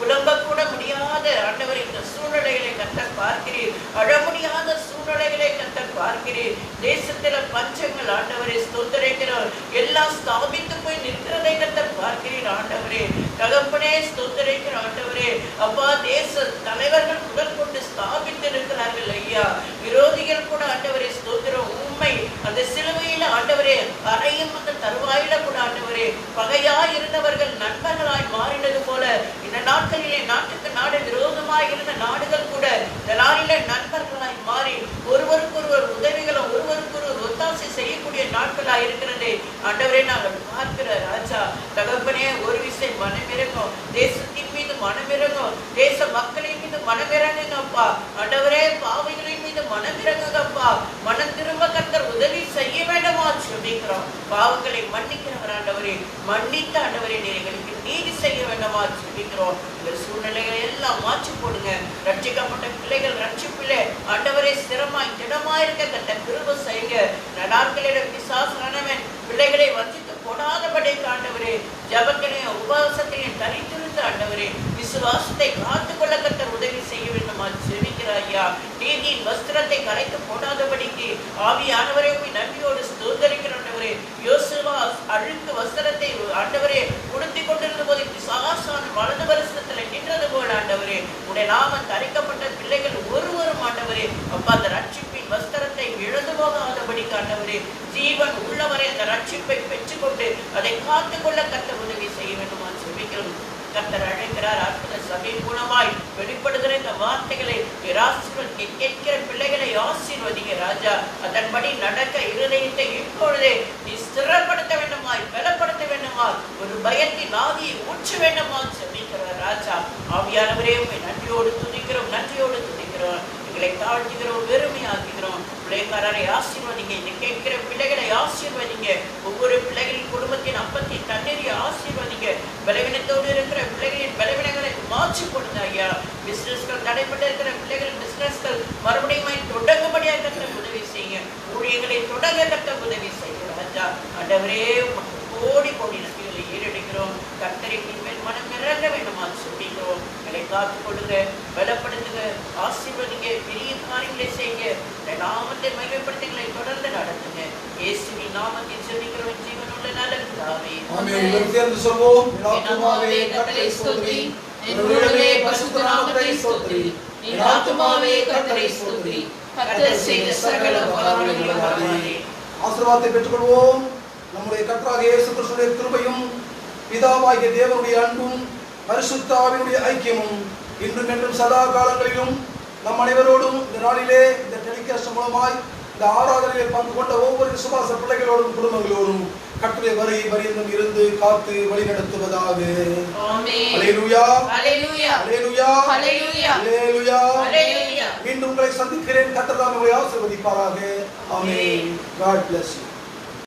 புலம்ப கூட முடியாத ஆண்டவரை இந்த சூழ்நிலைகளை கர்த்தர் பார்க்கிறீர். அழ முடியாத சூழ்நிலைகளை கர்த்தர் பார்க்கிறீர். தேசத்துல பஞ்சங்கள் ஆண்டவரை ஸ்தோத்திரிக்கிறோம் எல்லாம் ஸ்தாபித்து போய் நிற்கிறதை கர்த்தர் பார்க்கிறீர் ஆண்டவரே. தகப்பனே ஸ்தோத்திரிக்கிற ஆண்டவரே. அப்பா தேச தலைவர்கள் முதல் கொண்டு ஸ்தாபித்து இருக்கிறார்கள் ஐயா. விரோதிகள் கூட ஆண்டவரை ஸ்தோத்திரம் உண்மை அந்த சிலுவையில ஆண்டவரே அறையும் அந்த தருவாயில கூட ஆண்டவரே பகையாய் இருந்தவர்கள் நண்பர்களாய் மாறினது போல இந்த நாட்களிலே நாட்டுக்கு நாடு விரோதமாய் இருந்த நாடுகள் கூட இந்த நாளிலே நண்பர்களாய் மாறி ஒருவருக்கொருவர் உதவிகளும் ஒருவருக்கொருவர் ஒத்தாசை செய்யக்கூடிய நாட்களாய் இருக்கிறதே ஆண்டவரே நாங்கள் பார்க்கிற ராஜா. தகப்பனே ஒரு விசை மனமிறங்கும், தேசத்தின் மீது மனமிறங்கும், தேச மக்களின் மீது மனமிறங்குங்கப்பா ஆண்டவரே. பாவிகளின் மீது மனமிறங்குங்கப்பா. மனம் திரும்ப கர்த்தர் உதவி செய்ய வேண்டுமா ஜெபிக்கிறோம். பாவங்களை மன்னிக்கிறவர் ஆண்டவரே, மன்னித்த ஆண்டவரே நீர் எங்களுக்கு நீதி செய்ய வேண்டுமா ஜெபிக்கிறோம். இந்த சூழ்நிலைகளை எல்லாம் மாற்றி போடுங்க. ரட்சிக்கப்பட்ட பிள்ளைகள் ரட்சிப்பிலே ஆண்டவரே ஸ்திரமாய் திடமாயிருக்க கர்த்தர் கிருபை செய்யுங்க. நாட்களிடம் பிசாசானவன் பிள்ளைகளை வஞ்சித்து போடாதபடி ஆண்டவரே ஜபங்களையும் உபவாசத்தையும் தரித்திருந்த ஆண்டவரே விசுவாசத்தை காத்துக்கொள்ள கர்த்தர் உதவி செய்ய வேண்டுமா ஜெபிக்கிற ஐயா. நீதியின் வஸ்திரத்தை கரைத்து போடாதபடிக்கு ஆவியானவரே நன்றியோடு ஸ்தோத்திரிக்கிற ஆண்டவரே. யோசுவா அழுக்கு வஸ்திரத்தை ஆண்டவரே உடுத்தி கொண்டிருந்த போது பிசாசான வலது வருஷத்துல நின்றது போல ஆண்டவரே உடைய நாமம் தரிக்கப்பட்ட பிள்ளைகள் ஒருவரும் ஆண்டவரே அப்பா அந்த ரட்சிப்பின் வஸ்திரத்தை இழந்து போகாதபடிக்கு ஆண்டவரே ஜீவன் உள்ளவரை அந்த ரட்சிப்பை பெற்றுக்கொண்டு அதை காத்துக்கொள்ள கர்த்தர் உதவி செய்ய வேண்டுமா ஜெபிக்கிறோம். கர்த்தர் அழைக்கிறார். அற்புத சபை மூலமாய் வெளிப்படுகிற இந்த வார்த்தைகளை ஆசீர்வதிங்க. கேட்கிற பிள்ளைகளை ஆசீர்வதிங்க ராஜா. அதன்படி நடக்க இருதயத்தை இப்பொழுதே நீ ஸ்திரப்படுத்த வேண்டுமாய், பலப்படுத்த வேண்டுமாய், ஒரு பயத்தின் ஆவியை ஊற்ற வேண்டுமாய் சொல்லிக்கிறார் ராஜா. ஆவியானவரே உம்மை நன்றியோடு துதிக்கிறோம், நன்றியோடு துதிக்கிறோம். எங்களை தாழ்த்துகிறோம், வெறுமையாக்குகிறோம். பிள்ளைக்காரரை ஆசீர்வதிங்க. இதை கேட்கிற பிள்ளைகளை ஆசீர்வதிங்க. ஒவ்வொரு பிள்ளைகளின் குடும்பத்தின் அப்பத்தின் தண்ணீரை ஆசீர்வதிங்க. பலவீனத்தோடு இருக்கிற பிள்ளைகளின் பலவீனங்களை மாற்றி கொடுங்க ஐயா. பிசினஸ்கள் தடைப்பட்டு இருக்கிற பிள்ளைகளின் பிசினஸ்கள் மறுபடியும் தொடங்கும்படியாக கத்த உதவி செய்யுங்க. ஊழியர்களை தொடங்க கத்த உதவி செய்யுங்க ராஜா. ஆண்டவரே கோடி கோடி நன்றிகளை ஏறெடுக்கிறோம். கர்த்தரின் மேல் மனம் இறங்க வேண்டுமா சொல்லிக்கிறோம். எங்களை காத்துக் கொடுங்க, பலப்படுத்துங்க, ஆசீர்வதிங்க, பெரிய காரியங்களை செய்யுங்க. நாமத்தை மகிமைப்படுத்துங்களை தொடர்ந்து நடத்துங்க. இயேசுவின் நாமத்தில் சொல்லிக்கிறோம் ஜீவனுள்ள நல்ல பிதாவே. ஆமென். சேர்ந்து சொல்வோம். என் ஆத்துமாவே கர்த்தரை ஸ்தோத்திரி, என் உள்ளமே பரிசுத்த நாமத்தை ஸ்தோத்திரி. என் ஆத்துமாவே கர்த்தரை ஸ்தோத்திரி, கர்த்தர் செய்த சகல உபகாரங்களுக்காக. ஆசீர்வாதத்தை பெற்றுக்கொள்வோம். நம்முடைய கர்த்தராகிய இயேசு கிறிஸ்துவின் கிருபையும் பிதாவாகிய தேவனுடைய அன்பும் பரிசுத்த ஆவியுடைய ஐக்கியமும் இன்றும் என்றும் சதா காலங்களிலும் நம் அனைவரோடும் இந்த நாளிலே இந்த டெலிகாஸ்ட் மூலமாய் இந்த ஆராதனையில் பங்கு கொண்ட ஒவ்வொரு விசுவாச பிள்ளைகளோடும் குடும்பங்களோடும் கர்த்தருடைய வருகை பரியந்தம் இருந்து காத்து வழி நடத்துவதாக. ஆமென். அல்லேலூயா, அல்லேலூயா, அல்லேலூயா, அல்லேலூயா, அல்லேலூயா, அல்லேலூயா. மீண்டும் உங்களை சந்திக்கிறேன். கர்த்தர் தாமே உங்களை ஆசீர்வதிப்பாராக. ஆமென். God bless you.